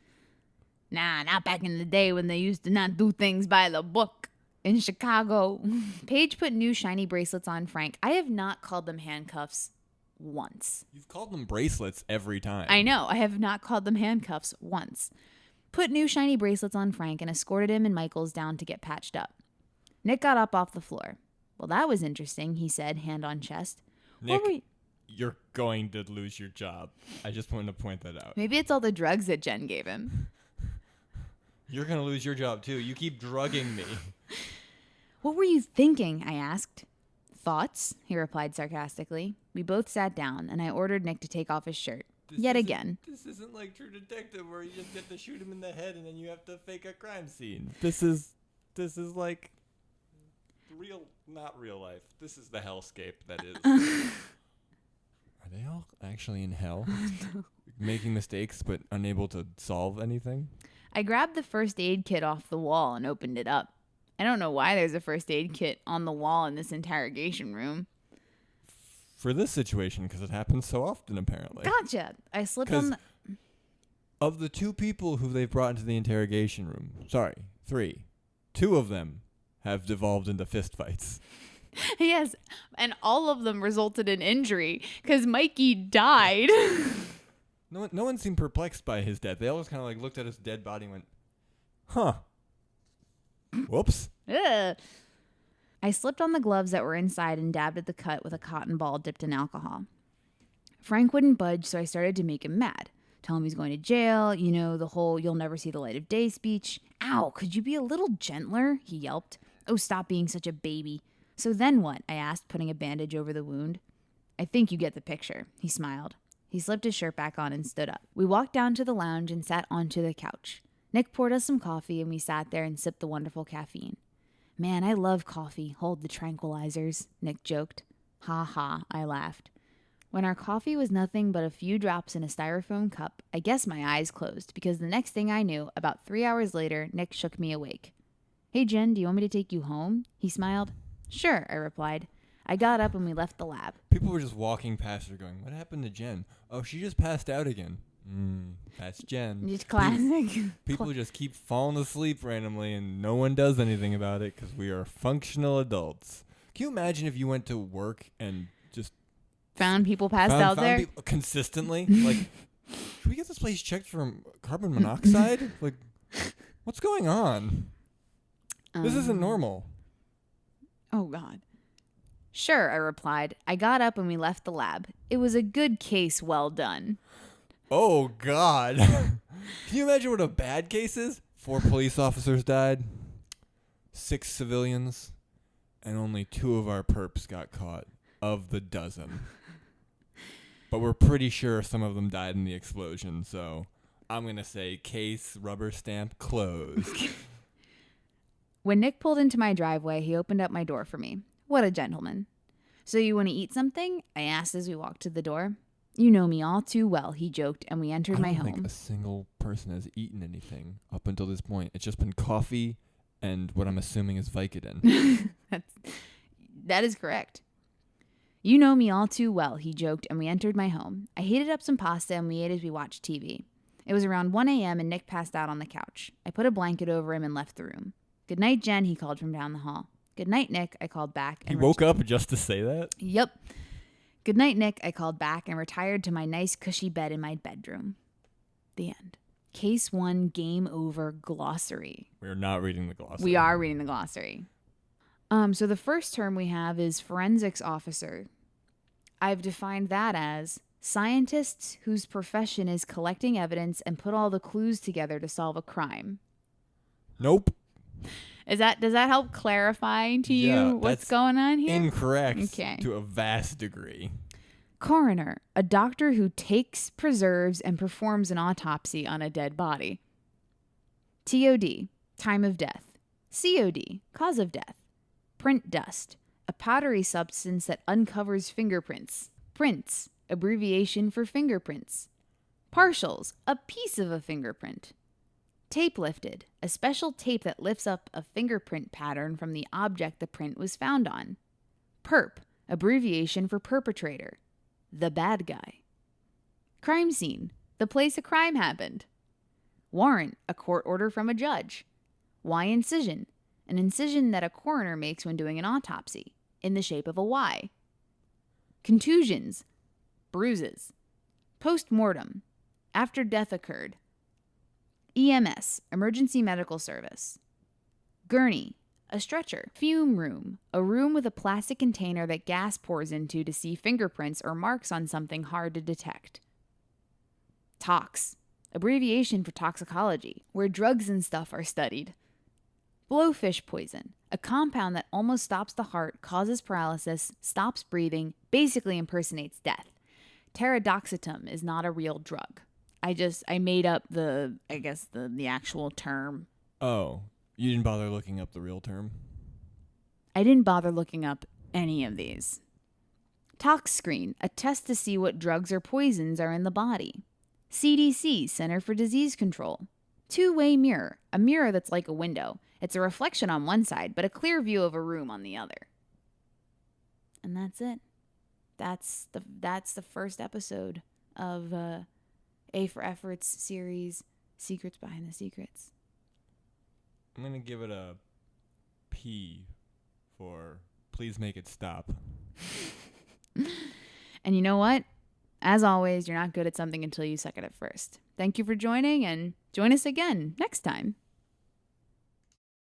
Nah, not back in the day when they used to not do things by the book. In Chicago. Paige put new shiny bracelets on Frank. I have not called them handcuffs once. You've called them bracelets every time. I know. I have not called them handcuffs once. Put new shiny bracelets on Frank and escorted him and Michaels down to get patched up. Nick got up off the floor. Well, that was interesting, he said, hand on chest. Nick, you're going to lose your job. I just wanted to point that out. Maybe it's all the drugs that Jen gave him. You're going to lose your job, too. You keep drugging me. What were you thinking? I asked. Thoughts? He replied sarcastically. We both sat down, and I ordered Nick to take off his shirt. Yet again. This isn't like True Detective where you just get to shoot him in the head and then you have to fake a crime scene. This is like not real life. This is the hellscape that is. Are they all actually in hell? Making mistakes but unable to solve anything? I grabbed the first aid kit off the wall and opened it up. I don't know why there's a first aid kit on the wall in this interrogation room. For this situation, because it happens so often, apparently. Gotcha. I slipped on the... Of the 2 people who they've brought into the interrogation room, 3, 2 of them have devolved into fistfights. Yes, and all of them resulted in injury, because Mikey died. No one seemed perplexed by his death. They all just kind of like looked at his dead body and went, huh. Whoops. Ugh. I slipped on the gloves that were inside and dabbed at the cut with a cotton ball dipped in alcohol. Frank wouldn't budge, so I started to make him mad. Tell him he's going to jail, the whole you'll never see the light of day speech. Ow, could you be a little gentler? He yelped. Oh, stop being such a baby. So then what? I asked, putting a bandage over the wound. I think you get the picture, he smiled. He slipped his shirt back on and stood up. We walked down to the lounge and sat onto the couch. Nick poured us some coffee and we sat there and sipped the wonderful caffeine. Man, I love coffee. Hold the tranquilizers, Nick joked. Ha ha, I laughed. When our coffee was nothing but a few drops in a styrofoam cup, I guess my eyes closed because the next thing I knew, about 3 hours later, Nick shook me awake. Hey Jen, do you want me to take you home? He smiled. Sure, I replied. I got up and we left the lab. People were just walking past her going, what happened to Jen? Oh, she just passed out again. That's Jen. It's classic. People just keep falling asleep randomly and no one does anything about it because we are functional adults. Can you imagine if you went to work and just found people passed out there? People consistently? Like, should we get this place checked for carbon monoxide? Like, what's going on? This isn't normal. Oh, God. Sure, I replied. I got up and we left the lab. It was a good case, well done. Oh, God. Can you imagine what a bad case is? 4 police officers died, 6 civilians, and only 2 of our perps got caught of the dozen. But we're pretty sure some of them died in the explosion, so I'm going to say case, rubber stamp, closed. When Nick pulled into my driveway, he opened up my door for me. What a gentleman. So you want to eat something? I asked as we walked to the door. You know me all too well, he joked, and we entered my home. I don't think a single person has eaten anything up until this point. It's just been coffee and what I'm assuming is Vicodin. That is correct. You know me all too well, he joked, and we entered my home. I heated up some pasta and we ate as we watched TV. It was around 1 a.m. and Nick passed out on the couch. I put a blanket over him and left the room. Good night, Jen, he called from down the hall. Good night, Nick, I called back. He woke up just to say that? Yep. Good night, Nick, I called back and retired to my nice cushy bed in my bedroom. The end. Case 1, game over, glossary. We're not reading the glossary. We are reading the glossary. So the first term we have is forensics officer. I've defined that as scientists whose profession is collecting evidence and put all the clues together to solve a crime. Nope. Does that help clarify to Yeah, you what's that's going on here? Incorrect Okay. to a vast degree. Coroner, a doctor who takes, preserves, and performs an autopsy on a dead body. TOD, time of death. COD, cause of death. Print dust, a powdery substance that uncovers fingerprints. Prints, abbreviation for fingerprints. Partials, a piece of a fingerprint. Tape lifted, a special tape that lifts up a fingerprint pattern from the object the print was found on. Perp, abbreviation for perpetrator. The bad guy. Crime scene, the place a crime happened. Warrant, a court order from a judge. Y incision, an incision that a coroner makes when doing an autopsy, in the shape of a Y. Contusions, bruises. Post-mortem, after death occurred. EMS, emergency medical service. Gurney, a stretcher. Fume room, a room with a plastic container that gas pours into to see fingerprints or marks on something hard to detect. Tox, abbreviation for toxicology, where drugs and stuff are studied. Blowfish poison, a compound that almost stops the heart, causes paralysis, stops breathing, basically impersonates death. Pterodoxitum is not a real drug. I made up the actual term. Oh, you didn't bother looking up the real term? I didn't bother looking up any of these. Tox screen, a test to see what drugs or poisons are in the body. CDC, Center for Disease Control. Two-way mirror, a mirror that's like a window. It's a reflection on one side, but a clear view of a room on the other. And that's it. That's the first episode of A for Effort's series, Secrets Behind the Secrets. I'm going to give it a P for please make it stop. And you know what? As always, you're not good at something until you suck at it first. Thank you for joining, and join us again next time.